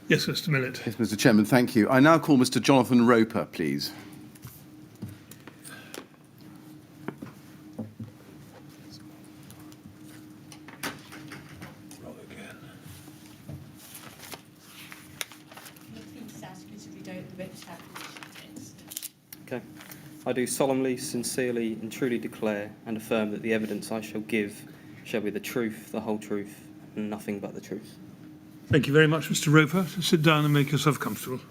Yes, Mr. Millett. Yes, Mr. Chairman, thank you. I now call Mr. Jonathan Roper, please. Okay. I do solemnly, sincerely and truly declare and affirm that the evidence I shall give shall be the truth, the whole truth, and nothing but the truth. Thank you very much, Mr. Roper. Sit down and make yourself comfortable.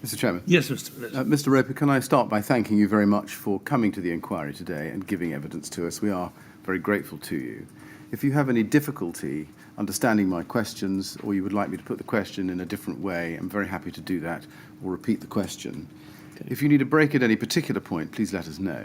Mr. Chairman. Yes, Mr. Millett. Mr. Roper, can I start by thanking you very much for coming to the inquiry today and giving evidence to us. We are very grateful to you. If you have any difficulty understanding my questions, or you would like me to put the question in a different way, I'm very happy to do that, or repeat the question. Okay. If you need a break at any particular point, please let us know.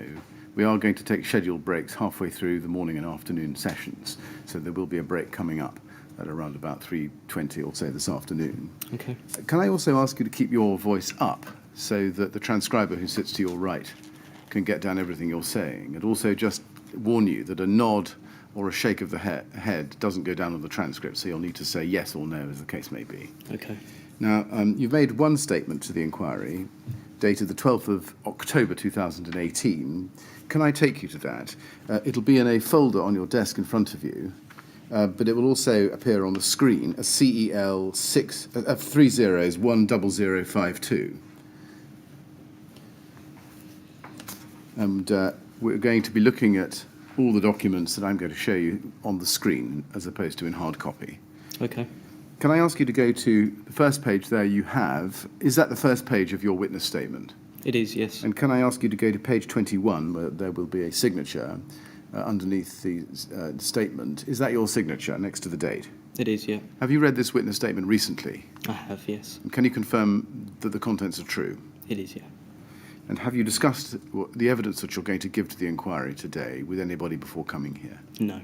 We are going to take scheduled breaks halfway through the morning and afternoon sessions, so there will be a break coming up at around about 3:20 or so this afternoon. Okay. Can I also ask you to keep your voice up so that the transcriber who sits to your right can get down everything you're saying, and also just warn you that a nod or a shake of the head doesn't go down on the transcript, so you'll need to say yes or no, as the case may be. Okay. Now, you've made one statement to the inquiry, dated the 12th of October 2018. Can I take you to that? It'll be in a folder on your desk in front of you, but it will also appear on the screen as CEL 30s10052. And we're going to be looking at all the documents that I'm going to show you on the screen as opposed to in hard copy. Okay. Can I ask you to go to the first page there you have? Is that the first page of your witness statement? It is, yes. And can I ask you to go to page 21, where there will be a signature underneath the statement? Is that your signature next to the date? It is, yeah. Have you read this witness statement recently? I have, yes. And can you confirm that the contents are true? It is, yeah. And have you discussed the evidence that you're going to give to the inquiry today with anybody before coming here? No.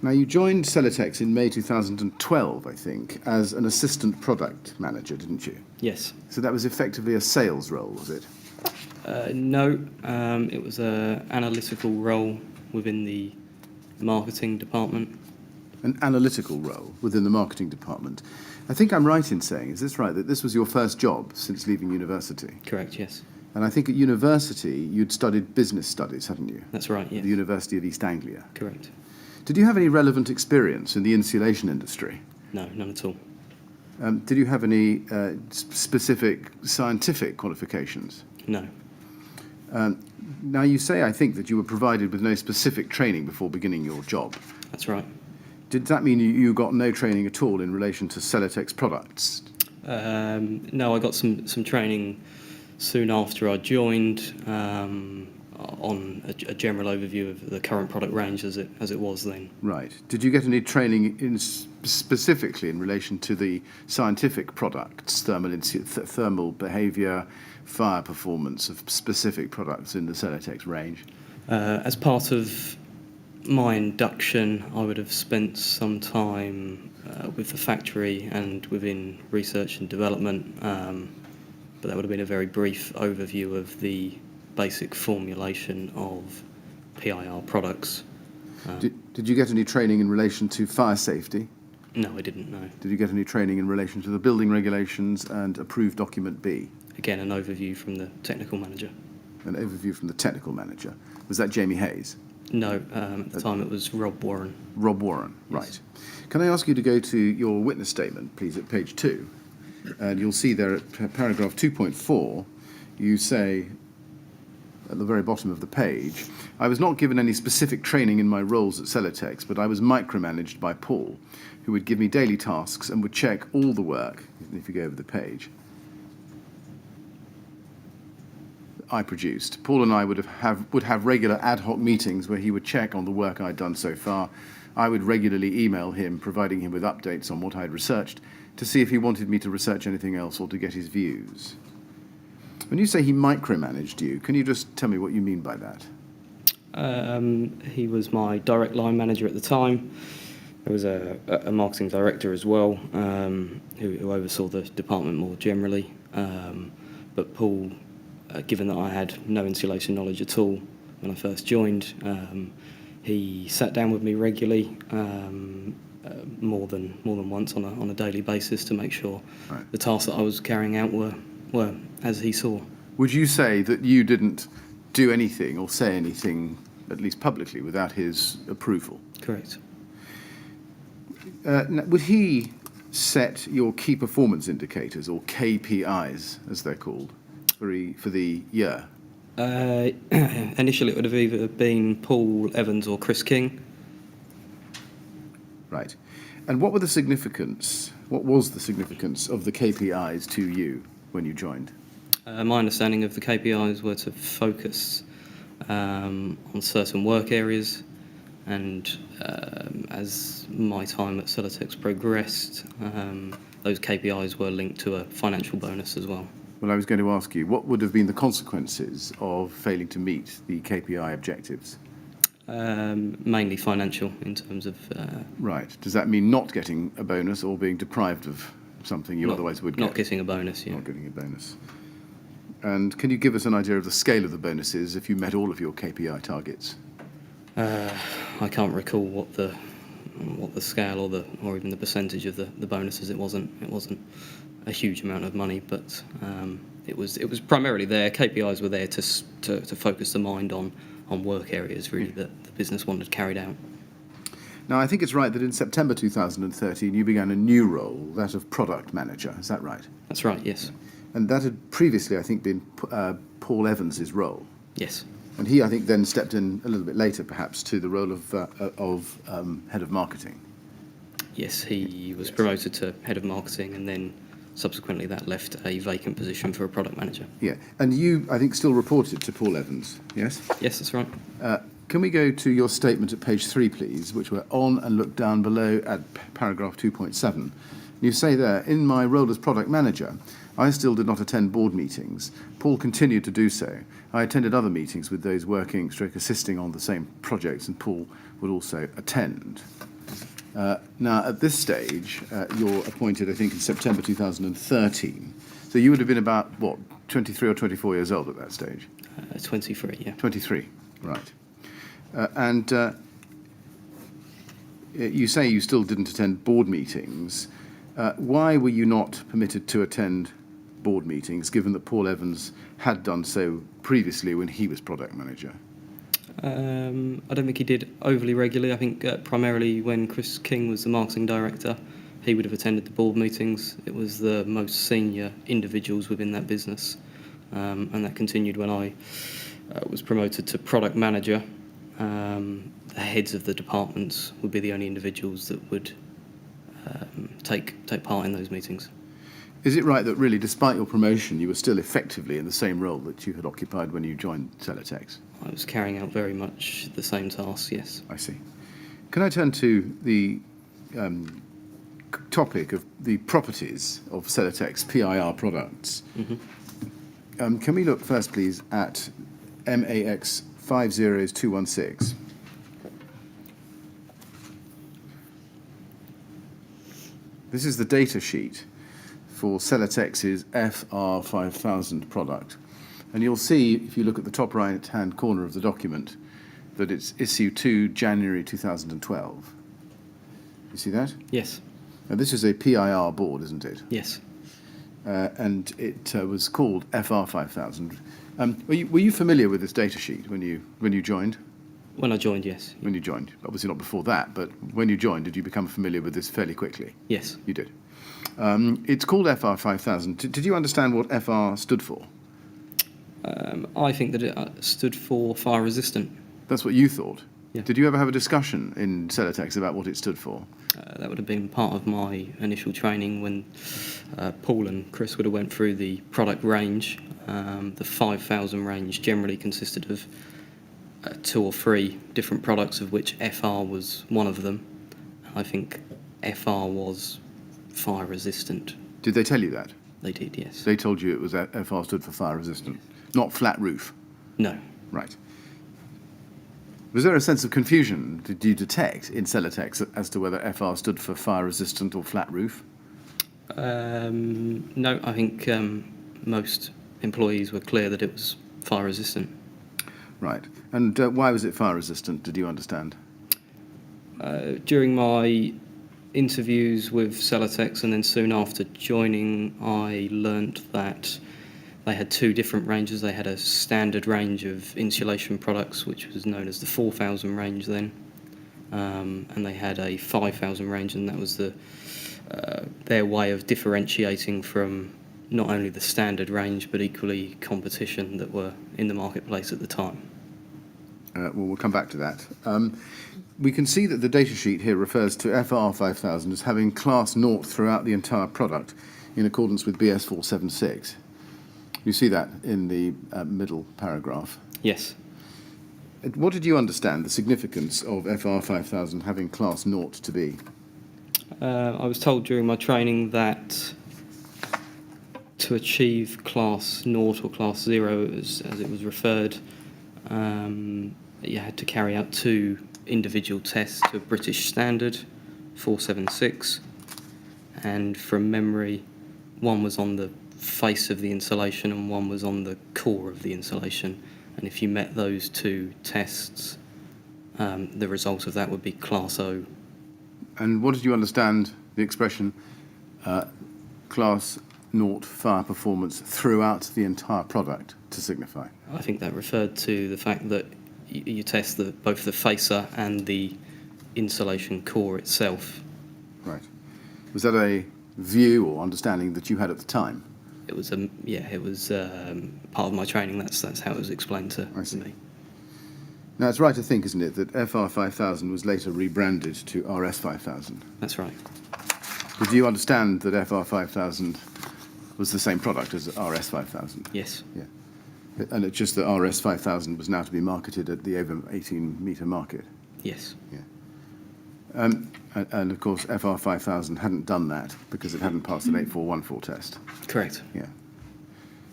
Now, you joined Celotex in May 2012, I think, as an assistant product manager, didn't you? Yes. So that was effectively a sales role, was it? No. It was an analytical role within the marketing department. An analytical role within the marketing department. I think I'm right in saying, is this right, that this was your first job since leaving university? Correct, yes. And I think at university you'd studied business studies, hadn't you? That's right, yes. At the University of East Anglia. Correct. Did you have any relevant experience in the insulation industry? No, none at all. Did you have any specific scientific qualifications? No. Now, you say, I think, that you were provided with no specific training before beginning your job. That's right. Did that mean you got no training at all in relation to Celotex products? No, I got some training soon after I joined on a general overview of the current product range as it was then. Right. Did you get any training specifically in relation to the scientific products, thermal behaviour, fire performance of specific products in the Celotex range? As part of my induction, I would have spent some time with the factory and within research and development, but that would have been a very brief overview of the basic formulation of PIR products. Did you get any training in relation to fire safety? No, I didn't, no. Did you get any training in relation to the building regulations and approved document B? Again, an overview from the technical manager. An overview from the technical manager. Was that Jamie Hayes? No, at the time it was Rob Warren. Rob Warren, Yes. right. Can I ask you to go to your witness statement, please, at page 2? And you'll see there at paragraph 2.4, you say, at the very bottom of the page, I was not given any specific training in my roles at Celotex, but I was micromanaged by Paul, who would give me daily tasks and would check all the work, if you go over the page, I produced. Paul and I would have regular ad hoc meetings where he would check on the work I'd done so far. I would regularly email him, providing him with updates on what I'd researched, to see if he wanted me to research anything else or to get his views. When you say he micromanaged you, can you just tell me what you mean by that? He was my direct line manager at the time. There was a marketing director as well, who oversaw the department more generally. But Paul, given that I had no insulation knowledge at all, when I first joined. He sat down with me regularly, more than once on a daily basis to make sure Right. the tasks that I was carrying out were as he saw. Would you say that you didn't do anything or say anything, at least publicly, without his approval? Correct. Would he set your key performance indicators, or KPIs, as they're called, for the year? Initially, it would have either been Paul Evans or Chris King. Right. And what was the significance of the KPIs to you when you joined? My understanding of the KPIs were to focus on certain work areas, and as my time at Celotex progressed, those KPIs were linked to a financial bonus as well. Well, I was going to ask you, what would have been the consequences of failing to meet the KPI objectives? Mainly financial in terms of... Right. Does that mean not getting a bonus or being deprived of something you otherwise would get? Not getting a bonus, yeah. Not getting a bonus. And can you give us an idea of the scale of the bonuses if you met all of your KPI targets? I can't recall what the scale or even the percentage of the bonuses. It wasn't a huge amount of money, but it was primarily there. KPIs were there to focus the mind on work areas really that the business wanted carried out. Now, I think it's right that in September 2013 you began a new role, that of product manager. Is that right? That's right. Yes. And that had previously, I think, been Paul Evans's role. Yes. And he, I think, then stepped in a little bit later, perhaps, to the role of head of marketing. Yes, he was promoted to head of marketing, and then subsequently that left a vacant position for a product manager. Yeah. And you, I think, still reported to Paul Evans, yes? Yes, that's right. Can we go to your statement at page 3, please, which we're on, and look down below at paragraph 2.7. You say there, in my role as product manager, I still did not attend board meetings. Paul continued to do so. I attended other meetings with those working, assisting on the same projects, and Paul would also attend. Now, at this stage, you're appointed, I think, in September 2013. So you would have been about, 23 or 24 years old at that stage? 23, yeah. 23, right. And you say you still didn't attend board meetings. Why were you not permitted to attend board meetings, given that Paul Evans had done so previously when he was product manager? I don't think he did overly regularly. I think primarily when Chris King was the marketing director, he would have attended the board meetings. It was the most senior individuals within that business, and that continued when I was promoted to product manager. The heads of the departments would be the only individuals that would take part in those meetings. Is it right that really, despite your promotion, you were still effectively in the same role that you had occupied when you joined Celotex? I was carrying out very much the same tasks, yes. I see. Can I turn to the topic of the properties of Celotex PIR products? Mm-hmm. Can we look first, please, at MAX 50216? This is the data sheet for Celotex's FR5000 product. And you'll see, if you look at the top right-hand corner of the document, that it's issue 2, January 2012. You see that? Yes. Now, this is a PIR board, isn't it? Yes. And it was called FR5000. Were you familiar with this data sheet when you joined? When I joined, yes. When you joined. Obviously not before that, but when you joined, did you become familiar with this fairly quickly? Yes. You did. It's called FR5000. Did you understand what FR stood for? I think that it stood for fire resistant. That's what you thought? Yeah. Did you ever have a discussion in Celotex about what it stood for? That would have been part of my initial training when Paul and Chris would have went through the product range. The 5000 range generally consisted of 2 or 3 different products, of which FR was one of them. I think FR was fire resistant. Did they tell you that? They did, yes. They told you it was FR stood for fire resistant, not flat roof? No. Right. Was there a sense of confusion did you detect in Celotex as to whether FR stood for fire resistant or flat roof? No, I think most employees were clear that it was fire resistant. Right. And why was it fire resistant, did you understand? During my interviews with Celotex and then soon after joining, I learnt that they had two different ranges. They had a standard range of insulation products, which was known as the 4000 range then, and they had a 5000 range, and that was their way of differentiating from not only the standard range but equally competition that were in the marketplace at the time. Well, we'll come back to that. We can see that the data sheet here refers to FR5000 as having class 0 throughout the entire product in accordance with BS 476. You see that in the middle paragraph. Yes. What did you understand the significance of FR5000 having class 0 to be? I was told during my training that to achieve class 0 or class 0, as it was referred, you had to carry out two individual tests to a British standard, 476, and from memory, one was on the face of the insulation and one was on the core of the insulation. And if you met those two tests, the result of that would be class O. And what did you understand the expression class 0 fire performance throughout the entire product to signify? I think that referred to the fact that you test both the facer and the insulation core itself. Right. Was that a view or understanding that you had at the time? It was part of my training. That's how it was explained to me. Now, it's right to think, isn't it, that FR5000 was later rebranded to RS5000? That's right. Did you understand that FR5000 was the same product as RS5000? Yes. Yeah. And it's just that RS5000 was now to be marketed at the over 18-metre market? Yes. Yeah. And of course, FR5000 hadn't done that because it hadn't passed an 8414 test. Correct. Yeah.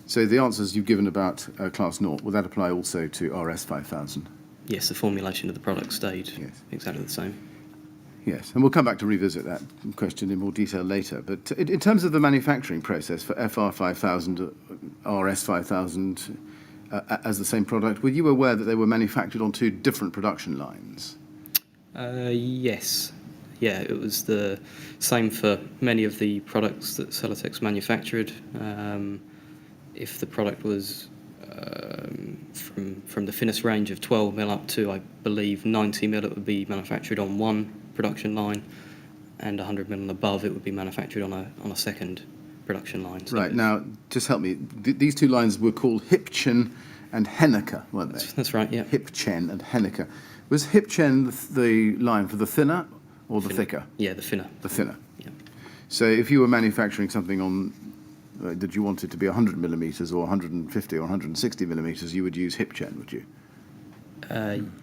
So the answers you've given about class 0, will that apply also to RS5000? Yes, the formulation of the product stayed Yes. exactly the same. Yes, and we'll come back to revisit that question in more detail later. But in terms of the manufacturing process for FR5000, RS5000 as the same product, were you aware that they were manufactured on two different production lines? Yes. Yeah, it was the same for many of the products that Celotex manufactured. If the product was from the thinnest range of 12mm up to, I believe, 90mm, it would be manufactured on one production line, and 100mm and above, it would be manufactured on a second production line. So right, now, just help me. These two lines were called Hipchen and Henneker, weren't they? That's right, yeah. Hipchen and Henneker. Was Hipchen the line for the thinner or the thicker? Yeah, the thinner. The thinner. Yeah. So if you were manufacturing something on that you wanted to be 100 millimetres or 150 or 160 millimetres, you would use Hipchen, would you?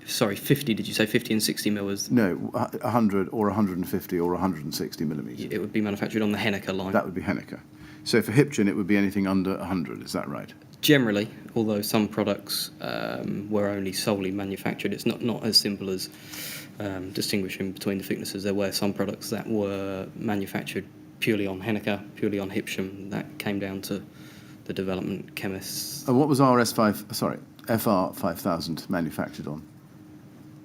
Sorry, 50, did you say 50 and 60 mil was? No, 100 or 150 or 160 millimetres. It would be manufactured on the Henneker line. That would be Henneker. So for Hipchen, it would be anything under 100, is that right? Generally, although some products were only solely manufactured, it's not as simple as distinguishing between the thicknesses. There were some products that were manufactured purely on Henneker, purely on Hipchen. That came down to the development chemists. And what was FR5000 manufactured on?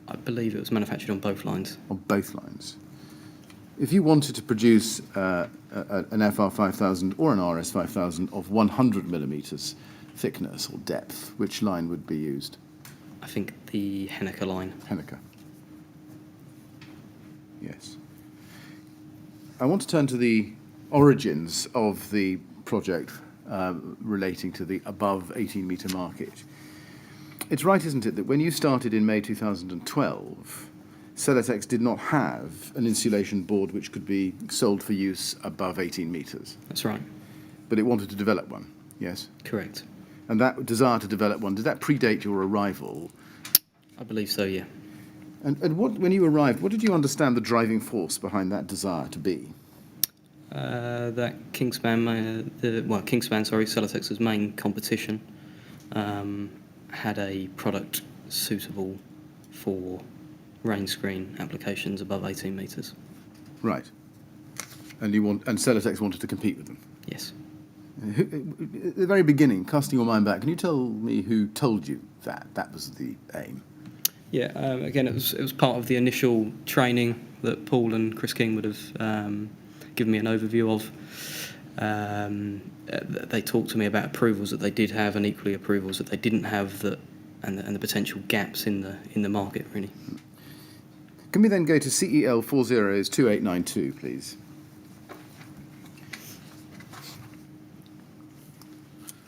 I believe it was manufactured on both lines. On both lines. If you wanted to produce an FR5000 or an RS5000 of 100 millimetres thickness or depth, which line would be used? I think the Henneker line. Henneker. Yes. I want to turn to the origins of the project relating to the above 18-metre market. It's right, isn't it, that when you started in May 2012, Celotex did not have an insulation board which could be sold for use above 18 metres. That's right. But it wanted to develop one, yes? Correct. And that desire to develop one, did that predate your arrival? I believe so, yeah. And when you arrived, what did you understand the driving force behind that desire to be? That Kingspan, Celotex's main competition, had a product suitable for rain screen applications above 18 metres. Right. And Celotex wanted to compete with them? Yes. At the very beginning, casting your mind back, can you tell me who told you that that was the aim? Yeah, again, it was part of the initial training that Paul and Chris King would have given me an overview of. They talked to me about approvals that they did have and equally approvals that they didn't have, and the potential gaps in the market, really. Can we then go to CEL 402892, please?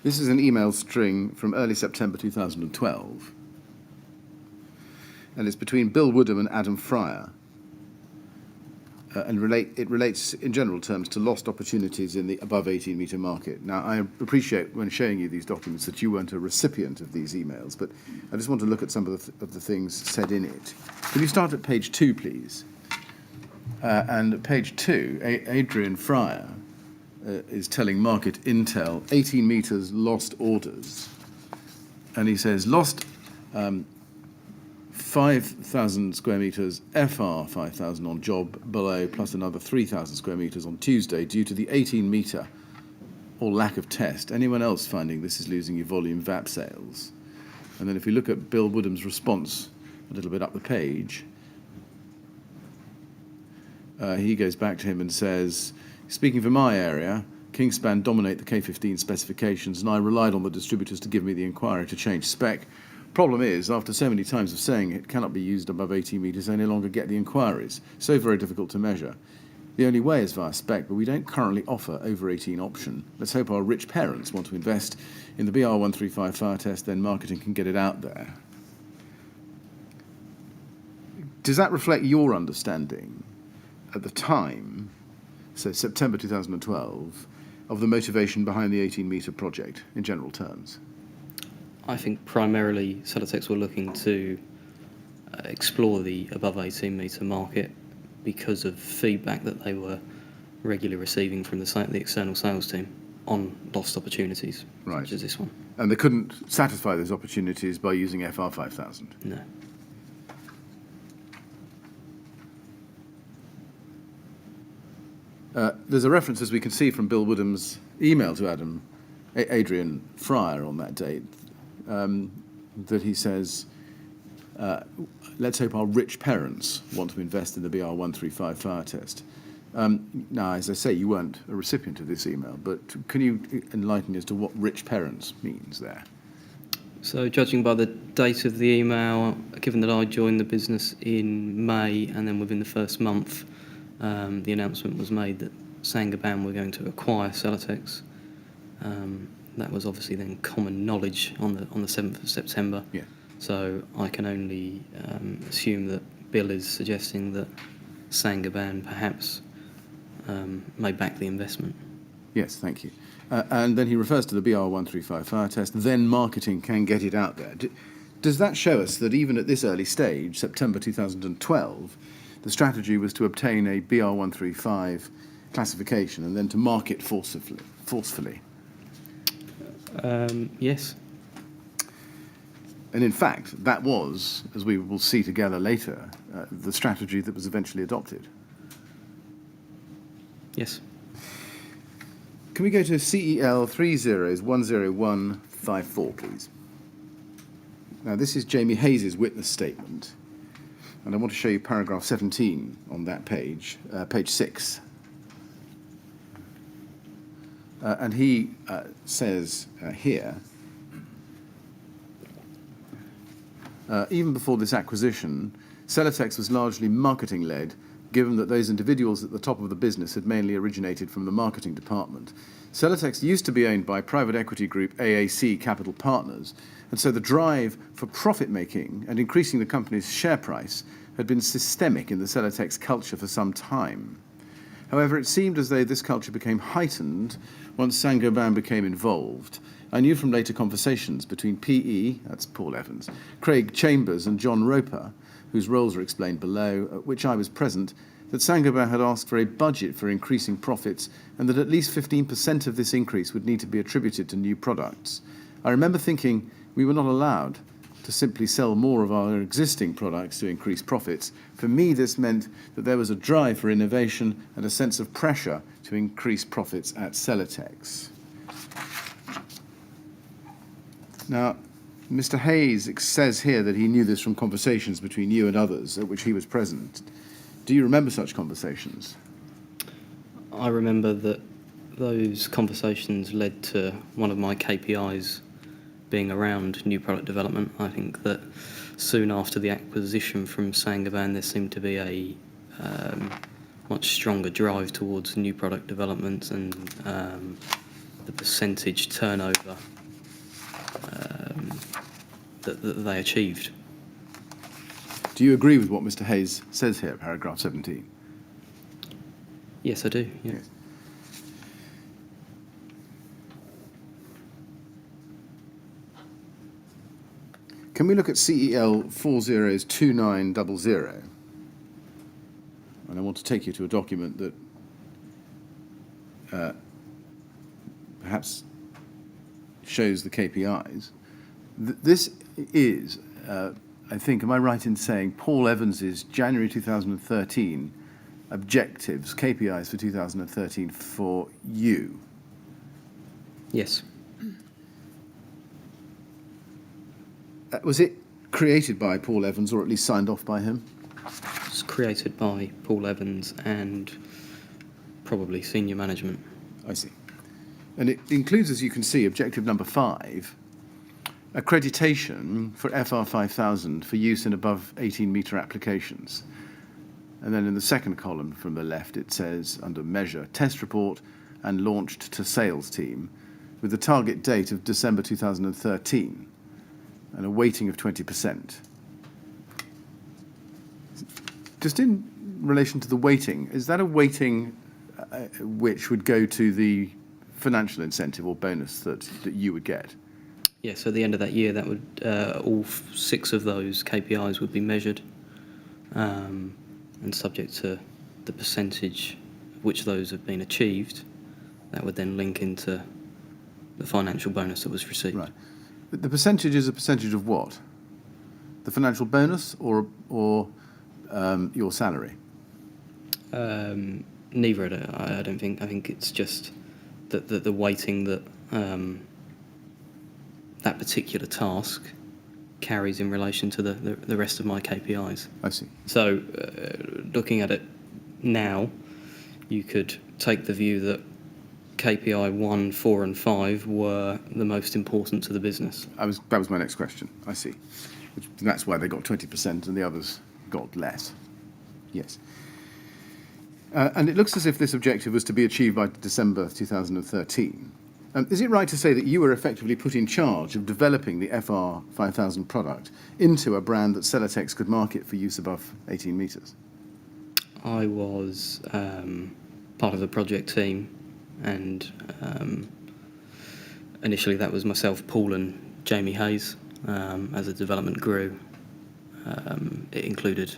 This is an email string from early September 2012, and it's between Bill Woodham and Adam Fryer, and it relates in general terms to lost opportunities in the above 18-metre market. Now, I appreciate when showing you these documents that you weren't a recipient of these emails, but I just want to look at some of the things said in it. Can you start at page 2, please? And at page 2, Adrian Fryer is telling Market Intel 18 metres lost orders. And he says, lost 5,000 square metres, FR 5,000 on job below, plus another 3,000 square metres on Tuesday due to the 18-metre or lack of test. Anyone else finding this is losing you volume VAP sales? And then if we look at Bill Woodham's response a little bit up the page, he goes back to him and says, speaking for my area, Kingspan dominate the K15 specifications, and I relied on the distributors to give me the inquiry to change spec. Problem is, after so many times of saying it cannot be used above 18 metres, they no longer get the inquiries. So very difficult to measure. The only way is via spec, but we don't currently offer over 18 option. Let's hope our rich parents want to invest in the BR135 fire test, then marketing can get it out there. Does that reflect your understanding at the time, so September 2012, of the motivation behind the 18-metre project in general terms? I think primarily Celotex were looking to explore the above 18-metre market because of feedback that they were regularly receiving from the external sales team on lost opportunities, right, such as this one. And they couldn't satisfy those opportunities by using FR 5000? No. There's a reference, as we can see from Bill Woodham's email to Adrian Fryer on that date, that he says, let's hope our rich parents want to invest in the BR135 fire test. Now, as I say, you weren't a recipient of this email, but can you enlighten as to what rich parents means there? So judging by the date of the email, given that I joined the business in May and then within the first month, the announcement was made that Saint-Gobain were going to acquire Celotex. That was obviously then common knowledge on the 7th of September. Yeah. So I can only assume that Bill is suggesting that Saint-Gobain perhaps may back the investment. Yes, thank you. And then he refers to the BR135 fire test, then marketing can get it out there. Does that show us that even at this early stage, September 2012, the strategy was to obtain a BR135 classification and then to market forcefully? Yes. And in fact, that was, as we will see together later, the strategy that was eventually adopted. Yes. Can we go to CEL 30100154, please? Now, this is Jamie Hayes' witness statement, and I want to show you paragraph 17 on that page, page 6. And he says here, even before this acquisition, Celotex was largely marketing-led, given that those individuals at the top of the business had mainly originated from the marketing department. Celotex used to be owned by private equity group AAC Capital Partners, and so the drive for profit-making and increasing the company's share price had been systemic in the Celotex culture for some time. However, it seemed as though this culture became heightened once Saint-Gobain became involved. I knew from later conversations between PE, that's Paul Evans, Craig Chambers and John Roper, whose roles are explained below, at which I was present, that Saint-Gobain had asked for a budget for increasing profits and that at least 15% of this increase would need to be attributed to new products. I remember thinking we were not allowed to simply sell more of our existing products to increase profits. For me, this meant that there was a drive for innovation and a sense of pressure to increase profits at Celotex. Now, Mr. Hayes says here that he knew this from conversations between you and others at which he was present. Do you remember such conversations? I remember that those conversations led to one of my KPIs being around new product development. I think that soon after the acquisition from Saint-Gobain, there seemed to be a much stronger drive towards new product development, and the percentage turnover that they achieved. Do you agree with what Mr. Hayes says here, paragraph 17? Yes, I do. Yeah. Yes. Can we look at CEL 402900? And I want to take you to a document that perhaps shows the KPIs. This is, I think, am I right in saying Paul Evans's January 2013 objectives, KPIs for 2013 for you? Yes. Was it created by Paul Evans, or at least signed off by him? It was created by Paul Evans and probably senior management. I see. And it includes, as you can see, objective number 5, accreditation for FR 5000 for use in above 18-metre applications. And then in the second column from the left, it says, under measure, test report and launched to sales team with the target date of December 2013 and a weighting of 20%. Just in relation to the weighting, is that a weighting which would go to the financial incentive or bonus that you would get? Yeah, so at the end of that year, that would all 6 of those KPIs would be measured, and subject to the percentage which those have been achieved, that would then link into the financial bonus that was received. Right. But the percentage is a percentage of what? The financial bonus or your salary? Neither, I don't think. I think it's just the weighting that that particular task carries in relation to the rest of my KPIs. I see. So, looking at it now, you could take the view that KPI 1, 4 and 5 were the most important to the business. That was my next question. I see. That's why they got 20% and the others got less. Yes. And it looks as if this objective was to be achieved by December 2013. Is it right to say that you were effectively put in charge of developing the FR 5000 product into a brand that Celotex could market for use above 18 metres? I was part of the project team, and initially that was myself, Paul and Jamie Hayes. As the development grew, it included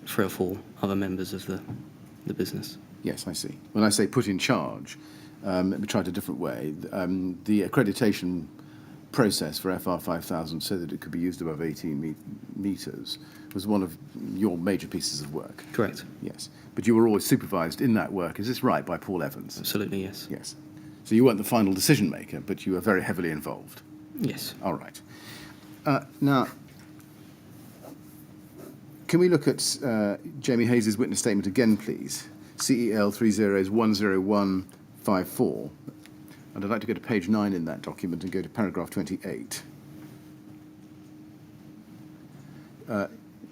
3 or 4 other members of the business. Yes, I see. When I say put in charge, let me try it a different way. The accreditation process for FR 5000 so that it could be used above 18 metres was one of your major pieces of work. Correct. Yes. But you were always supervised in that work, is this right, by Paul Evans? Absolutely, yes. Yes. So you weren't the final decision maker, but you were very heavily involved. Yes. All right. Now, can we look at Jamie Hayes' witness statement again, please? CEL 30100154. And I'd like to go to page 9 in that document and go to paragraph 28.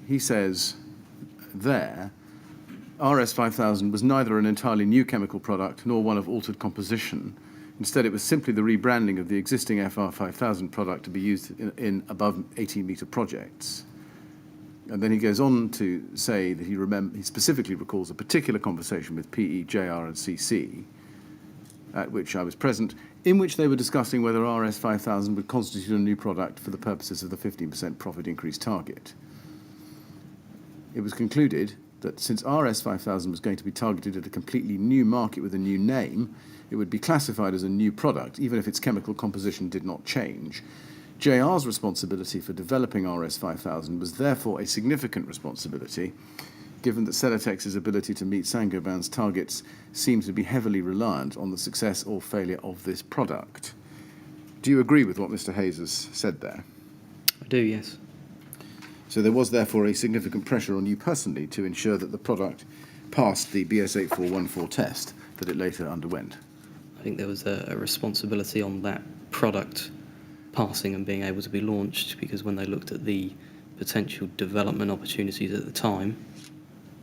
He says there, RS 5000 was neither an entirely new chemical product nor one of altered composition. Instead, it was simply the rebranding of the existing FR 5000 product to be used in above 18-metre projects. And then he goes on to say that he specifically recalls a particular conversation with PE, JR and CC, at which I was present, in which they were discussing whether RS 5000 would constitute a new product for the purposes of the 15% profit increase target. It was concluded that since RS 5000 was going to be targeted at a completely new market with a new name, it would be classified as a new product, even if its chemical composition did not change. JR's responsibility for developing RS 5000 was therefore a significant responsibility, given that Celotex's ability to meet Saint-Gobain's targets seemed to be heavily reliant on the success or failure of this product. Do you agree with what Mr. Hayes has said there? I do, yes. So there was therefore a significant pressure on you personally to ensure that the product passed the BS8414 test that it later underwent. I think there was a responsibility on that product passing and being able to be launched, because when they looked at the potential development opportunities at the time,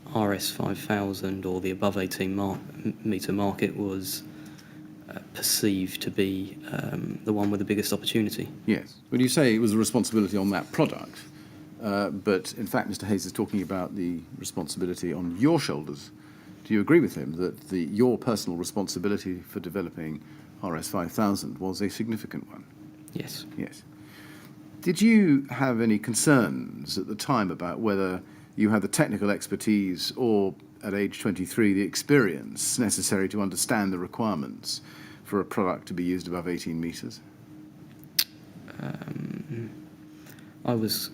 RS5000 or the above 18 metre market was perceived to be the one with the biggest opportunity. Yes. When you say it was a responsibility on that product, but in fact Mr. Hayes is talking about the responsibility on your shoulders. Do you agree with him that your personal responsibility for developing RS5000 was a significant one? Yes. Yes. Did you have any concerns at the time about whether you had the technical expertise or, at age 23, the experience necessary to understand the requirements for a product to be used above 18 metres? I was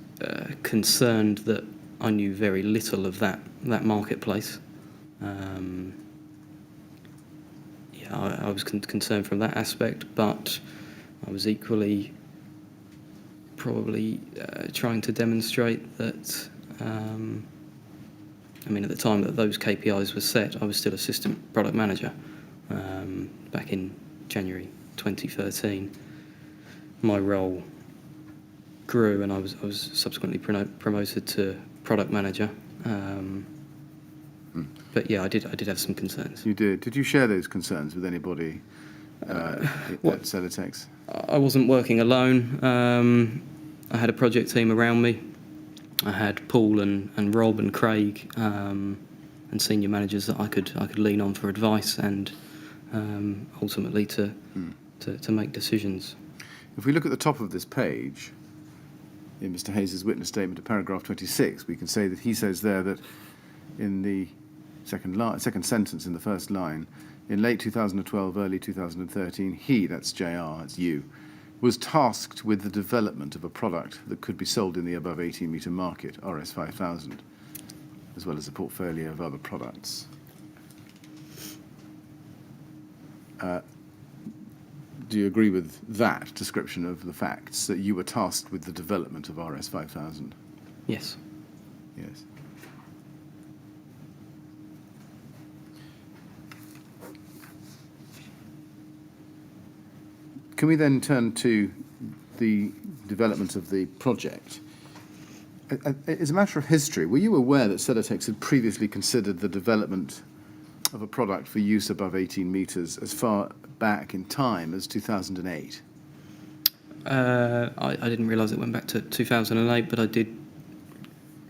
concerned that I knew very little of that marketplace. I was concerned from that aspect, but I was equally probably trying to demonstrate that, at the time that those KPIs were set, I was still assistant product manager back in January 2013. My role grew and I was subsequently promoted to product manager. But yeah, I did have some concerns. You did. Did you share those concerns with anybody at Celotex? I wasn't working alone. I had a project team around me. I had Paul and Rob and Craig and senior managers that I could lean on for advice and ultimately to make decisions. If we look at the top of this page, in Mr. Hayes' witness statement to paragraph 26, we can say that he says there that in the second sentence in the first line, in late 2012, early 2013, he, that's JR, that's you, was tasked with the development of a product that could be sold in the above 18 metre market, RS5000, as well as a portfolio of other products. Do you agree with that description of the facts, that you were tasked with the development of RS5000? Yes. Yes. Can we then turn to the development of the project? As a matter of history, were you aware that Celotex had previously considered the development of a product for use above 18 metres as far back in time as 2008? I didn't realise it went back to 2008, but I did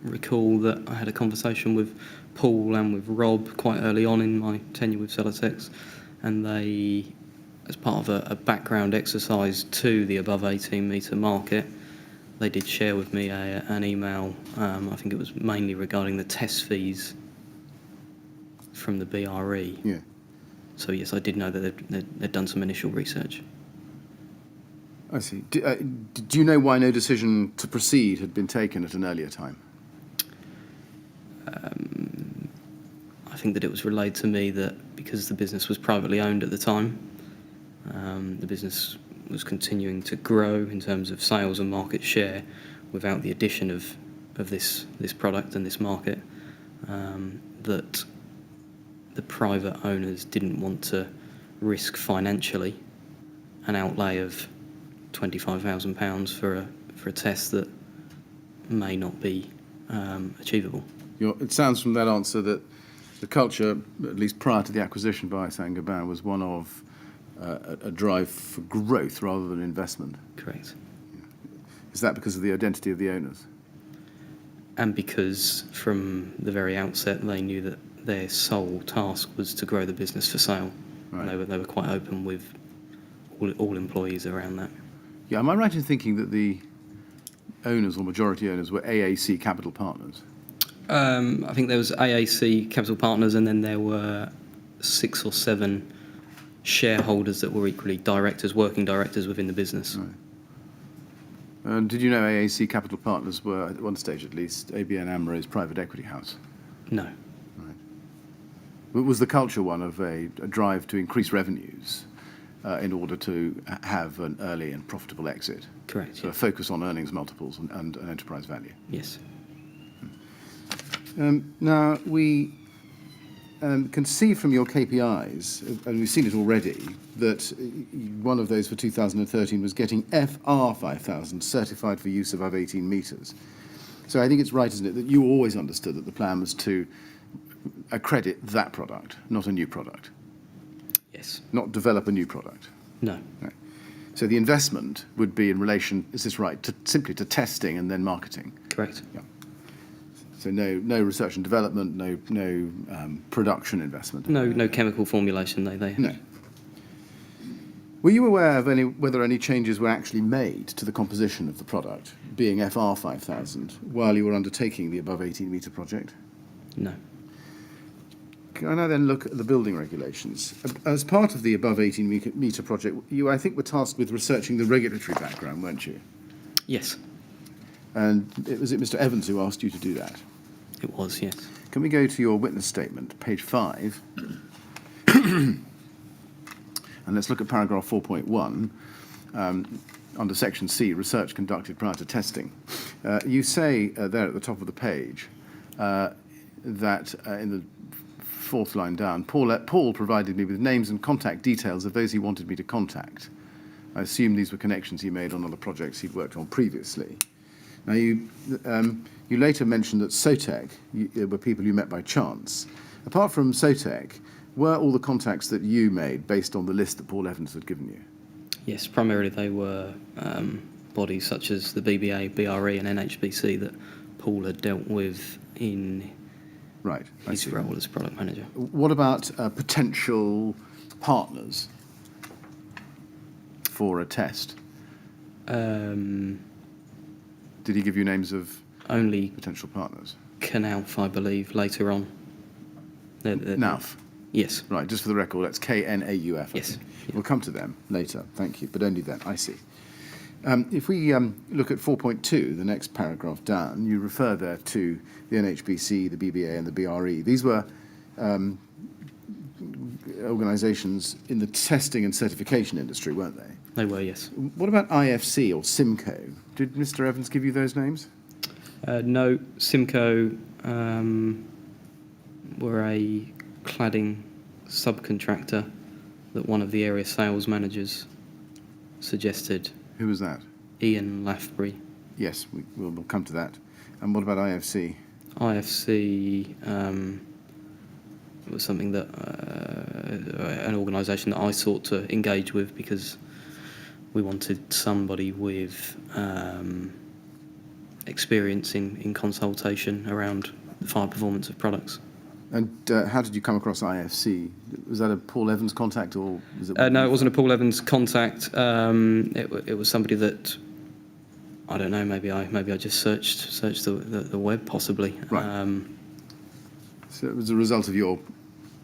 recall that I had a conversation with Paul and with Rob quite early on in my tenure with Celotex, and they, as part of a background exercise to the above 18 metre market, they did share with me an email. I think it was mainly regarding the test fees from the BRE. Yeah. So yes, I did know that they'd done some initial research. I see. Do you know why no decision to proceed had been taken at an earlier time? I think that it was relayed to me that because the business was privately owned at the time, the business was continuing to grow in terms of sales and market share without the addition of this product and this market, that the private owners didn't want to risk financially an outlay of £25,000 for a test that may not be achievable. It sounds from that answer that the culture, at least prior to the acquisition by Saint-Gobain, was one of a drive for growth rather than investment. Correct. Is that because of the identity of the owners? And because from the very outset they knew that their sole task was to grow the business for sale. Right. They were quite open with all employees around that. Yeah, am I right in thinking that the owners or majority owners were AAC Capital Partners? I think there was AAC Capital Partners, and then there were 6 or 7 shareholders that were equally working directors within the business. Right. Did you know AAC Capital Partners were, at one stage at least, ABN AMRO's private equity house? No. Right. Was the culture one of a drive to increase revenues in order to have an early and profitable exit. Correct. So a focus on earnings multiples and enterprise value. Yes. Now, we can see from your KPIs, and we've seen it already, that one of those for 2013 was getting FR 5000 certified for use above 18 metres. So I think it's right, isn't it, that you always understood that the plan was to accredit that product, not a new product, Yes. not develop a new product. No. Right. So the investment would be in relation, is this right, simply to testing and then marketing? Correct. Yeah. So no research and development, no production investment. No chemical formulation. They No. Were you aware of whether any changes were actually made to the composition of the product, being FR 5000, while you were undertaking the above 18 metre project? No. Can I now then look at the building regulations? As part of the above 18 metre project, you, I think, were tasked with researching the regulatory background, weren't you? Yes. And was it Mr. Evans who asked you to do that? It was. Yes. Can we go to your witness statement, page 5? And let's look at paragraph 4.1, under section C, research conducted prior to testing. You say there at the top of the page that in the fourth line down, Paul provided me with names and contact details of those he wanted me to contact. I assume these were connections he made on other projects he'd worked on previously. Now, you later mentioned that Celotex were people you met by chance. Apart from Celotex, were all the contacts that you made based on the list that Paul Evans had given you? Yes. Primarily, they were bodies such as the BBA, BRE, and NHBC that Paul had dealt with in Right. his role as product manager. What about potential partners for a test? Um, Did he give you names of only potential partners? Knauf, I believe, later on. Knauf. Yes. Right, just for the record, that's Knauf. Yes. Yeah. We'll come to them later, thank you, but only then, I see. If we look at 4.2, the next paragraph down, you refer there to the NHBC, the BBA and the BRE. These were organisations in the testing and certification industry, weren't they? They were, yes. What about IFC or Simco? Did Mr. Evans give you those names? No, Simco were a cladding subcontractor that one of the area sales managers suggested. Who was that? Ian Lafbury. Yes, we'll come to that. And what about IFC? IFC was something that an organisation that I sought to engage with because we wanted somebody with experience in consultation around the fire performance of products. And how did you come across IFC? Was that a Paul Evans contact or was it? No, it wasn't a Paul Evans contact. It was somebody that I don't know. Maybe I just searched the web possibly. Right. So it was a result of your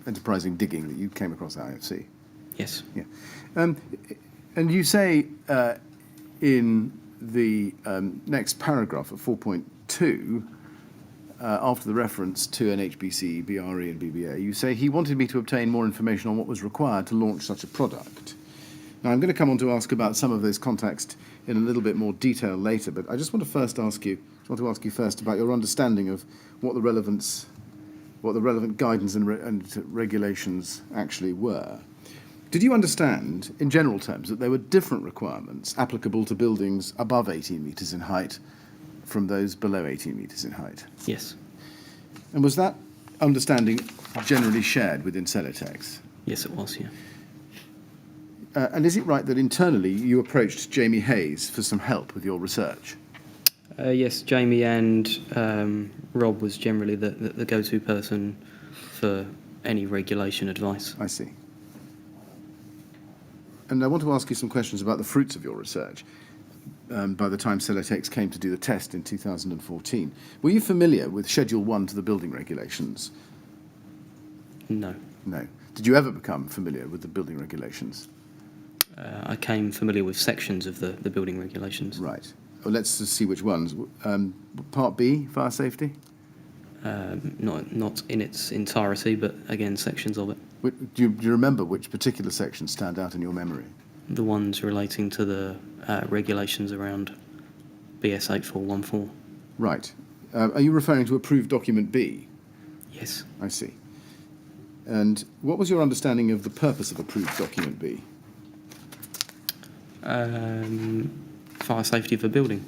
enterprising digging that you came across IFC. Yes. Yeah. And you say in the next paragraph of 4.2. After the reference to NHBC, BRE and BBA, you say he wanted me to obtain more information on what was required to launch such a product. Now, I'm going to come on to ask about some of those contacts in a little bit more detail later, but I just want to ask you first about your understanding of what the relevant guidance and regulations actually were. Did you understand, in general terms, that there were different requirements applicable to buildings above 18 metres in height from those below 18 metres in height? Yes. And was that understanding generally shared within Celotex? Yes, it was. Yeah. And is it right that internally you approached Jamie Hayes for some help with your research? Yes, Jamie and Rob was generally the go-to person for any regulation advice. I see. And I want to ask you some questions about the fruits of your research. By the time Celotex came to do the test in 2014. Were you familiar with Schedule 1 to the building regulations? No. No. Did you ever become familiar with the building regulations? I came familiar with sections of the building regulations. Right. Well, let's just see which ones. Part B, fire safety? Not in its entirety, but again, sections of it. Do you remember which particular sections stand out in your memory? The ones relating to the regulations around BS 8414. Right. Are you referring to approved document B? Yes. I see. And what was your understanding of the purpose of approved document B? Fire safety of a building.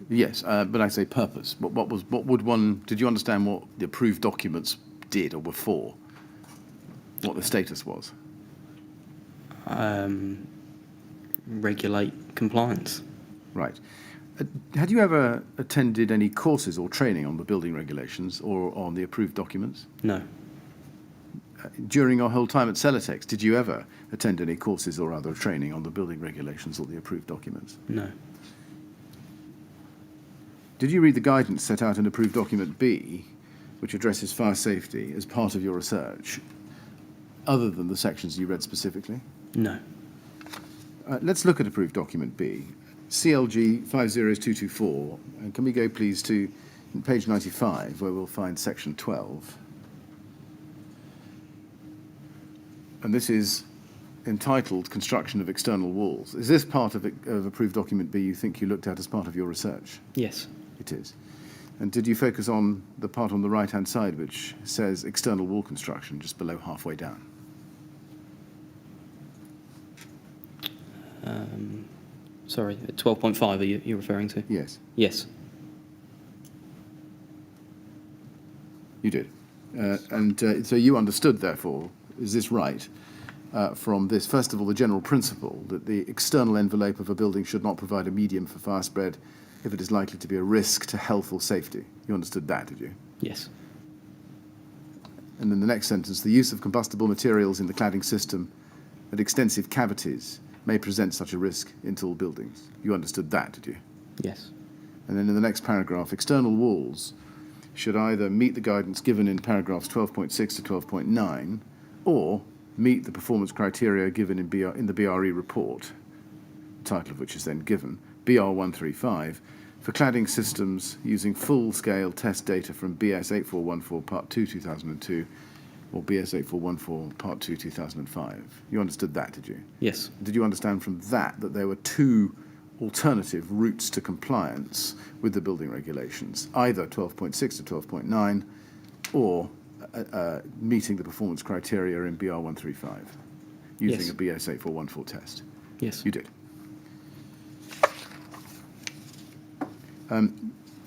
Yes, but I say purpose. Did you understand what the approved documents did or were for? What the status was? Regulate compliance. Right. Had you ever attended any courses or training on the building regulations or on the approved documents? No. During your whole time at Celotex, did you ever attend any courses or other training on the building regulations or the approved documents? No. Did you read the guidance set out in approved document B, which addresses fire safety, as part of your research, other than the sections you read specifically? No. Let's look at approved document B. CLG 50224, and can we go please to page 95, where we'll find section 12. And this is entitled Construction of External Walls. Is this part of approved document B you think you looked at as part of your research? Yes. It is. And did you focus on the part on the right-hand side which says external wall construction, just below halfway down? Sorry, 12.5 are you referring to? Yes, Yes. you did. So you understood, therefore, is this right, from this, first of all, the general principle that the external envelope of a building should not provide a medium for fire spread if it is likely to be a risk to health or safety. You understood that, did you? Yes. And then the next sentence, the use of combustible materials in the cladding system at extensive cavities may present such a risk in tall buildings. You understood that, did you? Yes. And then in the next paragraph, external walls should either meet the guidance given in paragraphs 12.6 to 12.9 or meet the performance criteria given in the BRE report, the title of which is then given, BR 135, for cladding systems using full-scale test data from BS 8414 Part 2 2002 or BS 8414 Part 2 2005. You understood that, did you? Yes. Did you understand from that that there were two alternative routes to compliance with the building regulations, either 12.6 to 12.9 or meeting the performance criteria in BR 135 using Yes. a BS 8414 test? Yes. You did.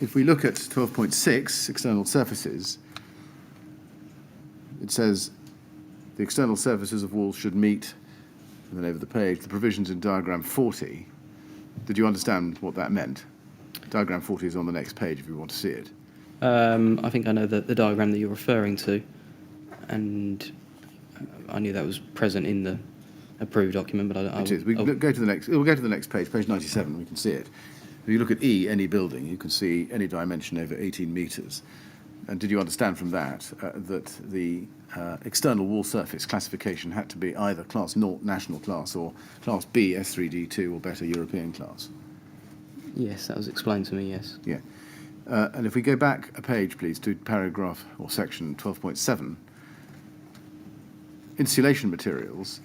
If we look at 12.6, external surfaces, it says the external surfaces of walls should meet, and then over the page, the provisions in diagram 40. Did you understand what that meant? Diagram 40 is on the next page if you want to see it. I think I know the diagram that you're referring to, and I knew that was present in the approved document, but It is. We'll go to the next page, page 97, we can see it. If you look at E, any building, you can see any dimension over 18 metres. And did you understand from that that the external wall surface classification had to be either Class 0 national class or Class B S3D2 or better European class? Yes, that was explained to me, yes. Yeah. And if we go back a page, please, to paragraph or section 12.7, insulation materials,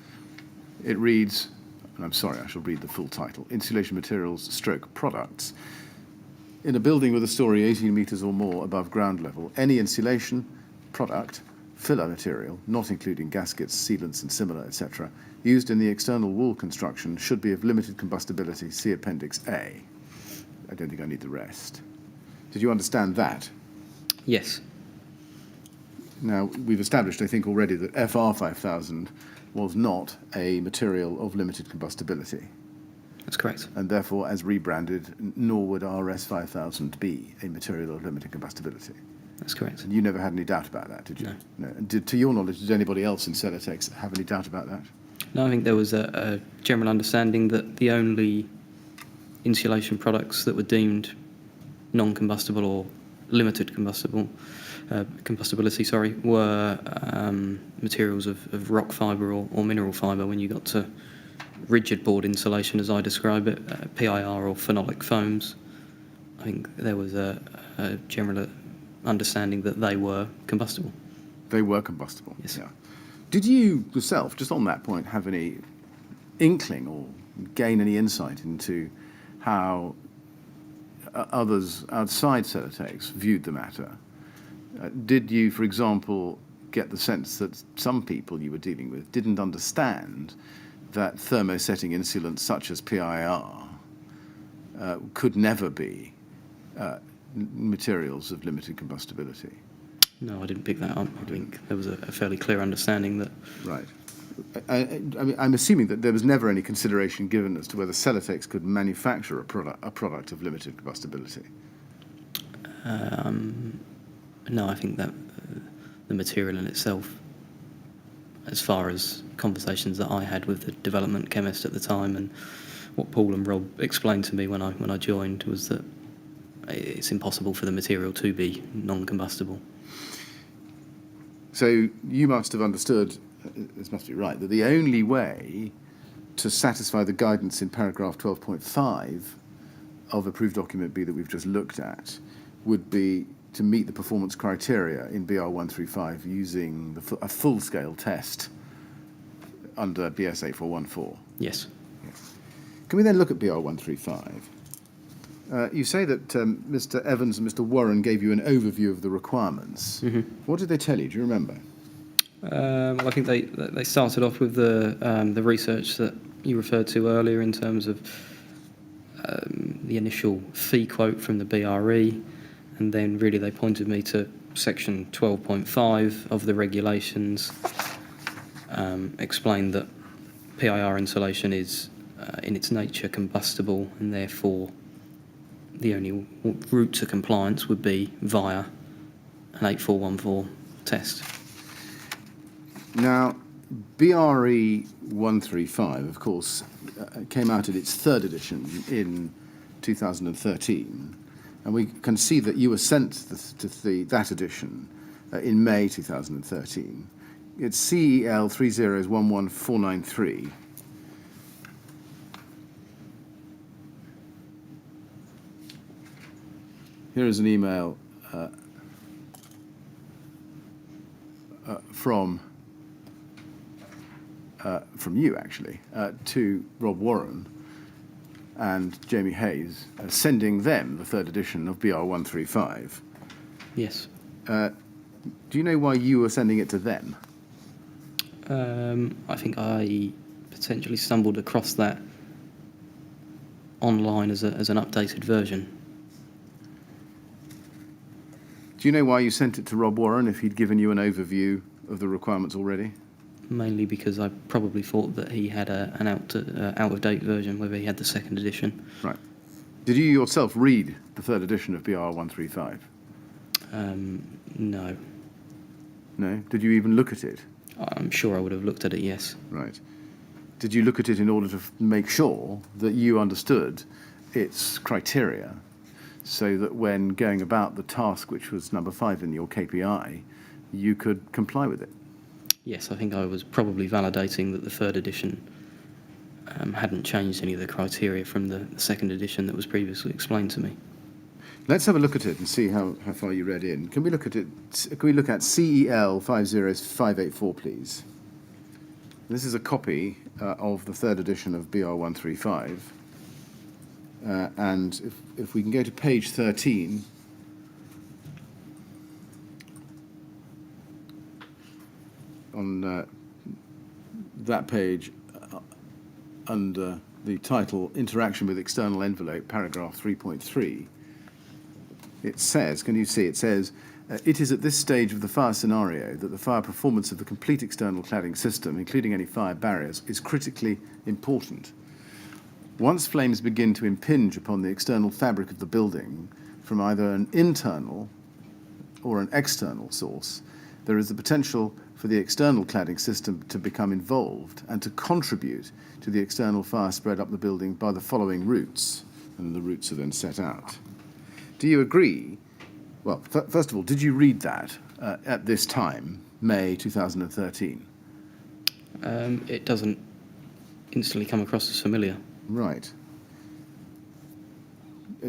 it reads, and I'm sorry, I shall read the full title, insulation materials stroke products. In a building with a story 18 metres or more above ground level, any insulation product, filler material, not including gaskets, sealants and similar, etc., used in the external wall construction should be of limited combustibility, see Appendix A. I don't think I need the rest. Did you understand that? Yes. Now, we've established, I think, already that FR 5000 was not a material of limited combustibility, That's correct. and therefore, as rebranded, nor would RS 5000 be a material of limited combustibility. That's correct. And you never had any doubt about that, did you? No. No. And to your knowledge, did anybody else in Celotex have any doubt about that? No, I think there was a general understanding that the only insulation products that were deemed non-combustible or limited combustibility, were materials of rock fibre or mineral fibre. When you got to rigid board insulation, as I describe it, PIR or phenolic foams, I think there was a general understanding that they were combustible. They were combustible. Yes. Yeah. Did you yourself, just on that point, have any inkling or gain any insight into how others outside Celotex viewed the matter? Did you, for example, get the sense that some people you were dealing with didn't understand that thermosetting insulants such as PIR could never be materials of limited combustibility? No, I didn't pick that up. I think there was a fairly clear understanding that... Right. I mean, I'm assuming that there was never any consideration given as to whether Celotex could manufacture a product of limited combustibility. No, I think that the material in itself, as far as conversations that I had with the development chemist at the time and what Paul and Rob explained to me when I joined, was that it's impossible for the material to be non-combustible. So you must have understood, this must be right, that the only way to satisfy the guidance in paragraph 12.5 of approved document B that we've just looked at would be to meet the performance criteria in BR 135 using a full-scale test under BS 8414. Yes. Can we then look at BR 135? You say that Mr. Evans and Mr. Warren gave you an overview of the requirements. Mm-hmm. What did they tell you? Do you remember? Well, I think they started off with the research that you referred to earlier in terms of the initial fee quote from the BRE, and then really they pointed me to section 12.5 of the regulations, explained that PIR insulation is in its nature combustible, and therefore the only route to compliance would be via an 8414 test. Now, BRE 135, of course, came out in its third edition in 2013, and we can see that you were sent to that edition in May 2013. It's CEL 3011493. Here is an email from you, actually, to Rob Warren and Jamie Hayes, sending them the third edition of BR 135. Yes. Do you know why you were sending it to them? I think I potentially stumbled across that online as an updated version. Do you know why you sent it to Rob Warren if he'd given you an overview of the requirements already? Mainly because I probably thought that he had an out-of-date version, whether he had the second edition. Right. Did you yourself read the third edition of BR 135? No. No? Did you even look at it? I'm sure I would have looked at it, yes. Right. Did you look at it in order to make sure that you understood its criteria, so that when going about the task, which was number 5 in your KPI, you could comply with it? Yes, I think I was probably validating that the third edition hadn't changed any of the criteria from the second edition that was previously explained to me. Let's have a look at it and see how far you read in. Can we look at it? Can we look at CEL 50584, please? This is a copy of the third edition of BR 135. And if we can go to page 13, on that page, under the title Interaction with External Envelope, paragraph 3.3, it says, can you see, it says, it is at this stage of the fire scenario that the fire performance of the complete external cladding system, including any fire barriers, is critically important. Once flames begin to impinge upon the external fabric of the building from either an internal or an external source, there is the potential for the external cladding system to become involved and to contribute to the external fire spread up the building by the following routes, and the routes are then set out. Do you agree? Well, first of all, did you read that at this time, May 2013? It doesn't instantly come across as familiar. Right.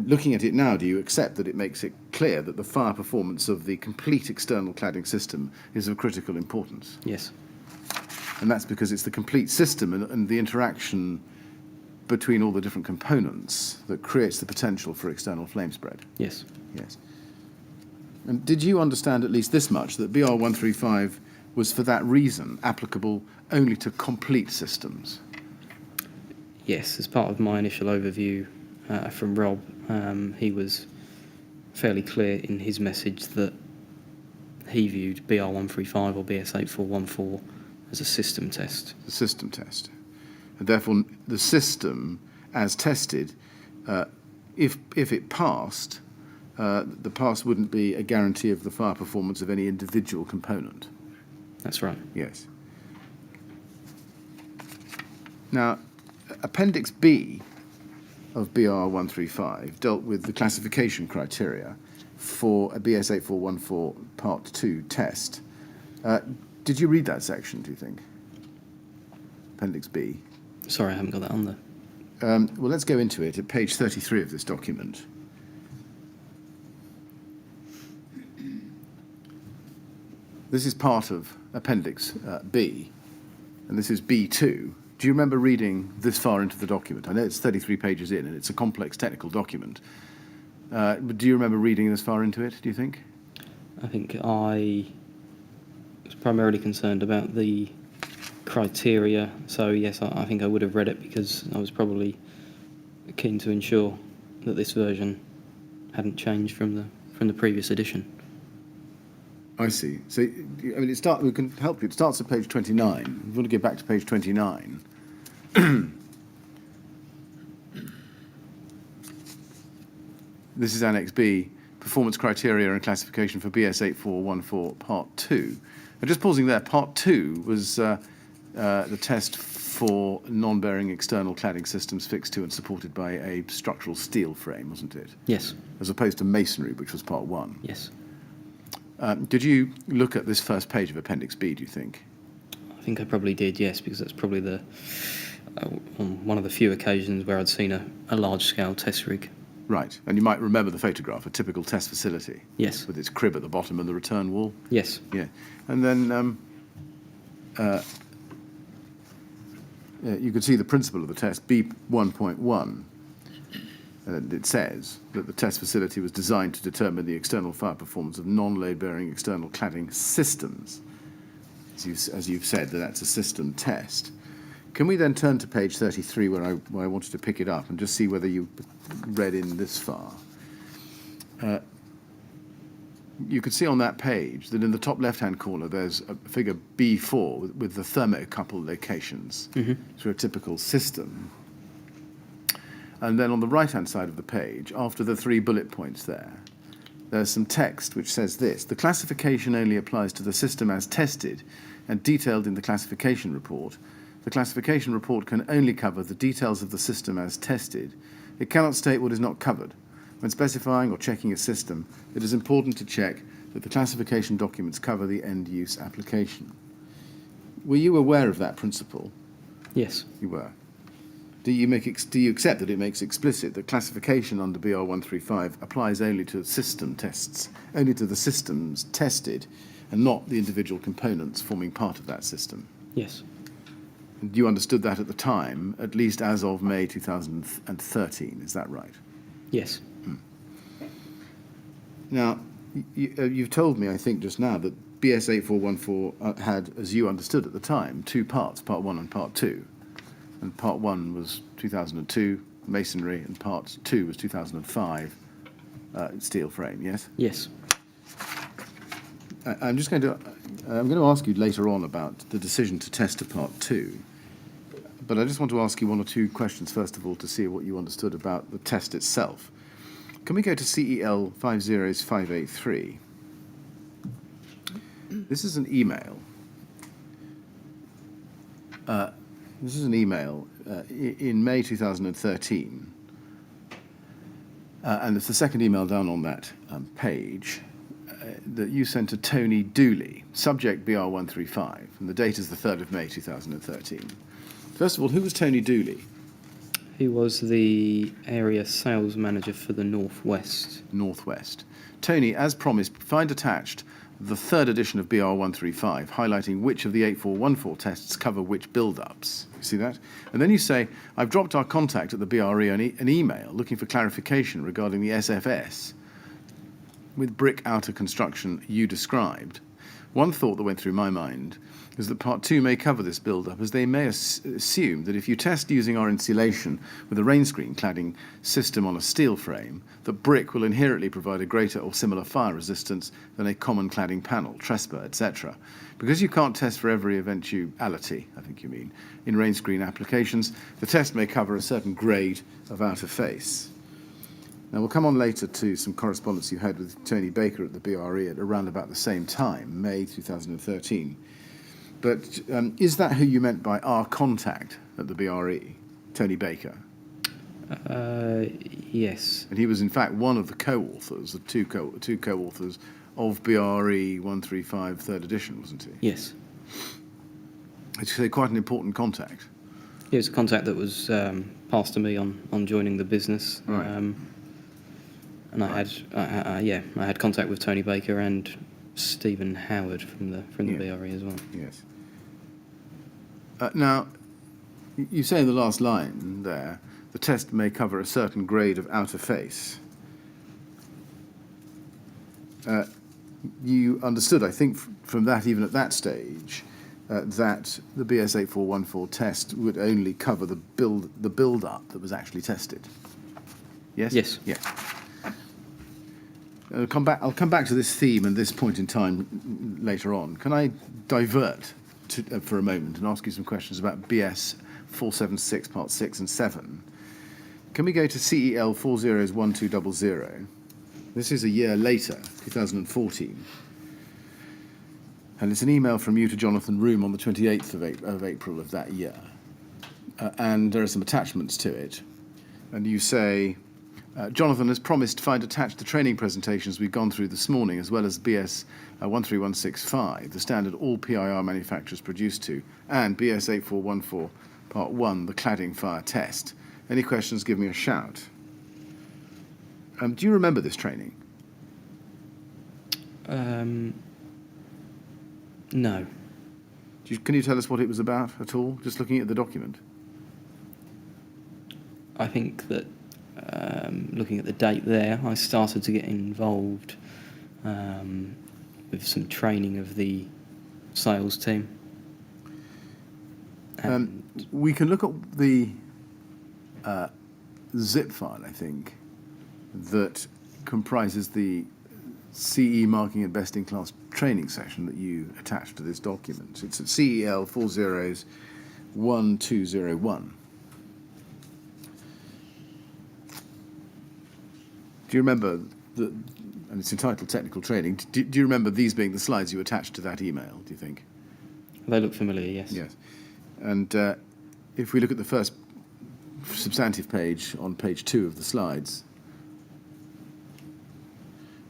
looking at it now, do you accept that it makes it clear that the fire performance of the complete external cladding system is of critical importance? Yes. And that's because it's the complete system and the interaction between all the different components that creates the potential for external flame spread. Yes. Yes. And did you understand at least this much, that BR 135 was for that reason applicable only to complete systems? Yes, as part of my initial overview from Rob, he was fairly clear in his message that he viewed BR 135 or BS 8414 as a system test. The system test. And therefore, the system, as tested, if it passed, the pass wouldn't be a guarantee of the fire performance of any individual component. That's right. Yes. Now, Appendix B of BR 135 dealt with the classification criteria for a BS 8414 Part 2 test. Did you read that section, do you think? Appendix B. Sorry, I haven't got that on there. Well, let's go into it at page 33 of this document. This is part of Appendix B, and this is B2. Do you remember reading this far into the document? I know it's 33 pages in, and it's a complex technical document. But do you remember reading this far into it, do you think? I think I was primarily concerned about the criteria, so yes, I think I would have read it because I was probably keen to ensure that this version hadn't changed from the previous edition. I see. So, I mean, we can help you. It starts at page 29. If you want to get back to page 29. This is Annex B, Performance Criteria and Classification for BS 8414 Part 2. And just pausing there, Part 2 was the test for non-bearing external cladding systems fixed to and supported by a structural steel frame, wasn't it? Yes. As opposed to masonry, which was Part 1. Yes. Did you look at this first page of Appendix B, do you think? I think I probably did, yes, because that's probably on one of the few occasions where I'd seen a large-scale test rig. Right, and you might remember the photograph, a typical test facility. Yes. With its crib at the bottom and the return wall. Yes. Yeah, and then you could see the principle of the test, B1.1. It says that the test facility was designed to determine the external fire performance of non-load-bearing external cladding systems. As you've said, that's a system test. Can we then turn to page 33 where I wanted to pick it up and just see whether you read in this far? You could see on that page that in the top left-hand corner there's a figure B4 with the thermocouple locations through a typical system. And then on the right-hand side of the page, after the 3 bullet points there's some text which says this: the classification only applies to the system as tested and detailed in the classification report. The classification report can only cover the details of the system as tested. It cannot state what is not covered. When specifying or checking a system, it is important to check that the classification documents cover the end-use application. Were you aware of that principle? Yes. You were. Do you accept that it makes explicit that classification under BR 135 applies only to system tests, only to the systems tested, and not the individual components forming part of that system? Yes. And you understood that at the time, at least as of May 2013, is that right? Yes. Now, you've told me, I think, just now that BS 8414 had, as you understood at the time, 2 parts, Part 1 and Part 2. And Part 1 was 2002, masonry, and Part 2 was 2005, steel frame, yes? Yes. I'm going to ask you later on about the decision to test a Part 2, but I just want to ask you 1 or 2 questions, first of all, to see what you understood about the test itself. Can we go to CEL 50583? This is an email. This is an email in May 2013, and it's the second email down on that page that you sent to Tony Dooley, subject BR 135, and the date is the 3rd of May 2013. First of all, who was Tony Dooley? He was the area sales manager for the Northwest. Northwest. Tony, as promised, find attached the third edition of BR135, highlighting which of the 8414 tests cover which build-ups. You see that? And then you say, I've dropped our contact at the BRE an email looking for clarification regarding the SFS with brick outer construction you described. One thought that went through my mind is that Part 2 may cover this build-up, as they may assume that if you test using our insulation with a rain screen cladding system on a steel frame, that brick will inherently provide a greater or similar fire resistance than a common cladding panel, trespa, etc. Because you can't test for every eventuality, I think you mean, in rain screen applications, the test may cover a certain grade of outer face. Now, we'll come on later to some correspondence you had with Tony Baker at the BRE at around about the same time, May 2013. But is that who you meant by our contact at the BRE, Tony Baker? Yes. And he was, in fact, one of the co-authors, the two co-authors of BRE 135 third edition, wasn't he? Yes. It's quite an important contact. It was a contact that was passed to me on joining the business. Right. And I had contact with Tony Baker and Stephen Howard from the BRE as well. Yes. Now, you say in the last line there, the test may cover a certain grade of outer face. You understood, I think, from that, even at that stage, that the BS 8414 test would only cover the build-up that was actually tested. Yes? Yes. Yeah. I'll come back to this theme and this point in time later on. Can I divert for a moment and ask you some questions about BS 476 Part 6 and 7? Can we go to CEL 401200? This is a year later, 2014. And it's an email from you to Jonathan Roome on the 28th of April of that year. And there are some attachments to it. And you say, Jonathan has promised to find attached the training presentations we've gone through this morning, as well as BS 13165, the standard all PIR manufacturers produce to, and BS 8414 Part 1, the cladding fire test. Any questions, give me a shout. Do you remember this training? No. Can you tell us what it was about at all, just looking at the document? I think that looking at the date there, I started to get involved with some training of the sales team. We can look at the zip file, I think, that comprises the CE marking and best in class training session that you attached to this document. It's at CEL 401201. Do you remember and it's entitled Technical Training, do you remember these being the slides you attached to that email, do you think? They look familiar, yes. Yes. And if we look at the first substantive page on page 2 of the slides,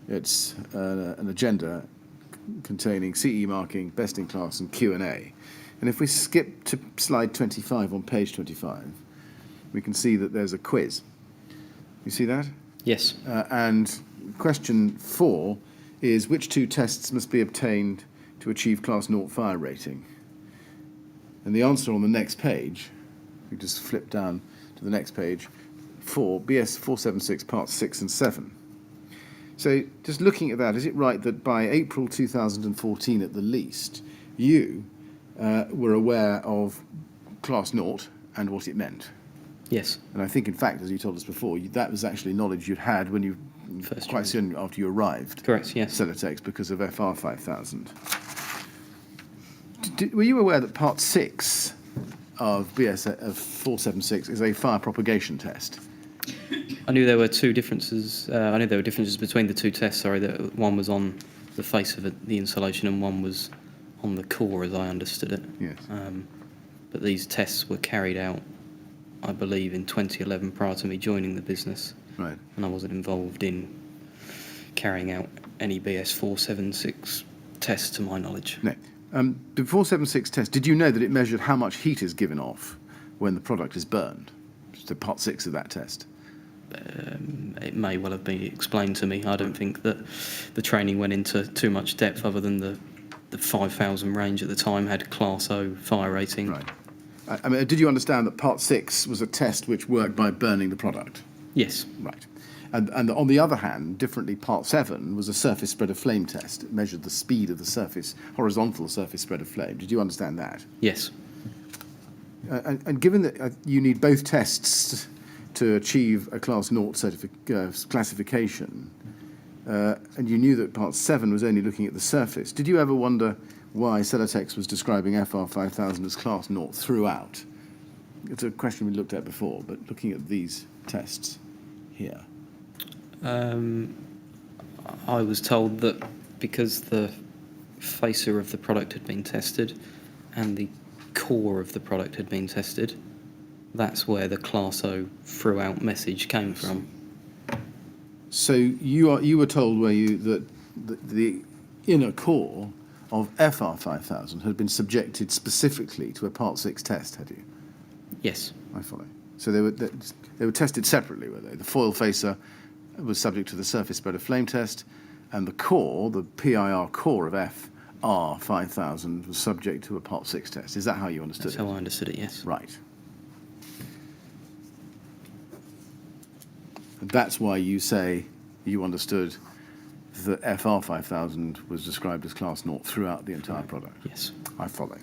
it's an agenda containing CE marking, best in class, and Q&A. And if we skip to slide 25 on page 25, we can see that there's a quiz. You see that? Yes. And question 4 is, which 2 tests must be obtained to achieve Class 0 fire rating? And the answer on the next page, we just flip down to the next page, 4, BS 476 Parts 6 and 7. So just looking at that, is it right that by April 2014 at the least, you were aware of Class 0 and what it meant? Yes. And I think, in fact, as you told us before, that was actually knowledge you'd had when you, quite soon after you arrived. Correct, yes. Celotex, because of FR 5000. Were you aware that Part 6 of BS of 476 is a fire propagation test? I knew there were two differences. I knew there were differences between the two tests. Sorry, that one was on the face of the insulation and one was on the core, as I understood it. Yes. But these tests were carried out, I believe, in 2011 prior to me joining the business. Right. And I wasn't involved in carrying out any BS 476 tests, to my knowledge. No. The 476 test, did you know that it measured how much heat is given off when the product is burned? so part 6 of that test? It may well have been explained to me. I don't think that the training went into too much depth other than the 5,000 range at the time had Class O fire rating. Right. I mean, did you understand that part 6 was a test which worked by burning the product? Yes. Right. And on the other hand, differently, part 7 was a surface spread of flame test. It measured the speed of the surface, horizontal surface spread of flame. Did you understand that? Yes. And given that you need both tests to achieve a Class 0 classification, and you knew that part 7 was only looking at the surface, did you ever wonder why Celotex was describing FR5000 as Class 0 throughout? It's a question we looked at before, but looking at these tests here. I was told that because the facer of the product had been tested and the core of the product had been tested, that's where the Class O throughout message came from. So you were told, were you, that the inner core of FR5000 had been subjected specifically to a Part 6 test, had you? Yes. I follow. So they were tested separately, were they? The foil facer was subject to the surface spread of flame test, and the core, the PIR core of FR5000, was subject to a Part 6 test. Is that how you understood it? That's how I understood it, yes. Right. And that's why you say you understood that FR5000 was described as Class 0 throughout the entire product. Yes. I follow.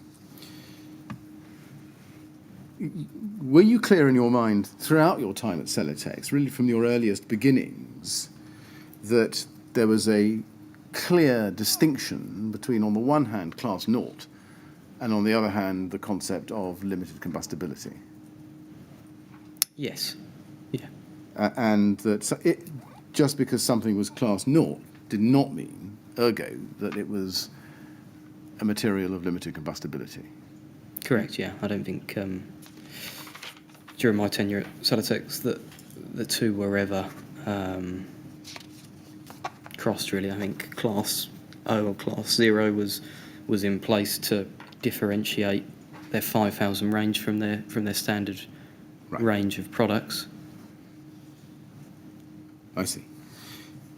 Were you clear in your mind throughout your time at Celotex, really from your earliest beginnings, that there was a clear distinction between, on the one hand, Class 0, and on the other hand, the concept of limited combustibility? Yes. Yeah. And that just because something was Class 0 did not mean, ergo, that it was a material of limited combustibility. Correct, yeah. I don't think during my tenure at Celotex that the two were ever crossed, really. I think Class O or Class 0 was in place to differentiate their 5,000 range from their standard range of products. I see.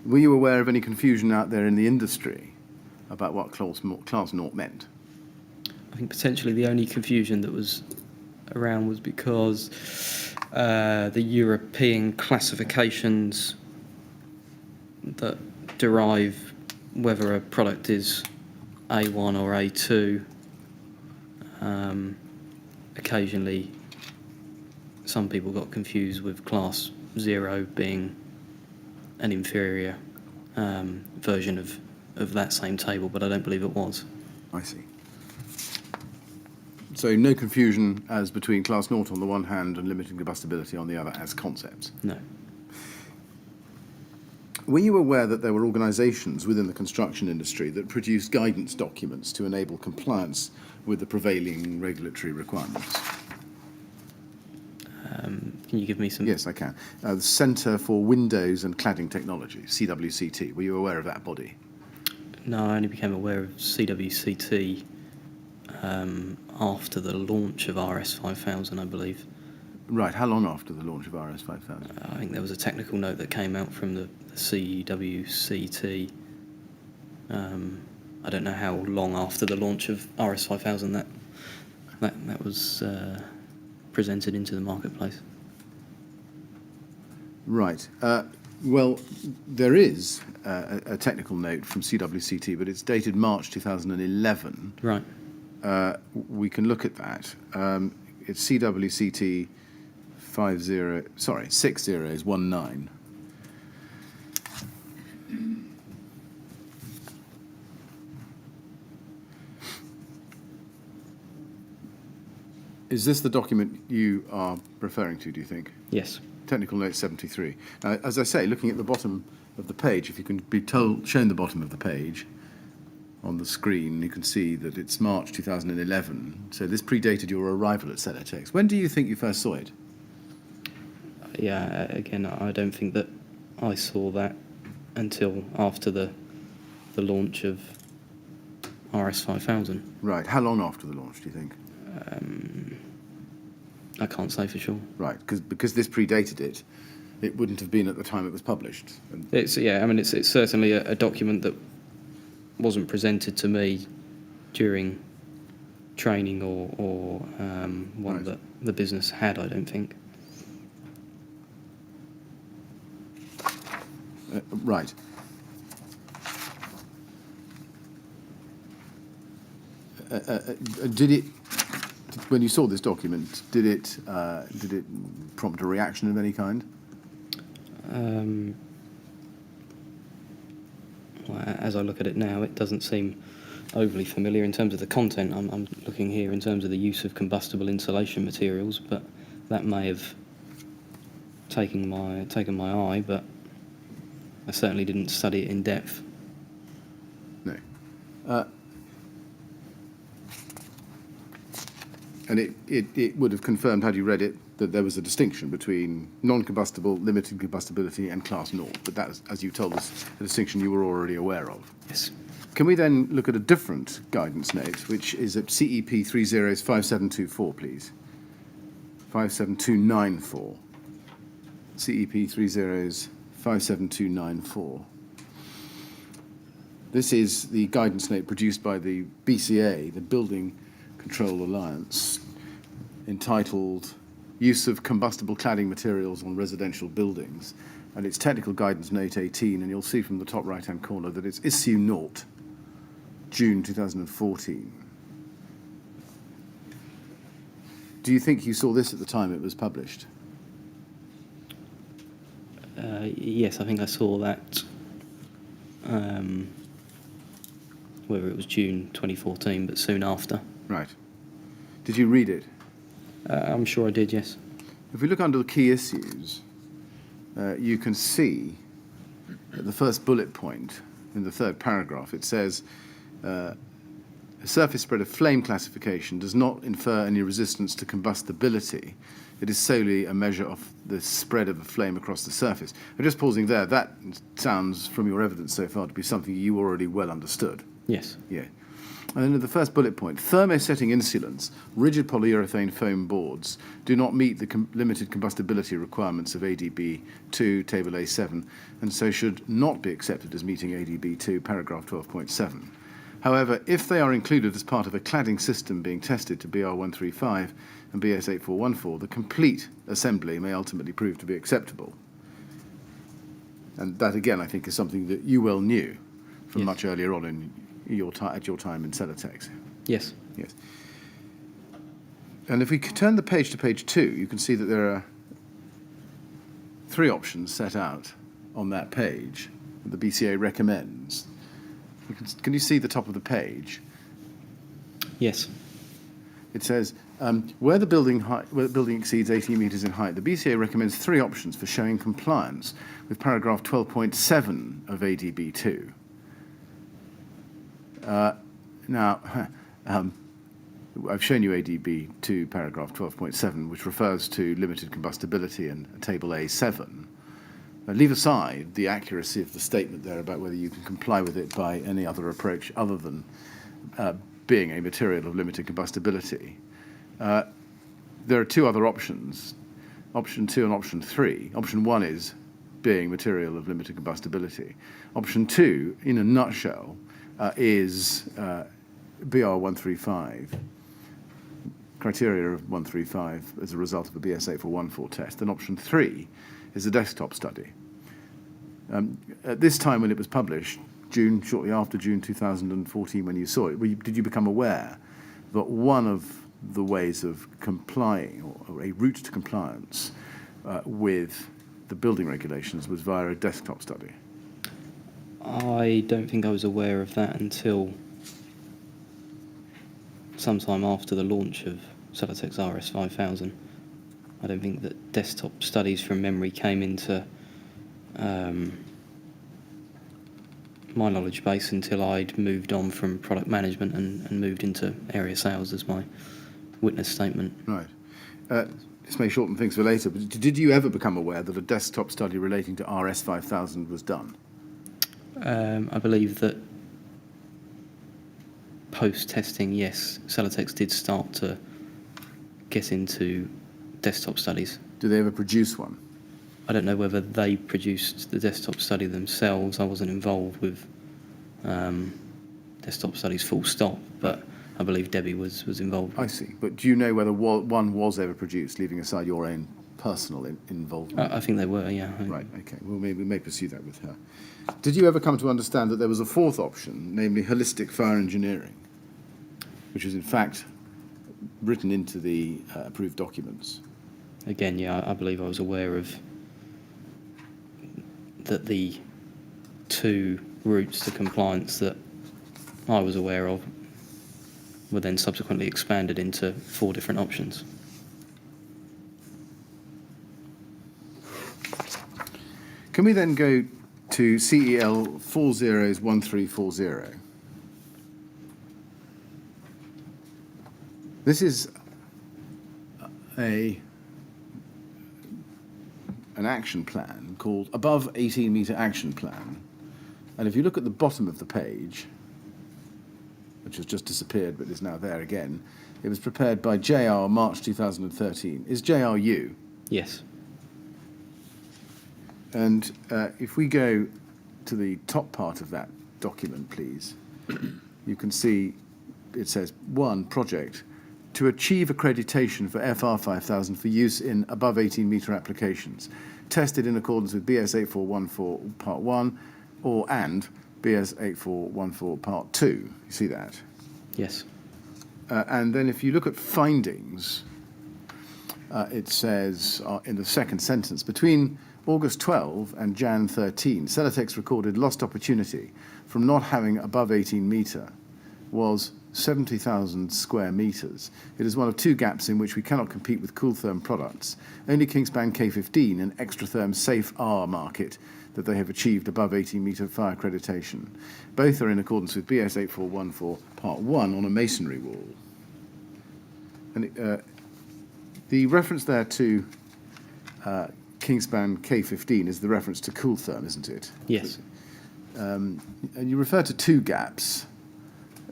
Were you aware of any confusion out there in the industry about what Class 0 meant? I think potentially the only confusion that was around was because the European classifications that derive whether a product is A1 or A2, occasionally some people got confused with Class 0 being an inferior version of that same table, but I don't believe it was. I see. So no confusion as between Class 0 on the one hand and limited combustibility on the other as concepts? No. Were you aware that there were organisations within the construction industry that produced guidance documents to enable compliance with the prevailing regulatory requirements? Can you give me some... Yes, I can. The Centre for Windows and Cladding Technology, CWCT. Were you aware of that body? No, I only became aware of CWCT after the launch of RS5000, I believe. Right, how long after the launch of RS5000? I think there was a technical note that came out from the CWCT. I don't know how long after the launch of RS5000 that was presented into the marketplace. Right. Well, there is a technical note from CWCT, but it's dated March 2011. Right. We can look at that. It's CWCT 6019. Is this the document you are referring to, do you think? Yes. Technical note 73. Now, as I say, looking at the bottom of the page, if you can be shown the bottom of the page on the screen, you can see that it's March 2011. So this predated your arrival at Celotex. When do you think you first saw it? Yeah, again, I don't think that I saw that until after the launch of RS5000. Right. How long after the launch, do you think? I can't say for sure. Right, because this predated it, it wouldn't have been at the time it was published. And It's it's certainly a document that wasn't presented to me during training or one Right. that the business had, I don't think. right. Did it, when you saw this document, did it prompt a reaction of any kind? Well, as I look at it now, it doesn't seem overly familiar in terms of the content. I'm looking here in terms of the use of combustible insulation materials, but that may have taken my eye, but I certainly didn't study it in depth. No. And it would have confirmed, had you read it, that there was a distinction between non-combustible, limited combustibility, and class 0. But that, as you told us, a distinction you were already aware of. Yes. Can we then look at a different guidance note, which is at CEP 305724, please? 57294. CEP 305724. This is the guidance note produced by the BCA, the Building Control Alliance, entitled Use of Combustible Cladding Materials on Residential Buildings. And it's technical guidance note 18, and you'll see from the top right-hand corner that it's issue 0, June 2014. Do you think you saw this at the time it was published? Yes, I think I saw that, whether it was June 2014, but soon after. Right. Did you read it? I'm sure I did, yes. If we look under the key issues, you can see at the first bullet point in the third paragraph, it says, a surface spread of flame classification does not infer any resistance to combustibility. It is solely a measure of the spread of a flame across the surface. I'm just pausing there. That sounds, from your evidence so far, to be something you already well understood. Yes. Yeah. And then at the first bullet point, thermosetting insulants, rigid polyurethane foam boards, do not meet the limited combustibility requirements of ADB 2, Table A7, and so should not be accepted as meeting ADB 2, paragraph 12.7. However, if they are included as part of a cladding system being tested to BR 135 and BS 8414, the complete assembly may ultimately prove to be acceptable. And that, again, I think is something that you well knew from Yes. much earlier on in at your time in Celotex. Yes. Yes. And if we turn the page to page 2, you can see that there are 3 options set out on that page that the BCA recommends. Can you see the top of the page? Yes. It says, where the building exceeds 18 metres in height, the BCA recommends 3 options for showing compliance with paragraph 12.7 of ADB 2. Now, I've shown you ADB 2, paragraph 12.7, which refers to limited combustibility and table A7. Leave aside the accuracy of the statement there about whether you can comply with it by any other approach other than being a material of limited combustibility. There are 2 other options, option 2 and option 3. Option 1 is being material of limited combustibility. Option 2, in a nutshell, is BR 135, criteria of 135 as a result of a BS 8414 test. And option 3 is a desktop study. At this time when it was published, shortly after June 2014 when you saw it, did you become aware that one of the ways of complying, or a route to compliance with the building regulations was via a desktop study? I don't think I was aware of that until sometime after the launch of Celotex RS 5000. I don't think that desktop studies from memory came into my knowledge base until I'd moved on from product management and moved into area sales as my witness statement. Right. This may shorten things for later, but did you ever become aware that a desktop study relating to RS 5000 was done? I believe that post-testing, yes, Celotex did start to get into desktop studies. Do they ever produce one? I don't know whether they produced the desktop study themselves. I wasn't involved with desktop studies full stop, but I believe Debbie was involved. I see. But do you know whether one was ever produced, leaving aside your own personal involvement? I think they were, yeah. Right, okay. Well, we may pursue that with her. Did you ever come to understand that there was a fourth option, namely holistic fire engineering, which is in fact written into the approved documents? Again, yeah, I believe I was aware of that the two routes to compliance that I was aware of were then subsequently expanded into 4 different options. Can we then go to CEL 401340? This is an action plan called Above 18 Metre Action Plan. And if you look at the bottom of the page, which has just disappeared but is now there again, it was prepared by JR March 2013. Is JR you? Yes. And if we go to the top part of that document, please, you can see it says 1 project to achieve accreditation for FR 5000 for use in above 18 metre applications, tested in accordance with BS 8414 Part 1 and BS 8414 Part 2. You see that? Yes. And then if you look at findings, it says in the second sentence, between August 12 and Jan 13, Celotex recorded lost opportunity from not having above 18 metre was 70,000 square metres. It is one of 2 gaps in which we cannot compete with Cooltherm products. Only Kingspan K15 and Extratherm Safe R market that they have achieved above 18 metre fire accreditation. Both are in accordance with BS 8414 Part 1 on a masonry wall. And the reference there to Kingspan K15 is the reference to Cooltherm, isn't it? Yes. And you refer to 2 gaps.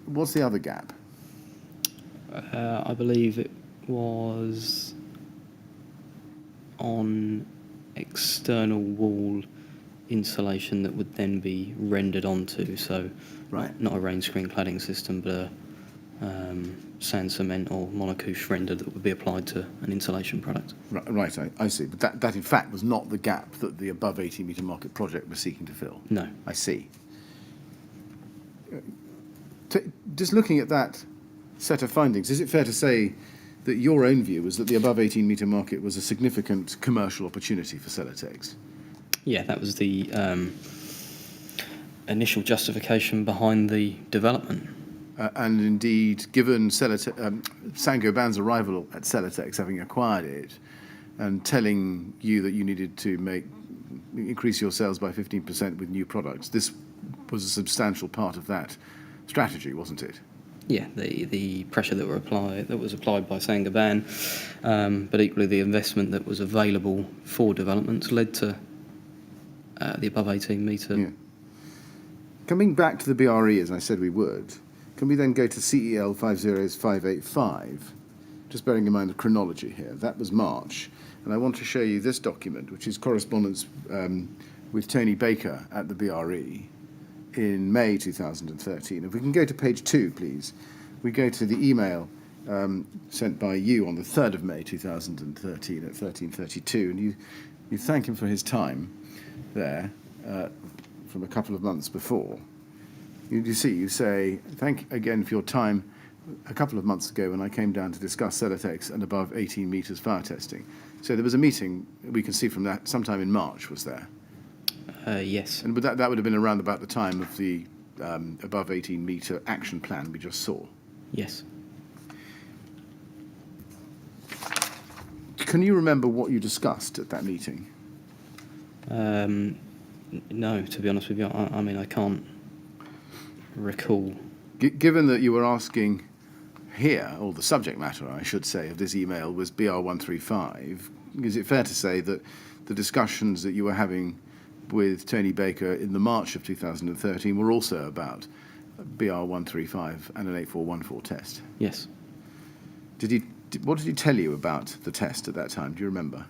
What's the other gap? I believe it was on external wall insulation that would then be rendered onto, so Right. not a rain screen cladding system, but a sand cement or monocouche render that would be applied to an insulation product. Right, I see. But that in fact was not the gap that the above 18 metre market project was seeking to fill. No. I see. Just looking at that set of findings, is it fair to say that your own view was that the above 18 metre market was a significant commercial opportunity for Celotex? Yeah, that was the initial justification behind the development. And indeed, given Saint-Gobain's arrival at Celotex, having acquired it, and telling you that you needed to increase your sales by 15% with new products, this was a substantial part of that strategy, wasn't it? Yeah, the pressure that was applied by Saint-Gobain, but equally the investment that was available for developments led to the above 18 metre. Yeah. Coming back to the BRE, as I said we would, can we then go to CEL 50585? Just bearing in mind the chronology here. That was March. And I want to show you this document, which is correspondence with Tony Baker at the BRE in May 2013. If we can go to page 2, please. We go to the email sent by you on the 3rd of May 2013 at 13:32, and you thank him for his time there from a couple of months before. You say, thank again for your time a couple of months ago when I came down to discuss Celotex and above 18 metres fire testing. So there was a meeting, we can see from that, sometime in March, was there? Yes. And that would have been around about the time of the above 18 metre action plan we just saw. Yes. Can you remember what you discussed at that meeting? No, to be honest with you, I mean, I can't recall. Given that you were asking here, or the subject matter, I should say, of this email was BR135, is it fair to say that the discussions that you were having with Tony Baker in the March of 2013 were also about BR135 and an 8414 test? Yes. Did he What did he tell you about the test at that time? Do you remember?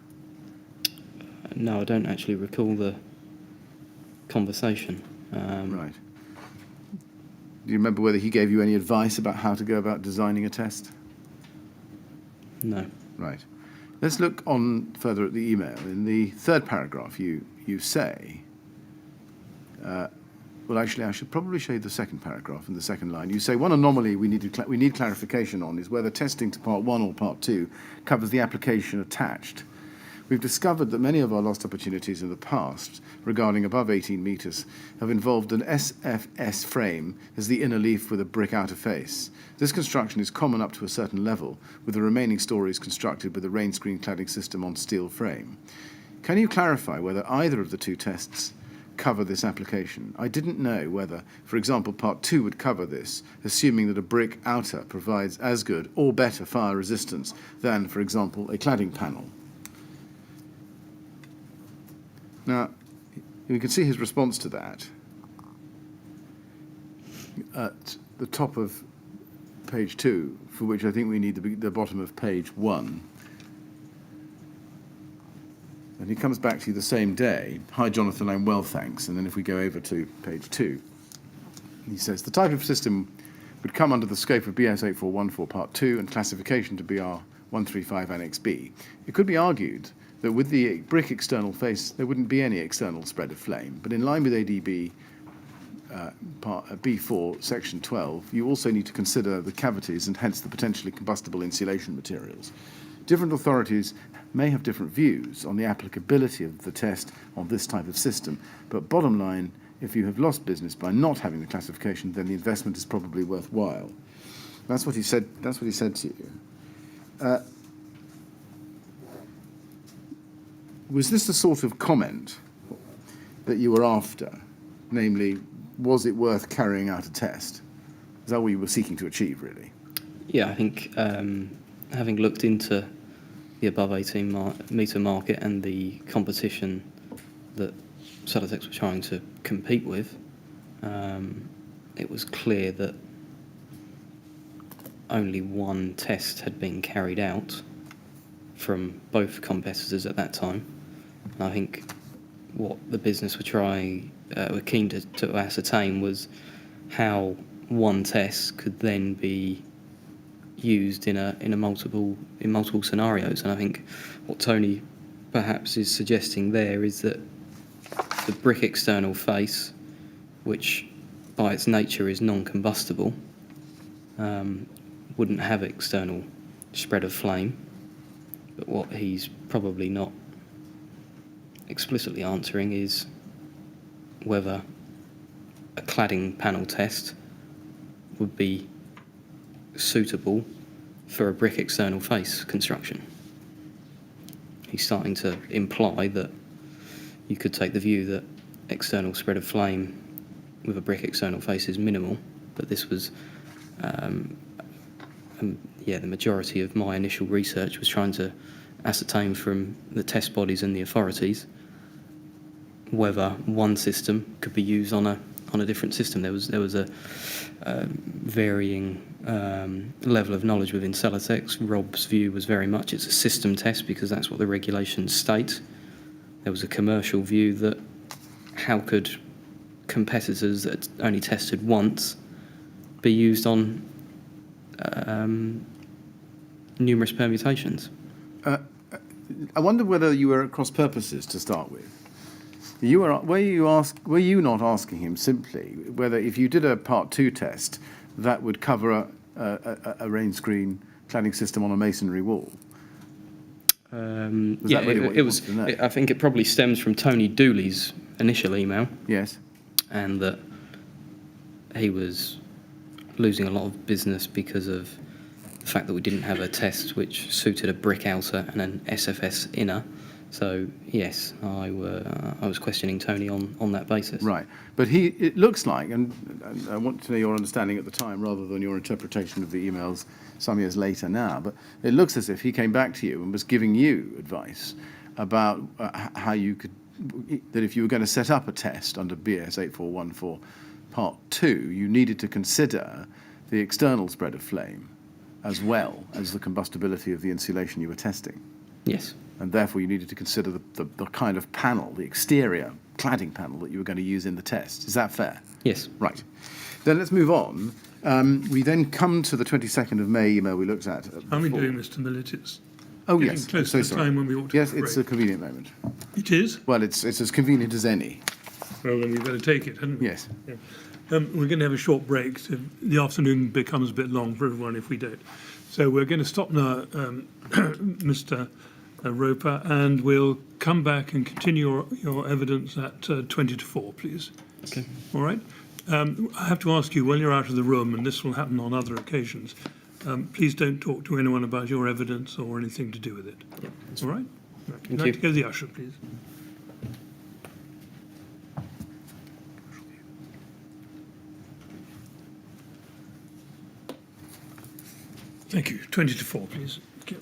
No, I don't actually recall the conversation. Right. Do you remember whether he gave you any advice about how to go about designing a test? No. Right. Let's look on further at the email. In the third paragraph, you say, well, actually, I should probably show you the second paragraph in the second line. You say, one anomaly we need clarification on is whether testing to Part 1 or Part 2 covers the application attached. We've discovered that many of our lost opportunities in the past regarding above 18 metres have involved an SFS frame as the inner leaf with a brick outer face. This construction is common up to a certain level, with the remaining stories constructed with a rain screen cladding system on steel frame. Can you clarify whether either of the two tests cover this application? I didn't know whether, for example, Part 2 would cover this, assuming that a brick outer provides as good or better fire resistance than, for example, a cladding panel. Now, you can see his response to that at the top of page 2, for which I think we need the bottom of page 1. And he comes back to you the same day. Hi, Jonathan, I'm well, thanks. And then if we go over to page 2, he says, the type of system would come under the scope of BS 8414 Part 2 and classification to BR 135 Annex B. It could be argued that with the brick external face, there wouldn't be any external spread of flame. But in line with ADB part B4, section 12, you also need to consider the cavities and hence the potentially combustible insulation materials. Different authorities may have different views on the applicability of the test on this type of system, but bottom line, if you have lost business by not having the classification, then the investment is probably worthwhile. That's what he said. That's what he said to you. Was this the sort of comment that you were after? Namely, was it worth carrying out a test? Is that what you were seeking to achieve, really? Yeah, I think having looked into the above 18 metre market and the competition that Celotex were trying to compete with, it was clear that only one test had been carried out from both competitors at that time. And I think what the business were keen to ascertain was how one test could then be used in multiple scenarios. And I think what Tony perhaps is suggesting there is that the brick external face, which by its nature is non-combustible, wouldn't have external spread of flame. But what he's probably not explicitly answering is whether a cladding panel test would be suitable for a brick external face construction. He's starting to imply that you could take the view that external spread of flame with a brick external face is minimal, but this was the majority of my initial research was trying to ascertain from the test bodies and the authorities whether one system could be used on a different system. There was a varying level of knowledge within Celotex. Rob's view was very much it's a system test because that's what the regulations state. There was a commercial view that how could competitors that only tested once be used on numerous permutations. I wonder whether you were at cross purposes to start with. Were you not asking him simply whether if you did a Part 2 test, that would cover a rain screen cladding system on a masonry wall? I think it probably stems from Tony Dooley's initial email. Yes. And that he was losing a lot of business because of the fact that we didn't have a test which suited a brick outer and an SFS inner. So, yes, I was questioning Tony on that basis. Right. But it looks like, and I want to know your understanding at the time rather than your interpretation of the emails some years later now, but it looks as if he came back to you and was giving you advice about how you could, that if you were going to set up a test under BS 8414 Part 2, you needed to consider the external spread of flame as well as the combustibility of the insulation you were testing. Yes. And therefore you needed to consider the kind of panel, the exterior cladding panel that you were going to use in the test. Is that fair? Yes. Right. Then let's move on. We then come to the 22nd of May email we looked at. How are we before. doing, Mr. Millett? It's Oh, getting yes. close I'm to so the sorry. time when we ought to Yes, have a it's break. a convenient moment. It is? Well, it's as convenient as any. Well, then we better take it, hadn't we? Yes. Yeah. We're going to have a short break. So the afternoon becomes a bit long for everyone if we don't. So we're going to stop now, Mr. Roper, and we'll come back and continue your evidence at 20 to 4, please. Okay. All right? I have to ask you, when you're out of the room, and this will happen on other occasions, please don't talk to anyone about your evidence or anything to do with it. Yeah. All right? Right. Thank You'd like you. to go to the usher, please. Thank you. 20 to 4, please. Okay.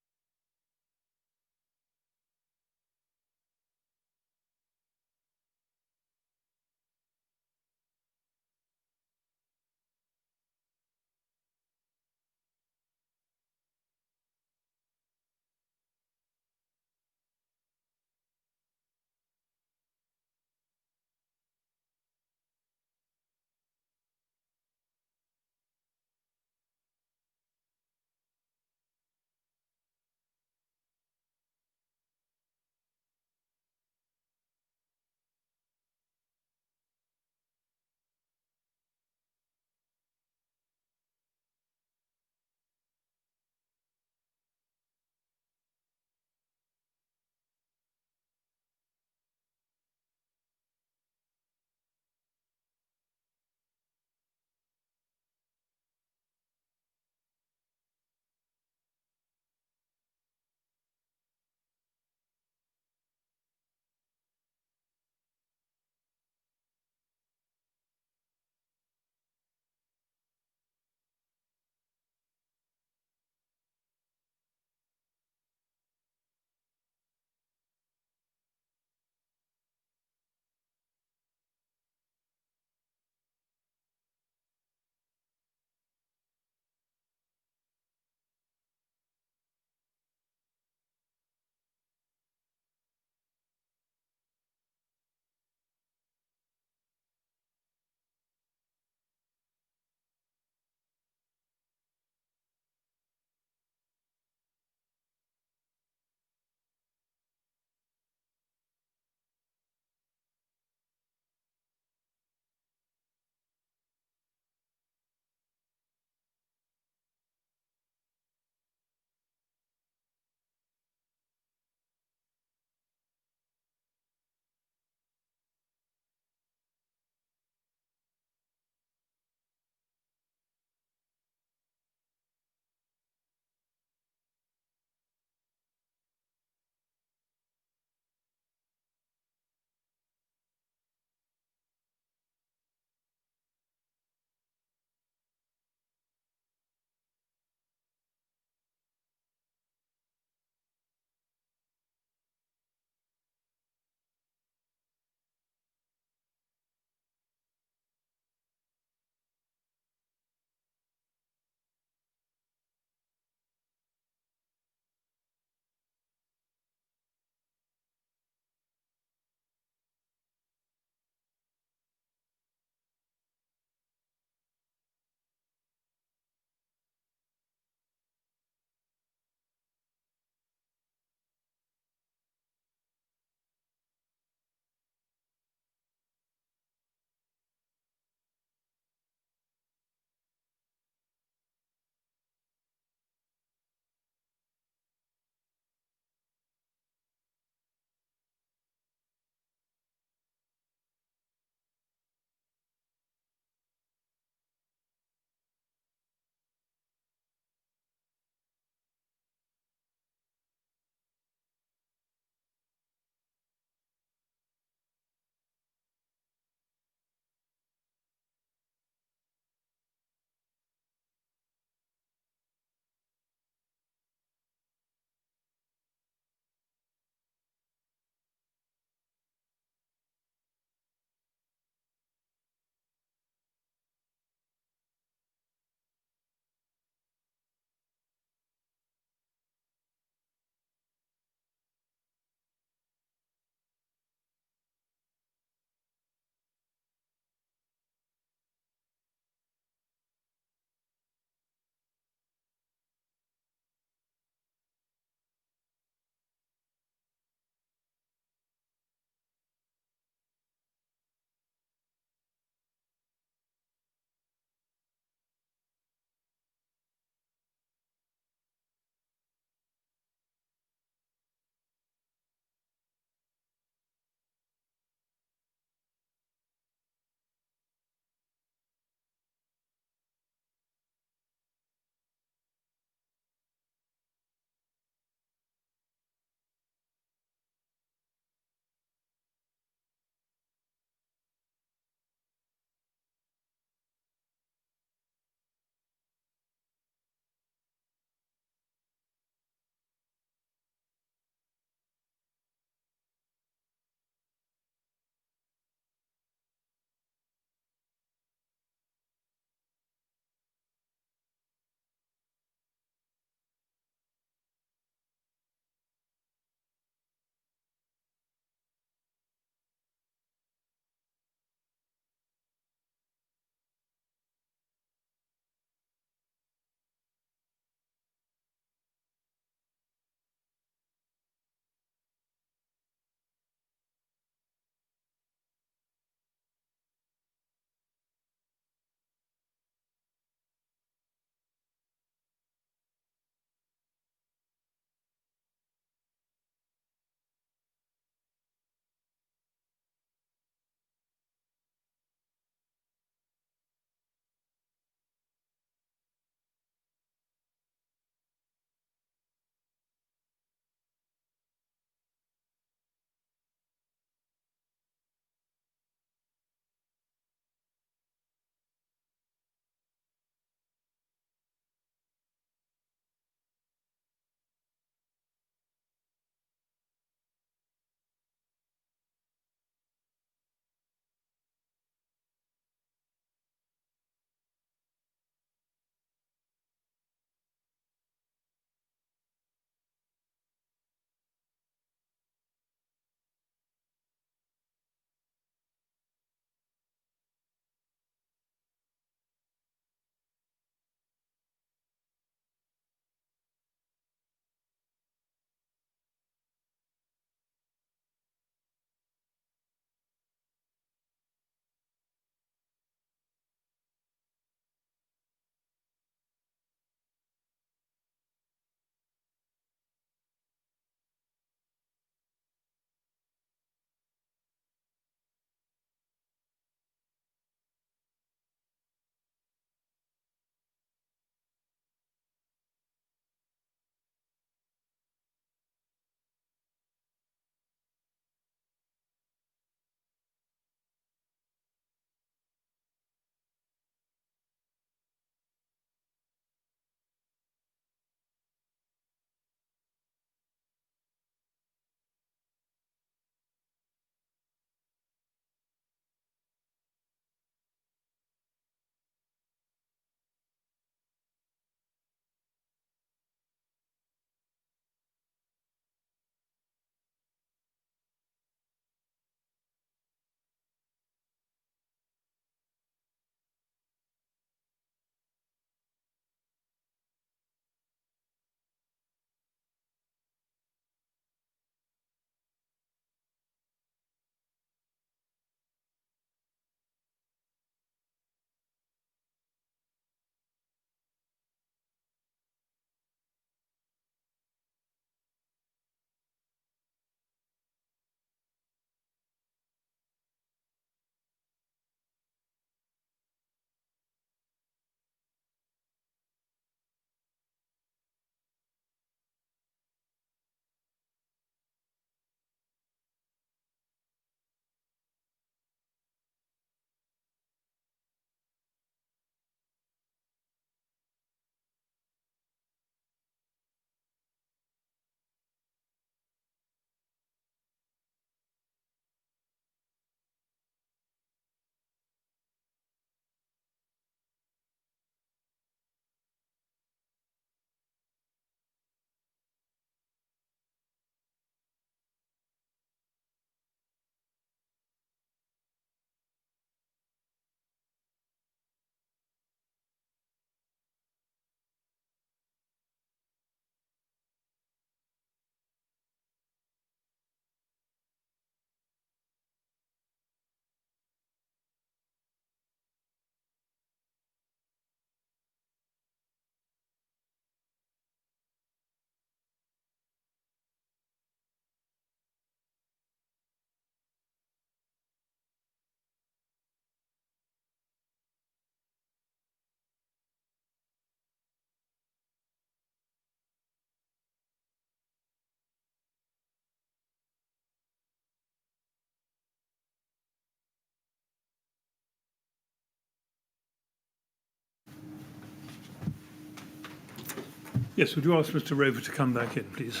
Yes, would you ask Mr. Roper to come back in, please?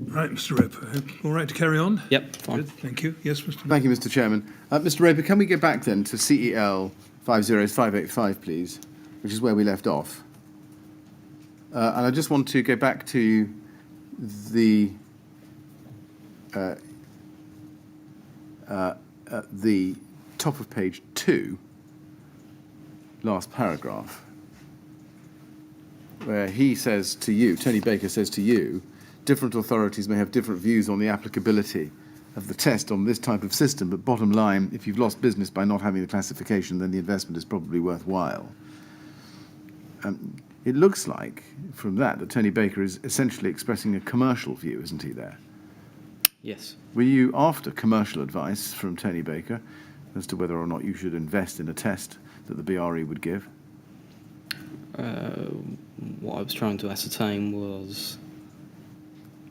Right, Mr. Roper, all right to carry on? Yep, fine. Good, thank you. Yes, Mr. Thank you, Mr. Chairman. Mr. Roper, can we get back then to CEL 50585, please, which is where we left off? And I just want to go back to the top of page 2, last paragraph, where he says to you, Tony Baker says to you, different authorities may have different views on the applicability of the test on this type of system, but bottom line, if you've lost business by not having the classification, then the investment is probably worthwhile. It looks like, from that Tony Baker is essentially expressing a commercial view, isn't he, there? Yes. Were you after commercial advice from Tony Baker as to whether or not you should invest in a test that the BRE would give? What I was trying to ascertain was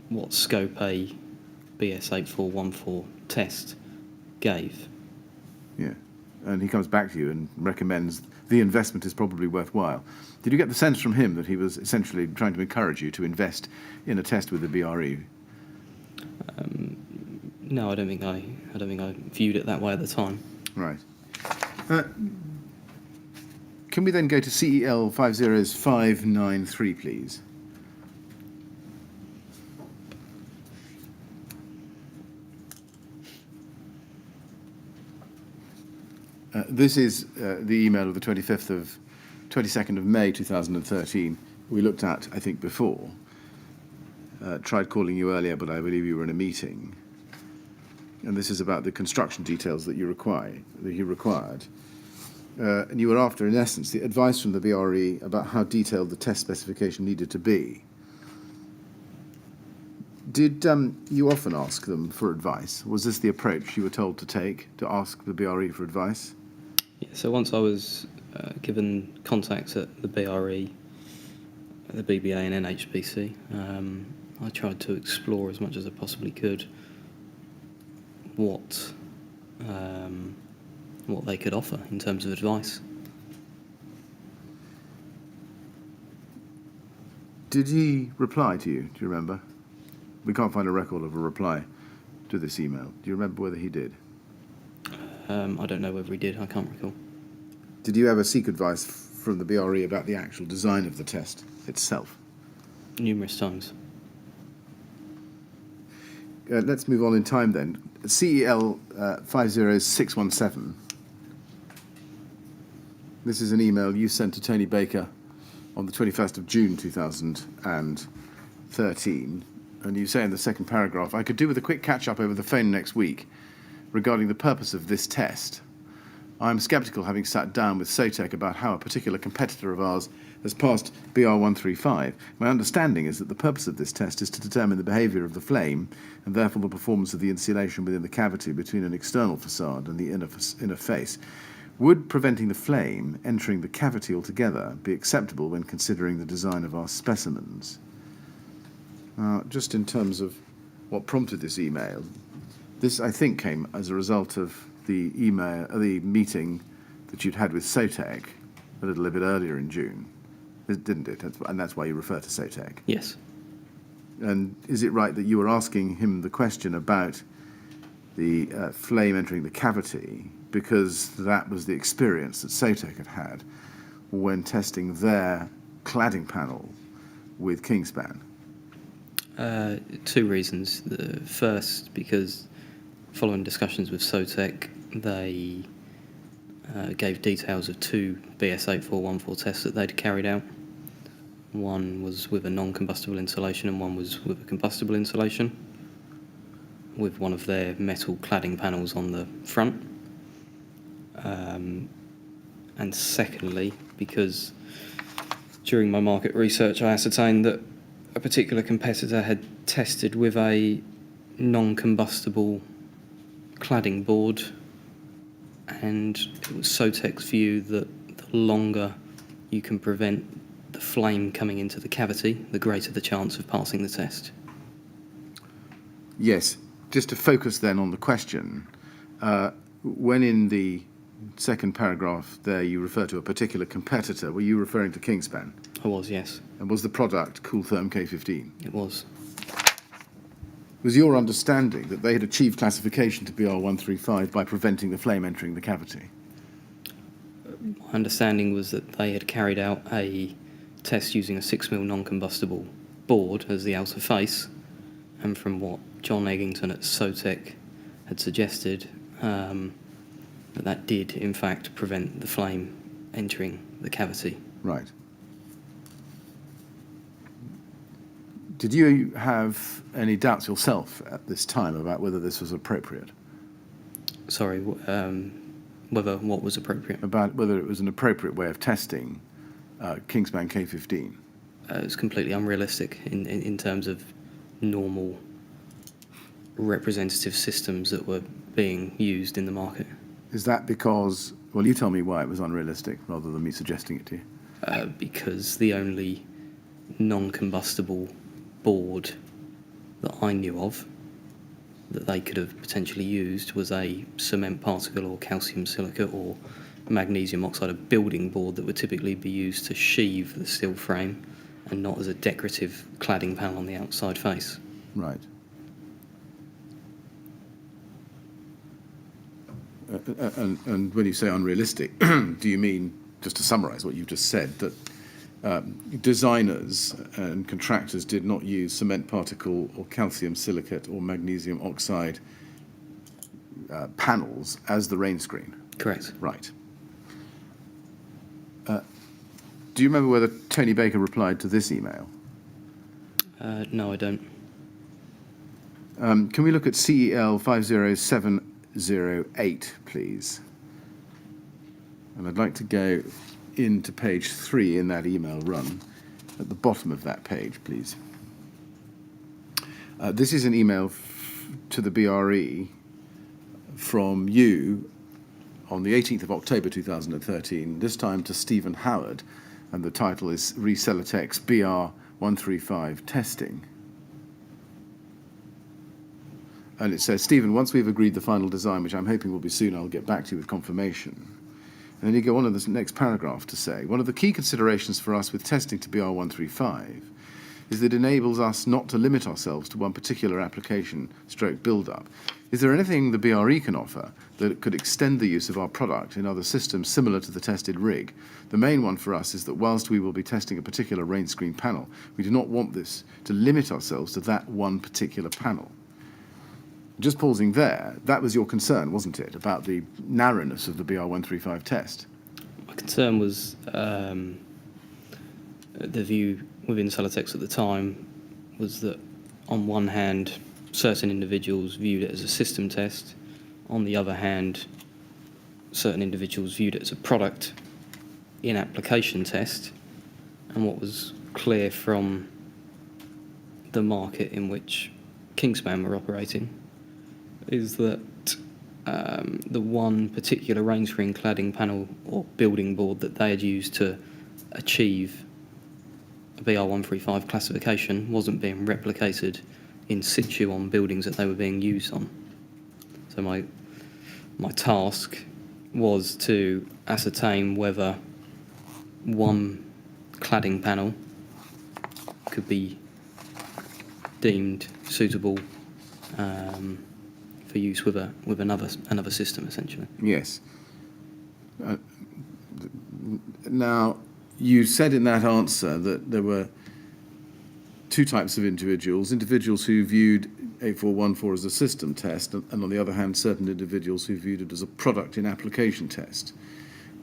what scope a BS8414 test gave. Yeah. And he comes back to you and recommends the investment is probably worthwhile. Did you get the sense from him that he was essentially trying to encourage you to invest in a test with the BRE? No, I don't think I viewed it that way at the time. Right. Can we then go to CEL 50593, please? This is the email of the 22nd of May 2013. We looked at, I think, before. Tried calling you earlier, but I believe you were in a meeting. And this is about the construction details that he required. And you were after, in essence, the advice from the BRE about how detailed the test specification needed to be. Did you often ask them for advice? Was this the approach you were told to take, to ask the BRE for advice? Yeah, so once I was given contacts at the BRE, the BBA and NHBC, I tried to explore as much as I possibly could what they could offer in terms of advice. Did he reply to you? Do you remember? We can't find a record of a reply to this email. Do you remember whether he did? I don't know whether he did, I can't recall. Did you ever seek advice from the BRE about the actual design of the test itself? Numerous times. Let's move on in time then. CEL 50617. This is an email you sent to Tony Baker on the 21st of June 2013. And you say in the second paragraph, I could do with a quick catch-up over the phone next week regarding the purpose of this test. I'm sceptical, having sat down with Celotex about how a particular competitor of ours has passed BR135. My understanding is that the purpose of this test is to determine the behaviour of the flame and therefore the performance of the insulation within the cavity between an external facade and the inner face. Would preventing the flame entering the cavity altogether be acceptable when considering the design of our specimens? Just in terms of what prompted this email, this, I think, came as a result of the meeting that you'd had with Celotex a little bit earlier in June, didn't it? And that's why you refer to Celotex. Yes. And is it right that you were asking him the question about the flame entering the cavity because that was the experience that Celotex had had when testing their cladding panel with Kingspan? Two reasons. The first, because following discussions with Celotex, they gave details of two BS8414 tests that they'd carried out. One was with a non-combustible insulation and one was with a combustible insulation, with one of their metal cladding panels on the front. And secondly, because during my market research I ascertained that a particular competitor had tested with a non-combustible cladding board, and it was Celotex's view that the longer you can prevent the flame coming into the cavity, the greater the chance of passing the test. Yes. Just to focus then on the question, when in the second paragraph there you refer to a particular competitor, were you referring to Kingspan? I was, yes. And was the product Cooltherm K15? It was. Was your understanding that they had achieved classification to BR135 by preventing the flame entering the cavity? My understanding was that they had carried out a test using a 6mm non-combustible board as the outer face, and from what John Eggington at Celotex had suggested, that did in fact prevent the flame entering the cavity. Right. Did you have any doubts yourself at this time about whether this was appropriate? Sorry, whether what was appropriate? About whether it was an appropriate way of testing Kingspan K15? It was completely unrealistic in terms of normal representative systems that were being used in the market. Is that because, well, you tell me why it was unrealistic rather than me suggesting it to you. Because the only non-combustible board that I knew of that they could have potentially used was a cement particle or calcium silicate or magnesium oxide, a building board that would typically be used to sheathe the steel frame and not as a decorative cladding panel on the outside face. Right. And when you say unrealistic, do you mean, just to summarise what you've just said, that designers and contractors did not use cement particle or calcium silicate or magnesium oxide panels as the rain screen? Correct. Right. Do you remember whether Tony Baker replied to this email? No, I don't. Can we look at CEL 50708, please? And I'd like to go into page 3 in that email run, at the bottom of that page, please. This is an email to the BRE from you on the 18th of October 2013, this time to Stephen Howard, and the title is Celotex BR135 Testing. And it says, Stephen, once we've agreed the final design, which I'm hoping will be soon, I'll get back to you with confirmation. And then you go on in this next paragraph to say, one of the key considerations for us with testing to BR135 is that it enables us not to limit ourselves to one particular application stroke build-up. Is there anything the BRE can offer that could extend the use of our product in other systems similar to the tested rig? The main one for us is that whilst we will be testing a particular rain screen panel, we do not want this to limit ourselves to that one particular panel. Just pausing there, that was your concern, wasn't it, about the narrowness of the BR135 test? My concern was the view within Celotex at the time was that, on one hand, certain individuals viewed it as a system test. On the other hand, certain individuals viewed it as a product in application test. And what was clear from the market in which Kingspan were operating is that the one particular rain screen cladding panel or building board that they had used to achieve a BR135 classification wasn't being replicated in situ on buildings that they were being used on. So my task was to ascertain whether one cladding panel could be deemed suitable for use with another system, essentially. Yes. Now, you said in that answer that there were two types of individuals who viewed 8414 as a system test, and on the other hand, certain individuals who viewed it as a product in application test.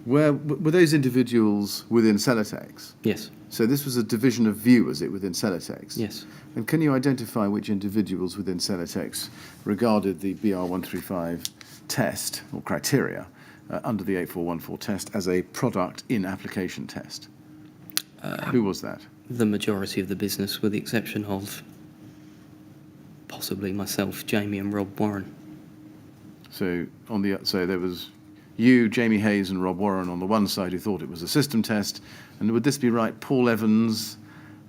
Were those individuals within Celotex? Yes. So this was a division of view, was it, within Celotex? Yes. And can you identify which individuals within Celotex regarded the BR135 test or criteria under the 8414 test as a product in application test? Who was that? The majority of the business, with the exception of possibly myself, Jamie and Rob Warren. So there was you, Jamie Hayes and Rob Warren on the one side who thought it was a system test, and would this be right, Paul Evans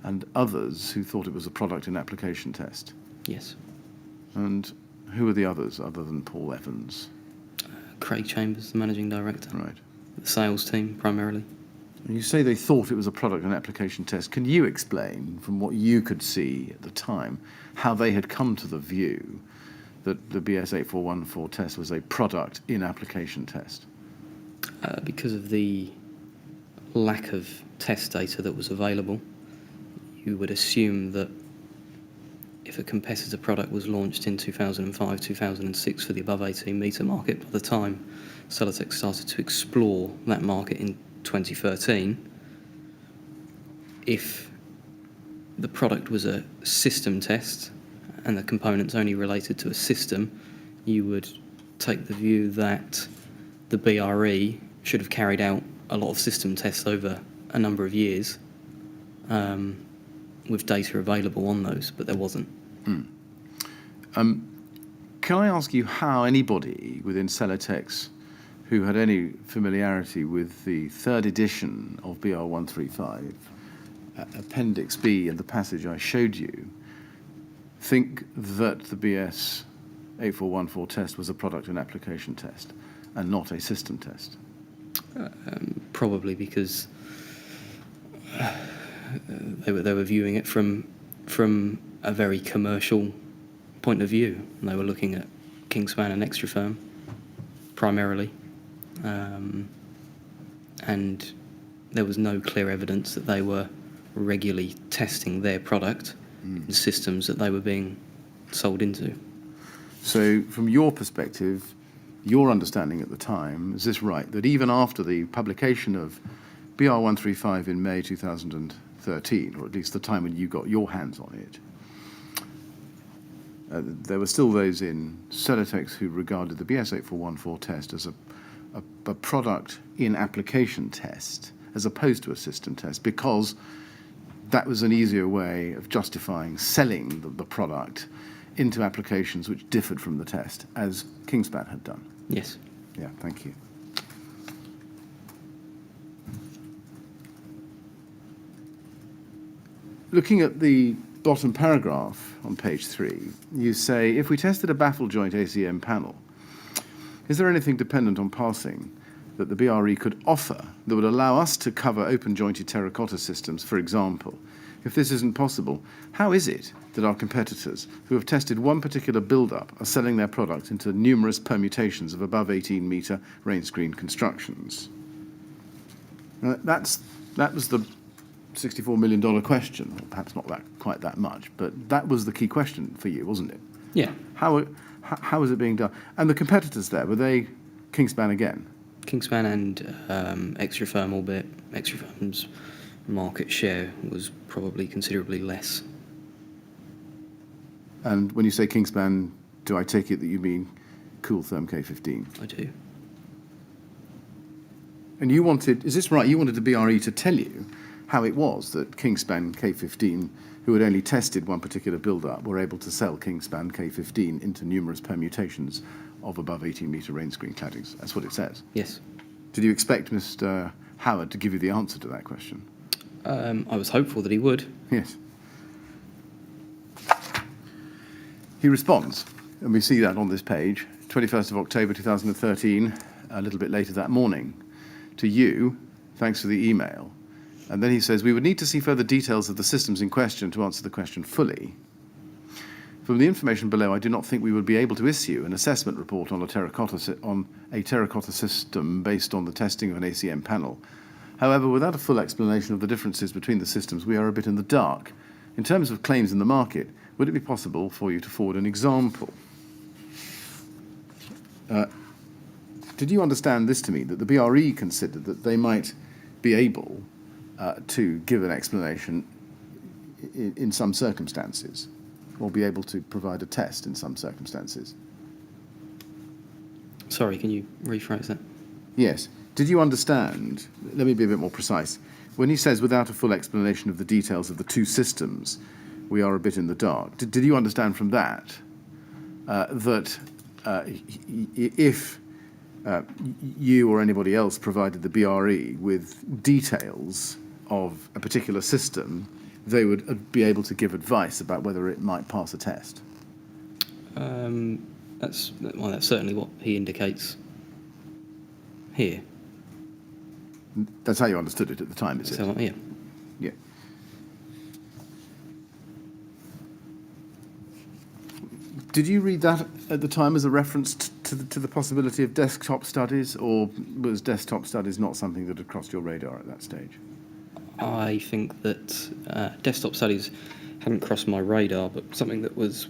and others who thought it was a product in application test? Yes. And who are the others other than Paul Evans? Craig Chambers, the managing director. Right. The sales team, primarily. And you say they thought it was a product and application test. Can you explain, from what you could see at the time, how they had come to the view that the BS 8414 test was a product in application test? Because of the lack of test data that was available, you would assume that if a competitor product was launched in 2005, 2006 for the above 18 metre market, by the time Celotex started to explore that market in 2013, if the product was a system test and the components only related to a system, you would take the view that the BRE should have carried out a lot of system tests over a number of years with data available on those, but there wasn't. Can I ask you how anybody within Celotex who had any familiarity with the third edition of BR135, Appendix B and the passage I showed you, think that the BS 8414 test was a product and application test and not a system test? Probably because they were viewing it from a very commercial point of view. And they were looking at Kingspan and Extrafirm primarily, and there was no clear evidence that they were regularly testing their product in systems that they were being sold into. So from your perspective, your understanding at the time, is this right, that even after the publication of BR135 in May 2013, or at least the time when you got your hands on it, there were still those in Celotex who regarded the BS 8414 test as a product in application test as opposed to a system test, because that was an easier way of justifying selling the product into applications which differed from the test, as Kingspan had done? Yes. Yeah, thank you. Looking at the bottom paragraph on page 3, you say, if we tested a baffle joint ACM panel, is there anything dependent on passing that the BRE could offer that would allow us to cover open jointed terracotta systems, for example? If this isn't possible, how is it that our competitors who have tested one particular build-up are selling their product into numerous permutations of above 18-metre rain screen constructions? Now, that was the $64 million question, or perhaps not quite that much, but that was the key question for you, wasn't it? Yeah. How was it being done? And the competitors there, were they Kingspan again? Kingspan and Extrafirm, albeit Extrafirm's market share was probably considerably less. And when you say Kingspan, do I take it that you mean Cooltherm K15? I do. And you wanted, is this right, you wanted the BRE to tell you how it was that Kingspan K15, who had only tested one particular build-up, were able to sell Kingspan K15 into numerous permutations of above 18-metre rain screen claddings? That's what it says. Yes. Did you expect Mr. Howard to give you the answer to that question? I was hopeful that he would. Yes. He responds, and we see that on this page, 21st of October 2013, a little bit later that morning, to you, thanks for the email. And then he says, we would need to see further details of the systems in question to answer the question fully. From the information below, I do not think we would be able to issue an assessment report on a terracotta system based on the testing of an ACM panel. However, without a full explanation of the differences between the systems, we are a bit in the dark. In terms of claims in the market, would it be possible for you to forward an example? Did you understand this to mean that the BRE considered that they might be able to give an explanation in some circumstances, or be able to provide a test in some circumstances? Sorry, can you rephrase that? Yes. Did you understand, let me be a bit more precise, when he says without a full explanation of the details of the two systems, we are a bit in the dark, did you understand from that that if you or anybody else provided the BRE with details of a particular system, they would be able to give advice about whether it might pass a test. That's certainly what he indicates here. That's how you understood it at the time, is it? So, yeah. Yeah. Did you read that at the time as a reference to the possibility of desktop studies, or was desktop studies not something that had crossed your radar at that stage? I think that desktop studies hadn't crossed my radar, but something that was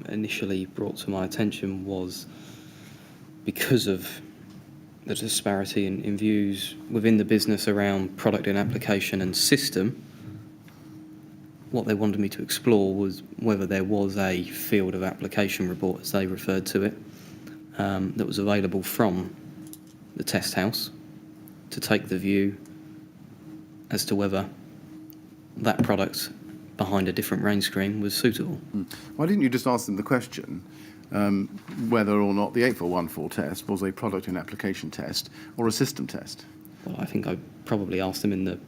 initially brought to my attention was because of the disparity in views within the business around product and application and system. What they wanted me to explore was whether there was a field of application report, as they referred to it, that was available from the test house to take the view as to whether that product behind a different range screen was suitable. Why didn't you just ask them the question whether or not the 8414 test was a product and application test or a system test? Well, I think I probably asked them in the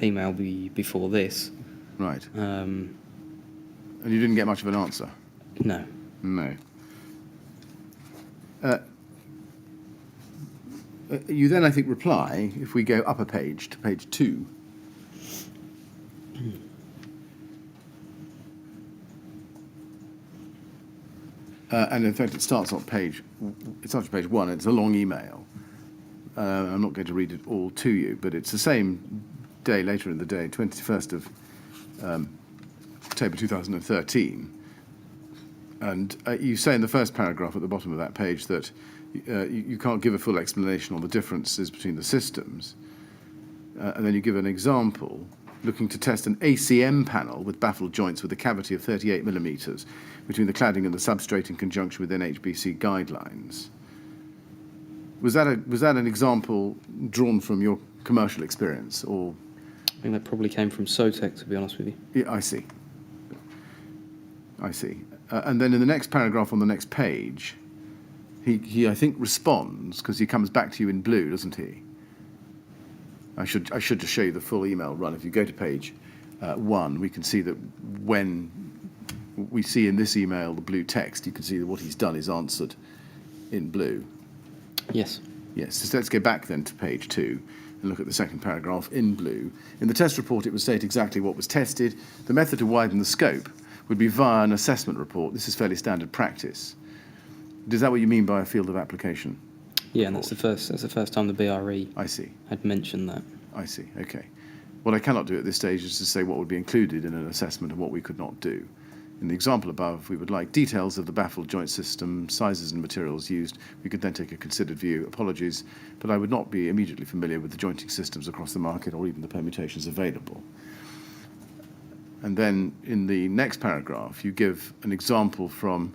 email before this. Right. And you didn't get much of an answer? No. No. You then, I think, reply, if we go up a page to page 2. And in fact, it starts on page 1. It's a long email. I'm not going to read it all to you, but it's the same day, later in the day, 21st of October 2013. And you say in the first paragraph at the bottom of that page that you can't give a full explanation on the differences between the systems. And then you give an example looking to test an ACM panel with baffled joints with a cavity of 38 millimetres between the cladding and the substrate in conjunction with NHBC guidelines. Was that an example drawn from your commercial experience, or? I think that probably came from Celotex, to be honest with you. Yeah, I see. And then in the next paragraph on the next page, he I think responds, because he comes back to you in blue, doesn't he? I should just show you the full email run. If you go to page 1, we can see that when we see in this email the blue text, you can see that what he's done is answered in blue. Yes. Yes, so let's go back then to page 2 and look at the second paragraph in blue. In the test report, it would state exactly what was tested. The method to widen the scope would be via an assessment report. This is fairly standard practice. Is that what you mean by a field of application? Yeah, and that's the first time the BRE I see. had mentioned that. I see, okay. What I cannot do at this stage is to say what would be included in an assessment and what we could not do. In the example above, we would like details of the baffled joint system, sizes and materials used. We could then take a considered view. Apologies, but I would not be immediately familiar with the jointing systems across the market or even the permutations available. And then in the next paragraph, you give an example from,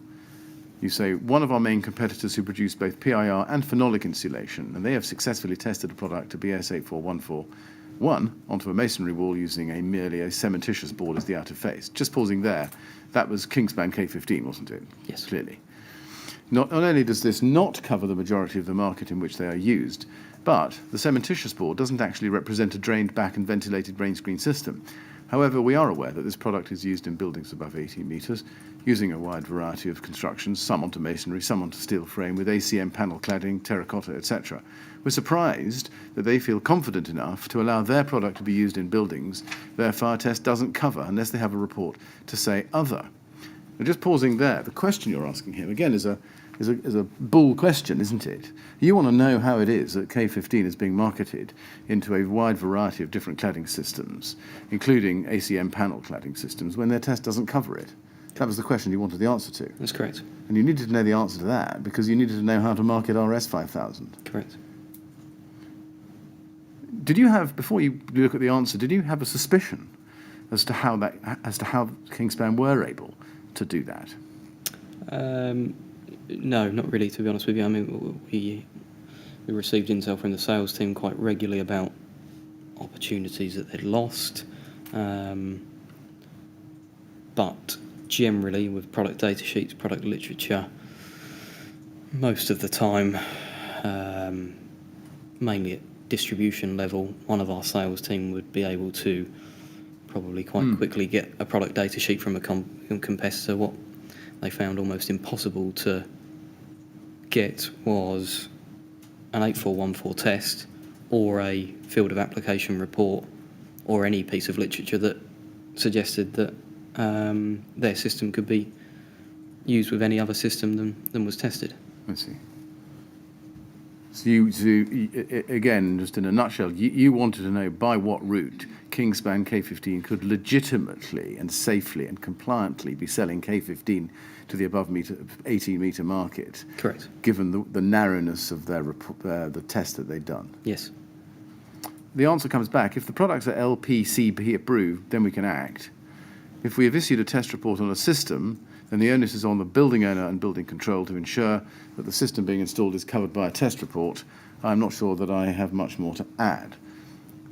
you say, one of our main competitors who produce both PIR and phenolic insulation, and they have successfully tested a product, a BS84141, onto a masonry wall using merely a cementitious board as the outer face. Just pausing there, that was Kingspan K15, wasn't it? Yes. Clearly. Not only does this not cover the majority of the market in which they are used, but the cementitious board doesn't actually represent a drained back and ventilated rain screen system. However, we are aware that this product is used in buildings above 18 metres, using a wide variety of constructions, some onto masonry, some onto steel frame, with ACM panel cladding, terracotta, etc. We're surprised that they feel confident enough to allow their product to be used in buildings their fire test doesn't cover unless they have a report to say other. Now, just pausing there, the question you're asking him, again, is a bull question, isn't it? You want to know how it is that K15 is being marketed into a wide variety of different cladding systems, including ACM panel cladding systems, when their test doesn't cover it. That was the question you wanted the answer to. That's correct. And you needed to know the answer to that because you needed to know how to market RS5000. Correct. Did you have, before you look at the answer, did you have a suspicion as to how Kingspan were able to do that? No, not really, to be honest with you. I mean, we received intel from the sales team quite regularly about opportunities that they'd lost. But generally, with product data sheets, product literature, Most of the time, mainly at distribution level, one of our sales team would be able to probably quite quickly get a product data sheet from a competitor. What they found almost impossible to get was an 8414 test or a field of application report or any piece of literature that suggested that their system could be used with any other system than was tested. I see. So again, just in a nutshell, you wanted to know by what route Kingspan K15 could legitimately and safely and compliantly be selling K15 to the above 18-metre market. Correct. Given the narrowness of the test that they'd done. Yes. The answer comes back, if the products are LPCB approved, then we can act. If we have issued a test report on a system, then the onus is on the building owner and building control to ensure that the system being installed is covered by a test report. I'm not sure that I have much more to add.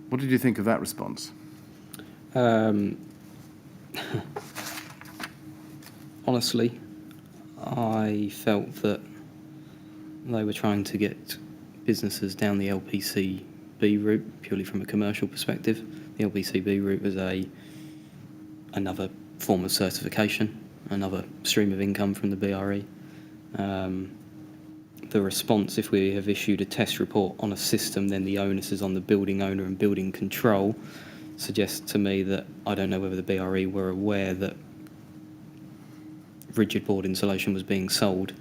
What did you think of that response? Honestly, I felt that they were trying to get businesses down the LPCB route purely from a commercial perspective. The LPCB route was another form of certification, another stream of income from the BRE. The response, if we have issued a test report on a system, then the onus is on the building owner and building control, suggests to me that I don't know whether the BRE were aware that rigid board insulation was being sold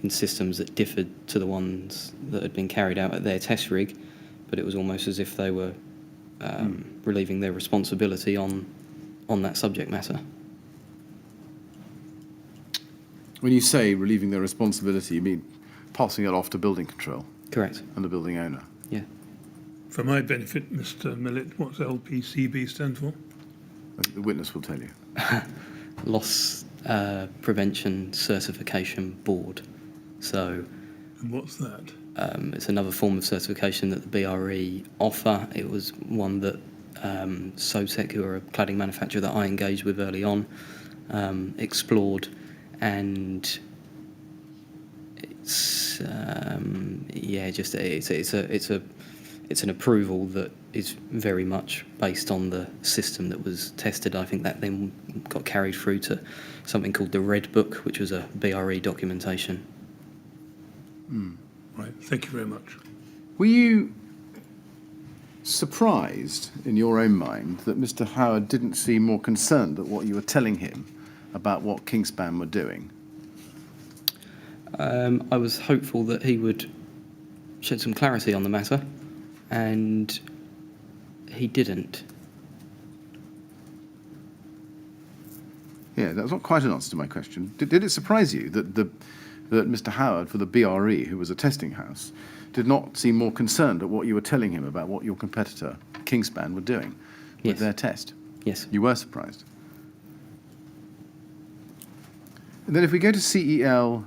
in systems that differed to the ones that had been carried out at their test rig, but it was almost as if they were relieving their responsibility on that subject matter. When you say relieving their responsibility, you mean passing it off to building control? Correct. And the building owner? Yeah. For my benefit, Mr. Millett, what's LPCB stand for? I think the witness will tell you. Loss Prevention Certification Board. So And what's that? it's another form of certification that the BRE offer. It was one that Celotex, who are a cladding manufacturer that I engaged with early on, explored, and it's it's an approval that is very much based on the system that was tested. I think that then got carried through to something called the Red Book, which was a BRE documentation. Right, thank you very much. Were you surprised in your own mind that Mr. Howard didn't seem more concerned at what you were telling him about what Kingspan were doing? I was hopeful that he would shed some clarity on the matter, and he didn't. Yeah, that was not quite an answer to my question. Did it surprise you that Mr. Howard, for the BRE, who was a testing house, did not seem more concerned at what you were telling him about what your competitor, Kingspan, were doing with their test? Yes. You were surprised. And then if we go to CEL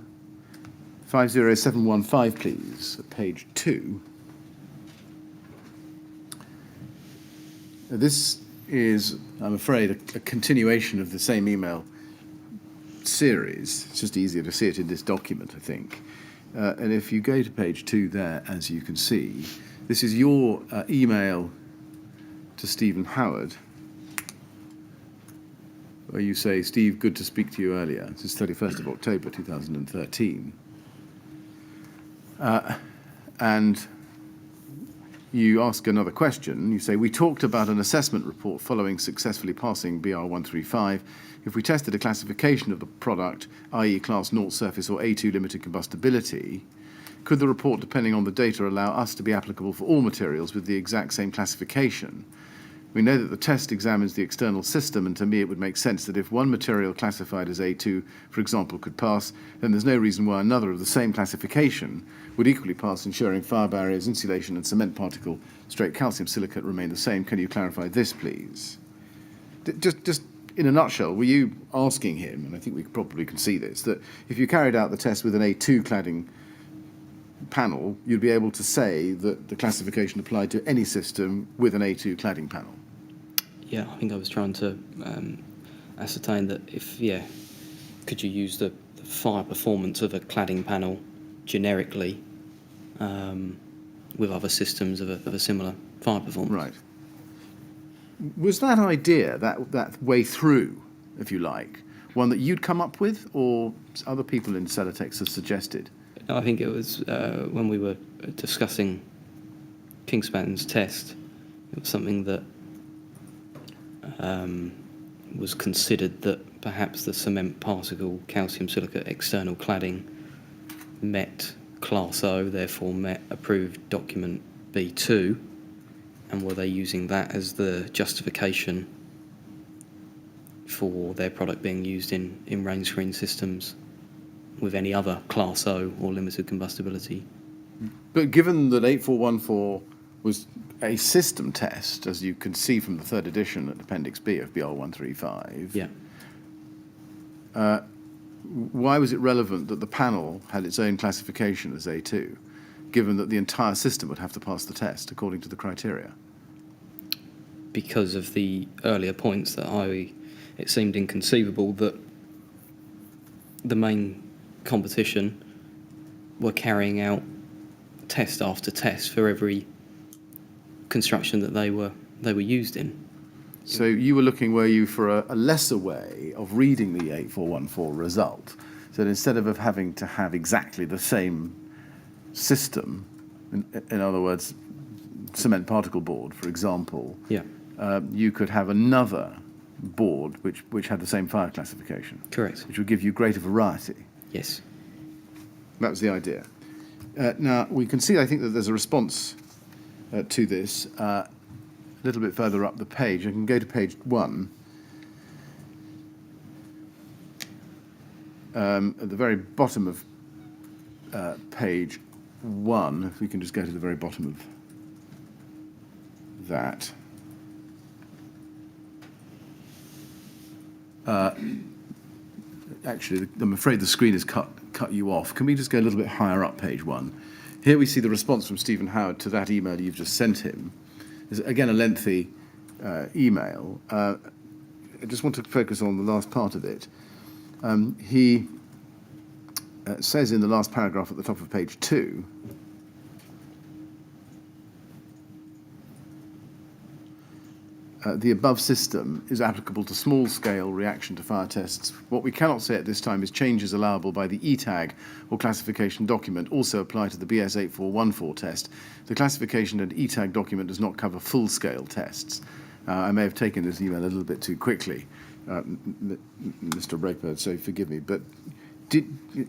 50715, please, at page 2. This is, I'm afraid, a continuation of the same email series. It's just easier to see it in this document, I think. And if you go to page 2 there, as you can see, this is your email to Stephen Howard, where you say, Steve, good to speak to you earlier. This is 31st of October 2013. And you ask another question. You say, we talked about an assessment report following successfully passing BR135. If we tested a classification of the product, i.e. Class 0 surface or A2 limited combustibility, could the report, depending on the data, allow us to be applicable for all materials with the exact same classification? We know that the test examines the external system, and to me it would make sense that if one material classified as A2, for example, could pass, then there's no reason why another of the same classification would equally pass, ensuring fire barriers, insulation and cement particle straight calcium silicate remain the same. Can you clarify this, please? Just in a nutshell, were you asking him, and I think we probably can see this, that if you carried out the test with an A2 cladding panel, you'd be able to say that the classification applied to any system with an A2 cladding panel? Yeah, I think I was trying to ascertain that could you use the fire performance of a cladding panel generically with other systems of a similar fire performance. Right. Was that idea, that way through, if you like, one that you'd come up with, or other people in Celotex have suggested? I think it was when we were discussing Kingspan's test, it was something that was considered that perhaps the cement particle calcium silicate external cladding met Class O, therefore met approved document B2, and were they using that as the justification for their product being used in rain screen systems with any other Class O or limited combustibility? But given that 8414 was a system test, as you can see from the third edition at Appendix B of BR 135, Yeah. why was it relevant that the panel had its own classification as A2, given that the entire system would have to pass the test according to the criteria? Because of the earlier points that it seemed inconceivable that the main competition were carrying out test after test for every construction that they were used in. So you were looking, were you, for a lesser way of reading the 8414 result? So that instead of having to have exactly the same system, in other words, cement particle board, for example, Yeah, you could have another board which had the same fire classification, correct. which would give you greater variety. Yes. That was the idea. Now, we can see, I think, that there's a response to this a little bit further up the page. I can go to page 1. At the very bottom of page 1, if we can just go to the very bottom of that. Actually, I'm afraid the screen has cut you off. Can we just go a little bit higher up page 1? Here we see the response from Stephen Howard to that email you've just sent him. It's, again, a lengthy email. I just want to focus on the last part of it. He says in the last paragraph at the top of page 2, the above system is applicable to small-scale reaction to fire tests. What we cannot say at this time is changes allowable by the ETAG or classification document also apply to the BS 8414 test. The classification and ETAG document does not cover full-scale tests. I may have taken this email a little bit too quickly, Mr. Breakbird, so forgive me. But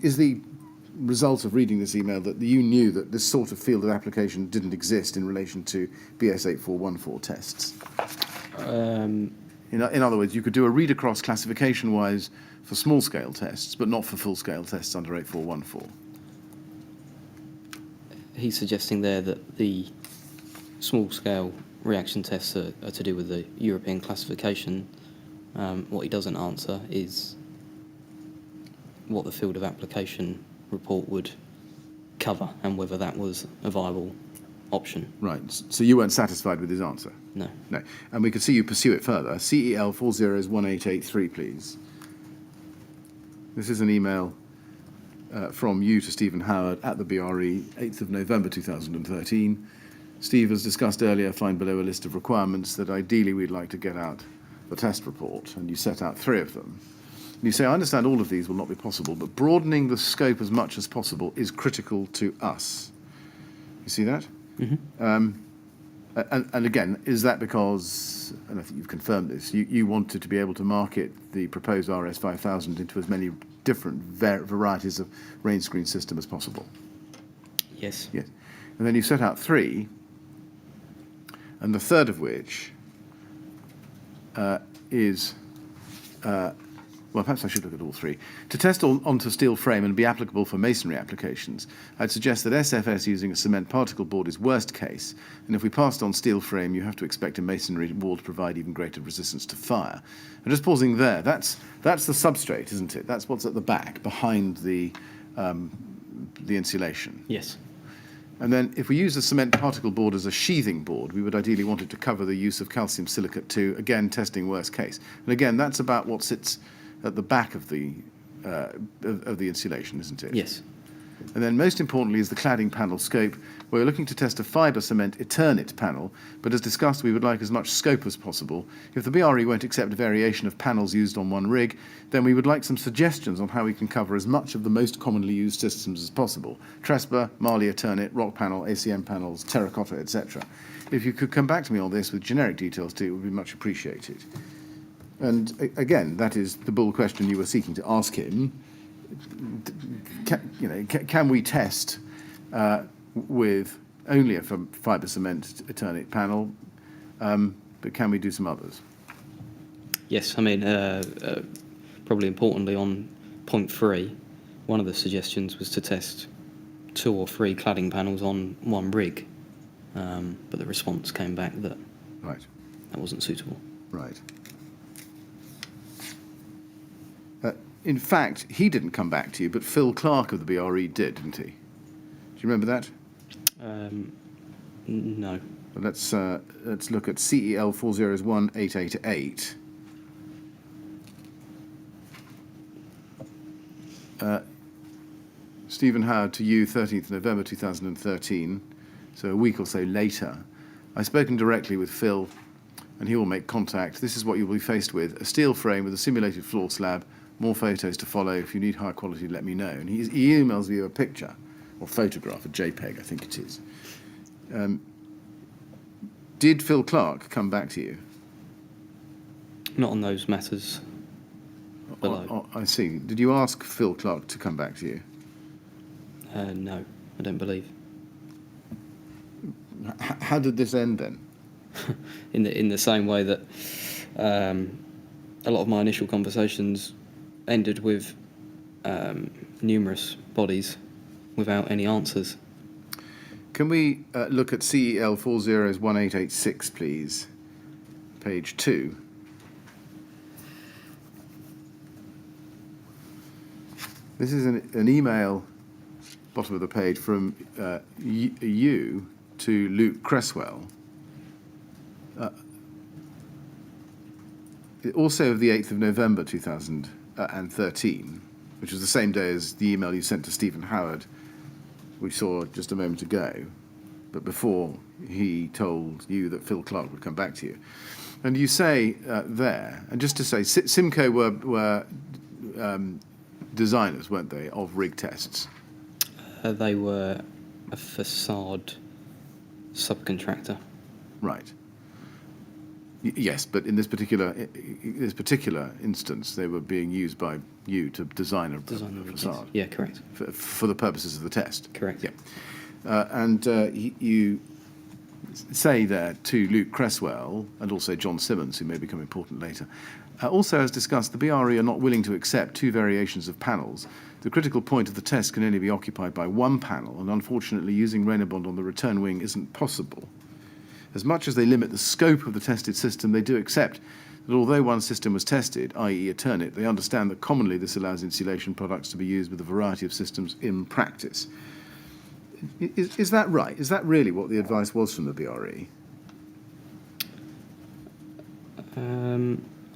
is the result of reading this email that you knew that this sort of field of application didn't exist in relation to BS 8414 tests? In other words, you could do a read-across classification-wise for small-scale tests, but not for full-scale tests under 8414. He's suggesting there that the small-scale reaction tests are to do with the European classification. What he doesn't answer is what the field of application report would cover and whether that was a viable option. Right, so you weren't satisfied with his answer? No. No. And we can see you pursue it further. CEL 401883, please. This is an email from you to Stephen Howard at the BRE, 8th of November 2013. Steve has discussed earlier, find below a list of requirements that ideally we'd like to get out the test report, and you set out 3 of them. And you say, I understand all of these will not be possible, but broadening the scope as much as possible is critical to us. You see that? Mm-hmm. And again, is that because, and I think you've confirmed this, you wanted to be able to market the proposed RS 5000 into as many different varieties of rain screen system as possible? Yes. Yes. And then you set out 3, and the third of which is, well, perhaps I should look at all 3. To test onto steel frame and be applicable for masonry applications, I'd suggest that SFS using a cement particle board is worst case, and if we passed on steel frame, you have to expect a masonry wall to provide even greater resistance to fire. And just pausing there, that's the substrate, isn't it? That's what's at the back, behind the insulation. Yes. And then if we use the cement particle board as a sheathing board, we would ideally want it to cover the use of calcium silicate too, again, testing worst case. And again, that's about what sits at the back of the insulation, isn't it? Yes. And then most importantly is the cladding panel scope, where we're looking to test a fibre cement Eternit panel, but as discussed, we would like as much scope as possible. If the BRE won't accept a variation of panels used on one rig, then we would like some suggestions on how we can cover as much of the most commonly used systems as possible. Trespa, Marley Eternit, rock panel, ACM panels, terracotta, etc. If you could come back to me on this with generic details too, it would be much appreciated. And again, that is the bull question you were seeking to ask him. Can we test with only a fibre cement Eternit panel, but can we do some others? Yes, I mean, probably importantly on point 3, one of the suggestions was to test 2 or 3 cladding panels on one rig, but the response came back that that wasn't suitable. Right. In fact, he didn't come back to you, but Phil Clark of the BRE did, didn't he? Do you remember that? No. Well, let's look at CEL 401888. Stephen Howard to you, 13th November 2013, so a week or so later. I've spoken directly with Phil, and he will make contact. This is what you'll be faced with: a steel frame with a simulated floor slab. More photos to follow. If you need high quality, let me know. And he emails you a picture, or photograph, a JPEG, I think it is. Did Phil Clark come back to you? Not on those matters below. I see. Did you ask Phil Clark to come back to you? No, I don't believe. How did this end then? in the same way that a lot of my initial conversations ended with numerous bodies without any answers. Can we look at CEL 401886, please? Page 2. This is an email, bottom of the page, from you to Luke Cresswell. Also of the 8th of November 2013, which was the same day as the email you sent to Stephen Howard, we saw just a moment ago, but before he told you that Phil Clark would come back to you. And you say there, and just to say, Simco were designers, weren't they, of rig tests? They were a facade subcontractor. Right. Yes, but in this particular instance, they were being used by you to design a facade. Yeah, correct. For the purposes of the test. Correct. Yeah. And you say there to Luke Cresswell and also John Simmons, who may become important later. Also, as discussed, the BRE are not willing to accept 2 variations of panels. The critical point of the test can only be occupied by 1 panel, and unfortunately, using Rainabond on the return wing isn't possible. As much as they limit the scope of the tested system, they do accept that although one system was tested, i.e. Eternit, they understand that commonly this allows insulation products to be used with a variety of systems in practice. Is that right? Is that really what the advice was from the BRE?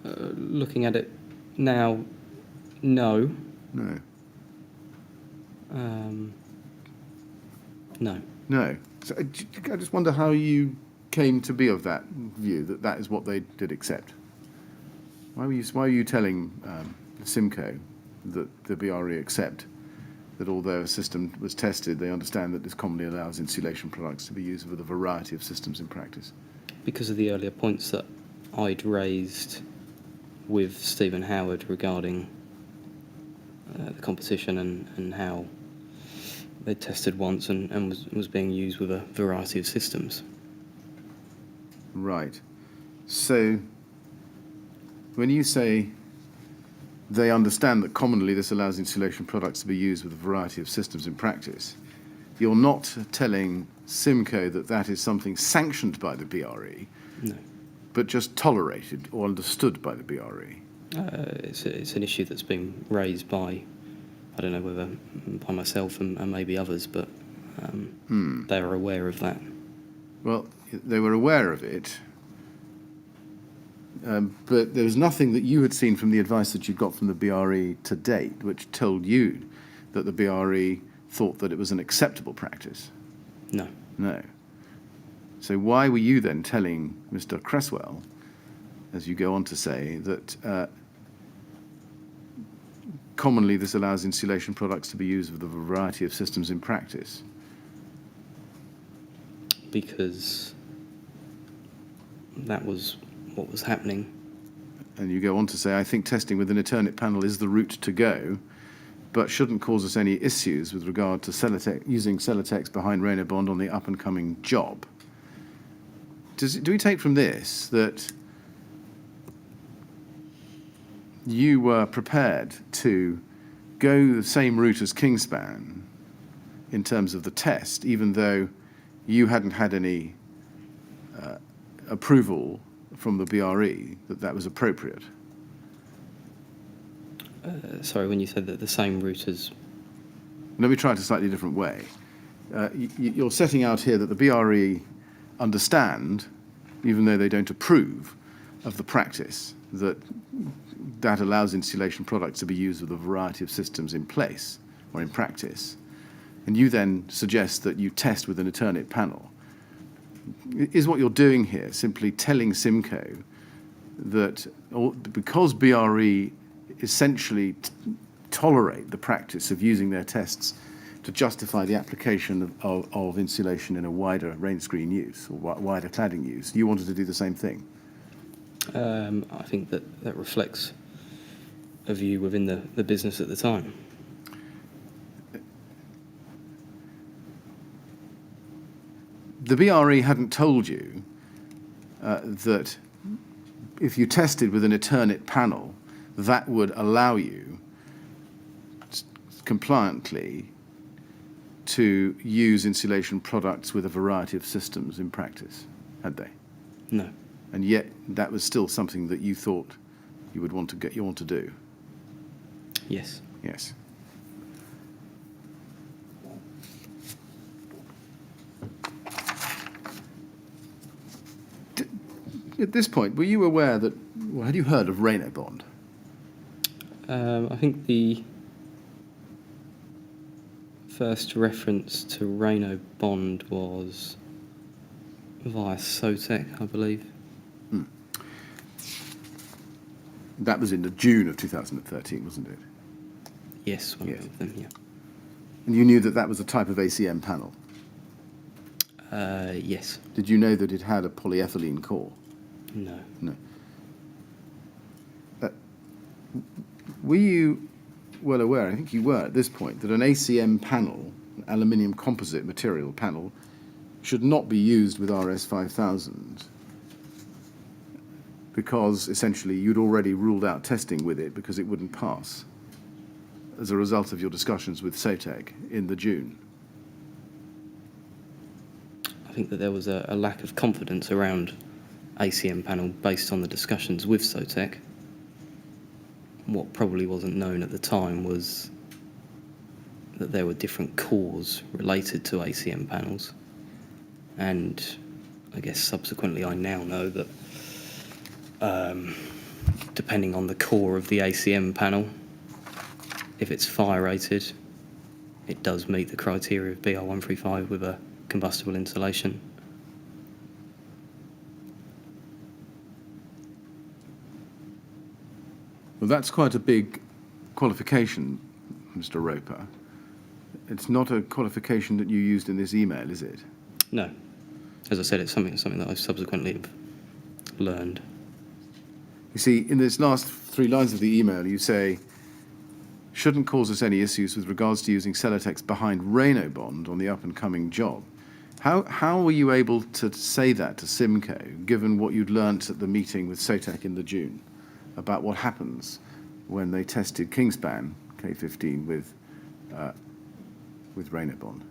Looking at it now, no. No. No. No. So I just wonder how you came to be of that view, that that is what they did accept. Why were you telling Simco that the BRE accept that although a system was tested, they understand that this commonly allows insulation products to be used with a variety of systems in practice? Because of the earlier points that I'd raised with Stephen Howard regarding the competition and how they tested once and was being used with a variety of systems. Right. So when you say they understand that commonly this allows insulation products to be used with a variety of systems in practice, you're not telling Simco that that is something sanctioned by the BRE, No. but just tolerated or understood by the BRE. It's an issue that's been raised by, I don't know whether by myself and maybe others, but they are aware of that. Well, they were aware of it, but there was nothing that you had seen from the advice that you got from the BRE to date which told you that the BRE thought that it was an acceptable practice? No. No. So why were you then telling Mr. Cresswell, as you go on to say, that commonly this allows insulation products to be used with a variety of systems in practice? Because that was what was happening. And you go on to say, I think testing with an alternate panel is the route to go, but shouldn't cause us any issues with regard to using Celotex behind Rayner Bond on the up-and-coming job. Do we take from this that you were prepared to go the same route as Kingspan in terms of the test, even though you hadn't had any approval from the BRE that was appropriate? Sorry, when you said that the same route as... Let me try it a slightly different way. You're setting out here that the BRE understand, even though they don't approve of the practice, that allows insulation products to be used with a variety of systems in place or in practice. And you then suggest that you test with an alternate panel. Is what you're doing here simply telling Simco that because BRE essentially tolerate the practice of using their tests to justify the application of insulation in a wider rain screen use or wider cladding use, you wanted to do the same thing? I think that reflects a view within the business at the time. The BRE hadn't told you that if you tested with an alternate panel, that would allow you compliantly to use insulation products with a variety of systems in practice, had they? No. And yet that was still something that you thought you would want to do. Yes. Yes. At this point, were you aware that, well, had you heard of Rayner Bond? I think the first reference to Rayner Bond was via Celotex, I believe. That was in the June of 2013, wasn't it? Yes, one Yes. of them, yeah. And you knew that that was a type of ACM panel? Yes. Did you know that it had a polyethylene core? No. No. Were you well aware, I think you were at this point, that an ACM panel, an aluminium composite material panel, should not be used with RS5000 because essentially you'd already ruled out testing with it because it wouldn't pass as a result of your discussions with Celotex in the June? I think that there was a lack of confidence around ACM panel based on the discussions with Celotex. What probably wasn't known at the time was that there were different cores related to ACM panels, and I guess subsequently I now know that depending on the core of the ACM panel, if it's fire rated, it does meet the criteria of BR135 with a combustible insulation. Well, that's quite a big qualification, Mr. Roper. It's not a qualification that you used in this email, is it? No. As I said, it's something that I subsequently have learned. You see, in this last 3 lines of the email, you say, shouldn't cause us any issues with regards to using Celotex behind Rayner Bond on the up-and-coming job. How were you able to say that to Simco, given what you'd learnt at the meeting with Celotex in the June about what happens when they tested Kingspan K15 with Rayner Bond?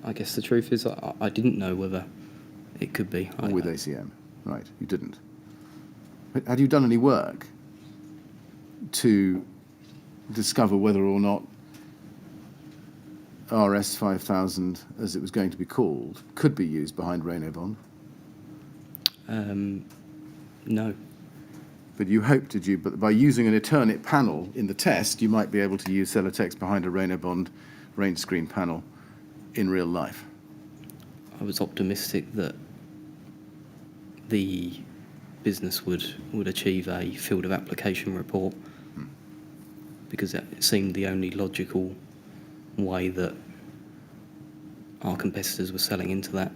I guess the truth is I didn't know whether it could be. Or with ACM, right, you didn't. But had you done any work to discover whether or not RS5000, as it was going to be called, could be used behind Rayner Bond? No. But you hoped, did you, but by using an Eternit panel in the test, you might be able to use Celotex behind a Rainobond rain screen panel in real life? I was optimistic that the business would achieve a field of application report, because it seemed the only logical way that our competitors were selling into that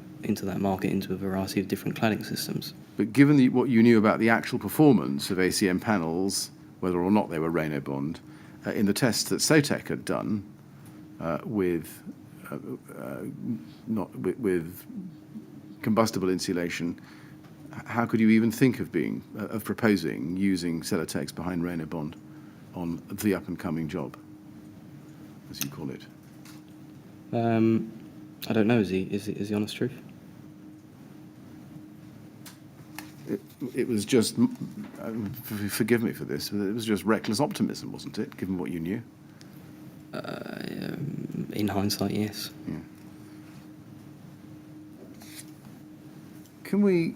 market, into a variety of different cladding systems. But given what you knew about the actual performance of ACM panels, whether or not they were Rainobond, in the tests that Celotex had done with combustible insulation, how could you even think of proposing using Celotex behind Rainobond on the up-and-coming job, as you call it? I don't know. Is the honest truth? It was just, forgive me for this, but it was just reckless optimism, wasn't it, given what you knew? In hindsight, yes. Yeah. Can we,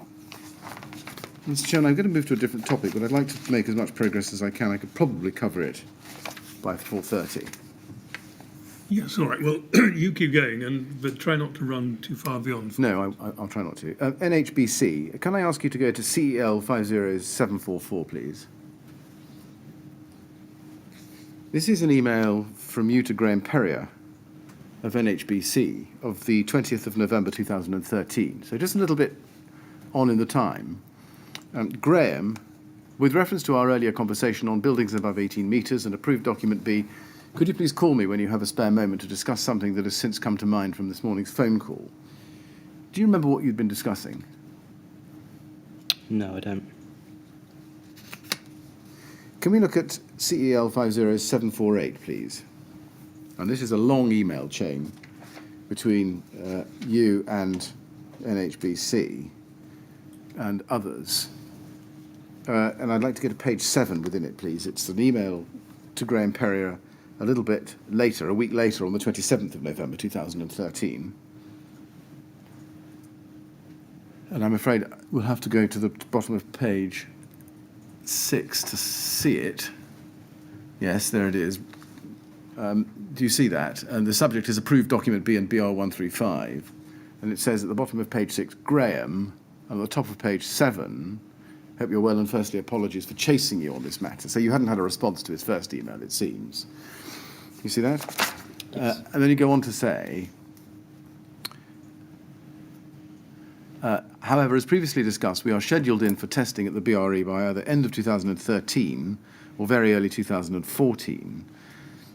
Mr. Chairman, I'm going to move to a different topic, but I'd like to make as much progress as I can. I could probably cover it by 4:30. Yes, all right. Well, you keep going, but try not to run too far beyond. No, I'll try not to. NHBC, can I ask you to go to CEL 50744, please? This is an email from you to Graham Perrier of NHBC of the 20th of November 2013, so just a little bit on in the time. Graham, with reference to our earlier conversation on buildings above 18 metres and approved document B, could you please call me when you have a spare moment to discuss something that has since come to mind from this morning's phone call? Do you remember what you'd been discussing? No, I don't. Can we look at CEL 50748, please? And this is a long email chain between you and NHBC and others. And I'd like to get to page 7 within it, please. It's an email to Graham Perrier a little bit later, a week later, on the 27th of November 2013. And I'm afraid we'll have to go to the bottom of page 6 to see it. Yes, there it is. Do you see that? And the subject is approved document B and BR135. And it says at the bottom of page 6, Graham, and at the top of page 7, hope you're well, and firstly apologies for chasing you on this matter. So you hadn't had a response to his first email, it seems. You see that? Yes. And then you go on to say, however, as previously discussed, we are scheduled in for testing at the BRE by either end of 2013 or very early 2014.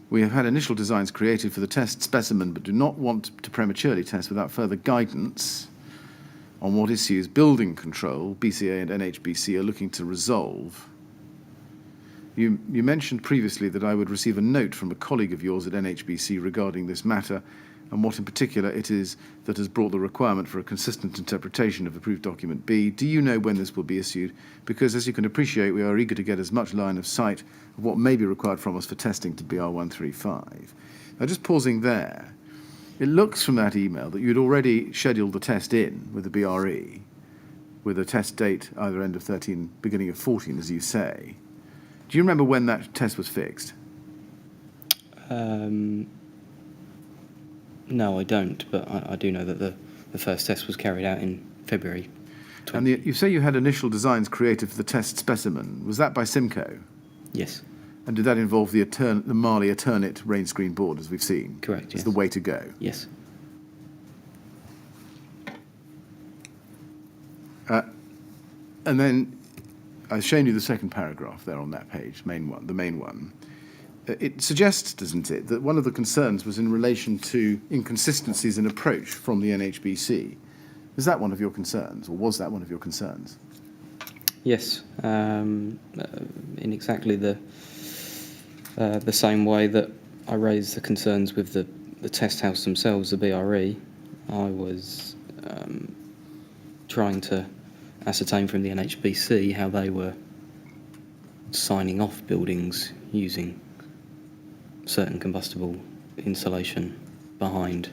We have had initial designs created for the test specimen, but do not want to prematurely test without further guidance on what issues building control, BCA and NHBC, are looking to resolve. You mentioned previously that I would receive a note from a colleague of yours at NHBC regarding this matter, and what in particular it is that has brought the requirement for a consistent interpretation of approved document B. Do you know when this will be issued? Because, as you can appreciate, we are eager to get as much line of sight of what may be required from us for testing to BR135. Now, just pausing there, it looks from that email that you'd already scheduled the test in with the BRE, with a test date either end of 13, beginning of 14, as you say. Do you remember when that test was fixed? No, I don't, but I do know that the first test was carried out in February. And you say you had initial designs created for the test specimen. Was that by Simcoe? Yes. And did that involve the Marley Eternit rain screen board, as we've seen? Correct, As yes. the way to go? Yes. And then I've shown you the second paragraph there on that page, the main one. It suggests, doesn't it, that one of the concerns was in relation to inconsistencies in approach from the NHBC. Is that one of your concerns, or was that one of your concerns? Yes, in exactly the same way that I raised the concerns with the test house themselves, the BRE. I was trying to ascertain from the NHBC how they were signing off buildings using certain combustible insulation behind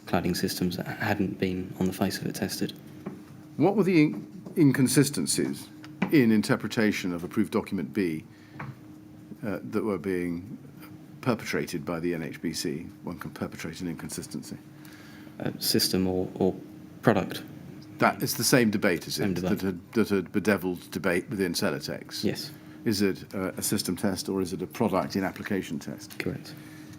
cladding systems that hadn't been on the face of it tested. What were the inconsistencies in interpretation of approved document B that were being perpetrated by the NHBC? One can perpetrate an inconsistency. System or product. That is the same debate, is Same it? debate. That had bedeviled debate within Celotex. Yes, Is it a system test or is it a product in application test? correct.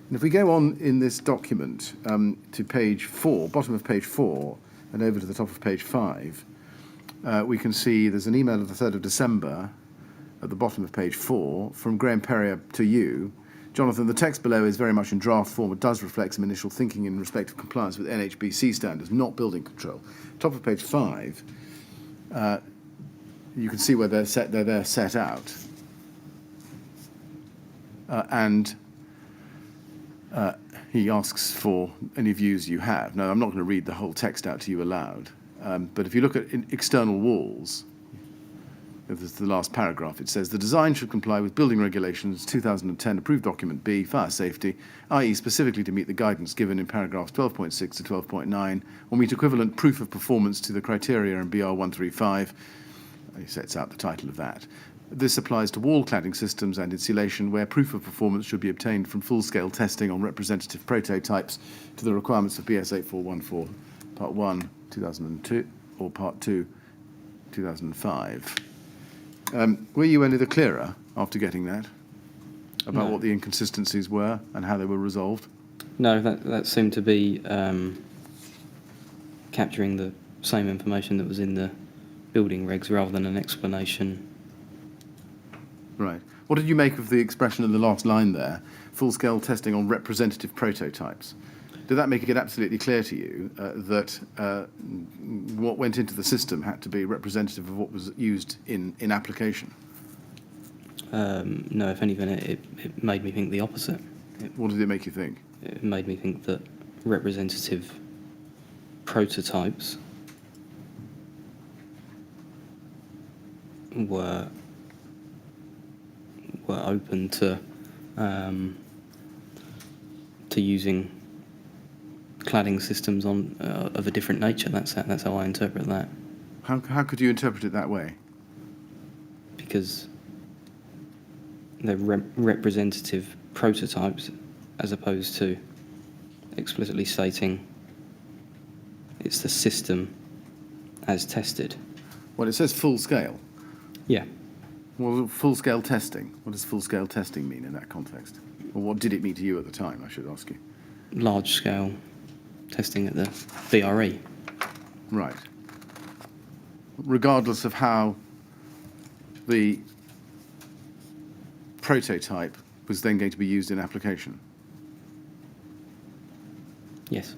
And if we go on in this document to page 4, bottom of page 4, and over to the top of page 5, we can see there's an email of the 3rd of December at the bottom of page 4 from Graham Perrier to you. Jonathan, the text below is very much in draft form. It does reflect some initial thinking in respect of compliance with NHBC standards, not building control. Top of page 5, you can see where they're set out. And he asks for any views you have. Now, I'm not going to read the whole text out to you aloud, but if you look at external walls, this is the last paragraph, it says, the design should comply with building regulations 2010 approved document B, fire safety, i.e. specifically to meet the guidance given in paragraphs 12.6 to 12.9, or meet equivalent proof of performance to the criteria in BR 135. He sets out the title of that. This applies to wall cladding systems and insulation, where proof of performance should be obtained from full-scale testing on representative prototypes to the requirements of BS 8414, Part 1, 2002, or Part 2, 2005. Were you any the clearer after getting that about No. what the inconsistencies were and how they were resolved? No, that seemed to be capturing the same information that was in the building regs rather than an explanation. Right. What did you make of the expression in the last line there, full-scale testing on representative prototypes? Did that make it absolutely clear to you that what went into the system had to be representative of what was used in application? No, if anything, it made me think the opposite. What did it make you think? It made me think that representative prototypes were open to using cladding systems on of a different nature. That's how I interpret that. How could you interpret it that way? Because they're representative prototypes, as opposed to explicitly stating it's the system as tested. Well, it says full scale. Yeah. Well, full-scale testing. What does full-scale testing mean in that context? Or what did it mean to you at the time, I should ask you? Large-scale testing at the BRE. Right. Regardless of how the prototype was then going to be used in application. Yes.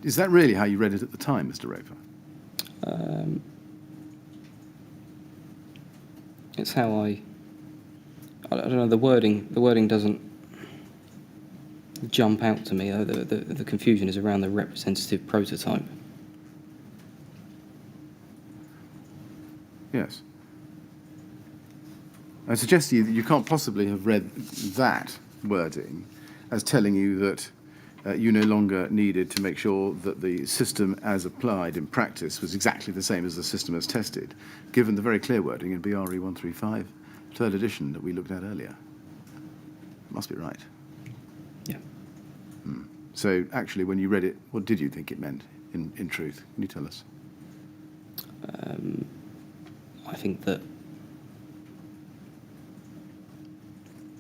Is that really how you read it at the time, Mr. Roper? It's how I don't know, the wording doesn't jump out to me. The confusion is around the representative prototype. Yes. I suggest to you that you can't possibly have read that wording as telling you that you no longer needed to make sure that the system as applied in practice was exactly the same as the system as tested, given the very clear wording in BRE 135, 3rd edition, that we looked at earlier. Must be right. Yeah. So actually, when you read it, what did you think it meant in truth? Can you tell us? I think that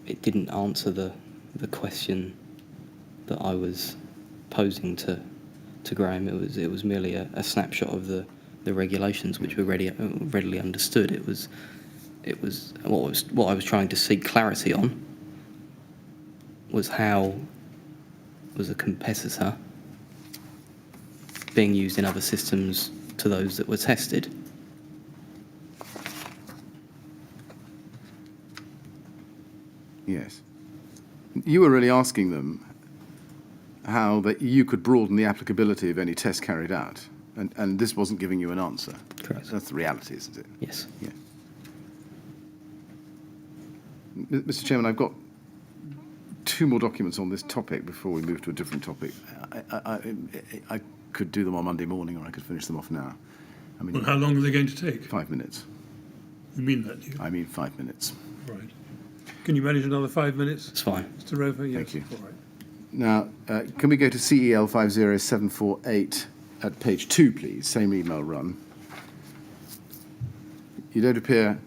it didn't answer the question that I was posing to Graham. It was merely a snapshot of the regulations, which were readily understood. It was what I was trying to seek clarity on was how was a competitor being used in other systems to those that were tested. Yes. You were really asking them how that you could broaden the applicability of any test carried out, and this wasn't giving you an answer. Correct. That's the reality, isn't it? Yes. Yeah. Mr. Chairman, I've got 2 more documents on this topic before we move to a different topic. I could do them on Monday morning, or I could finish them off now. I mean, Well, how long are they going to take? 5 minutes. You mean that, do you? I mean 5 minutes. Right. Can you manage another 5 minutes, It's fine. Mr. Roper? Yes. Thank you. All right. Now, can we go to CEL 50748 at page 2, please? Same email run. You don't appear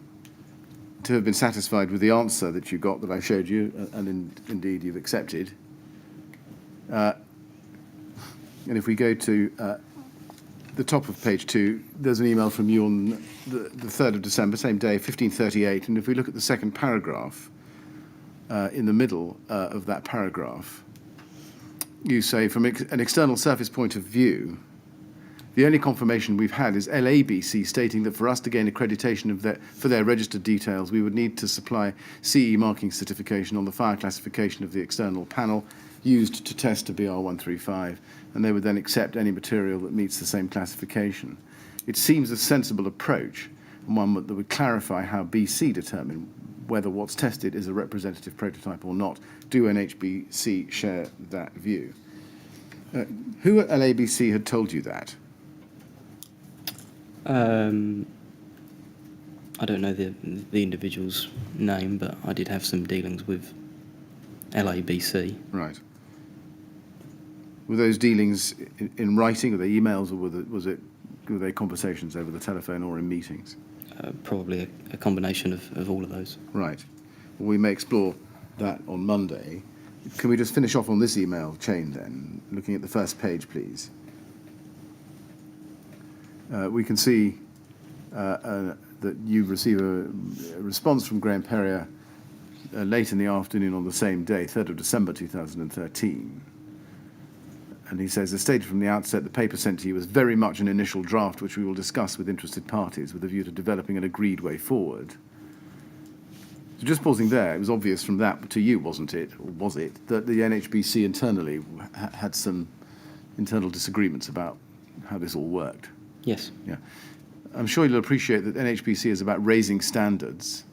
to have been satisfied with the answer that you got that I showed you, and indeed you've accepted. And if we go to the top of page 2, there's an email from you on the 3rd of December, same day, 1538. And if we look at the second paragraph, in the middle of that paragraph, you say, from an external surface point of view, the only confirmation we've had is LABC stating that for us to gain accreditation for their registered details, we would need to supply CE marking certification on the fire classification of the external panel used to test a BR135, and they would then accept any material that meets the same classification. It seems a sensible approach, and one that would clarify how BC determine whether what's tested is a representative prototype or not. Do NHBC share that view? Who at LABC had told you that? I don't know the individual's name, but I did have some dealings with LABC. Right. Were those dealings in writing, or they emails, or were they conversations over the telephone or in meetings? Probably a combination of all of those. Right. Well, we may explore that on Monday. Can we just finish off on this email chain then, looking at the first page, please? We can see that you receive a response from Graham Perrier late in the afternoon on the same day, 3rd of December 2013. And he says, as stated from the outset, the paper sent to you was very much an initial draft which we will discuss with interested parties with a view to developing an agreed way forward. So just pausing there, it was obvious from that to you, wasn't it, or was it, that the NHBC internally had some internal disagreements about how this all worked? Yes. Yeah. I'm sure you'll appreciate that NHBC is about raising standards,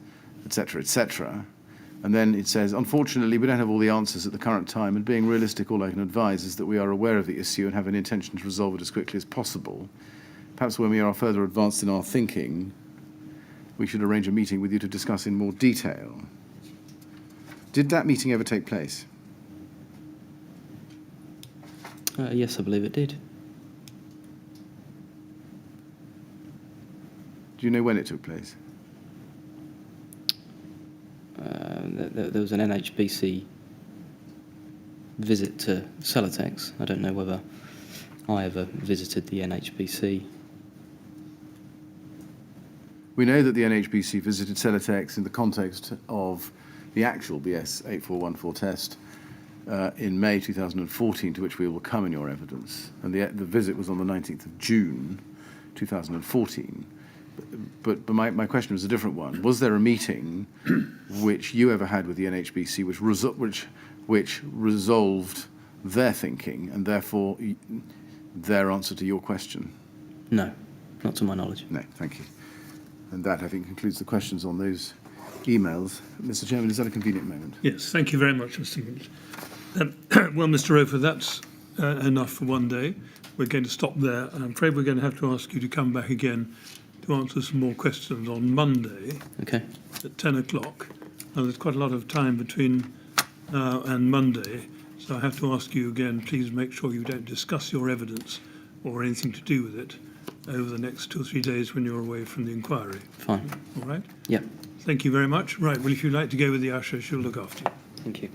etc., etc. And then it says, unfortunately, we don't have all the answers at the current time, and being realistic, all I can advise is that we are aware of the issue and have an intention to resolve it as quickly as possible. Perhaps when we are further advanced in our thinking, we should arrange a meeting with you to discuss in more detail. Did that meeting ever take place? Yes, I believe it did. Do you know when it took place? There was an NHBC visit to Celotex. I don't know whether I ever visited the NHBC. We know that the NHBC visited Celotex in the context of the actual BS 8414 test in May 2014, to which we will come in your evidence. And the visit was on the 19th of June 2014. But my question was a different one. Was there a meeting which you ever had with the NHBC which resolved their thinking and therefore their answer to your question? No, not to my knowledge. No, thank you. And that, I think, concludes the questions on those emails. Mr. Chairman, is that a convenient moment? Yes, thank you very much, Mr. Mills. Well, Mr. Roper, that's enough for one day. We're going to stop there. I'm afraid we're going to have to ask you to come back again to answer some more questions on Monday Okay. at 10 o'clock. Now, there's quite a lot of time between now and Monday, so I have to ask you again, please make sure you don't discuss your evidence or anything to do with it over the next 2 or 3 days when you're away from the inquiry. Fine. All right? Yep. Thank you very much. Right, well, if you'd like to go with the usher, she'll look after you. Thank you.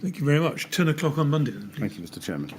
Thank you very much. 10 o'clock on Monday, then, please. Thank you, Mr. Chairman.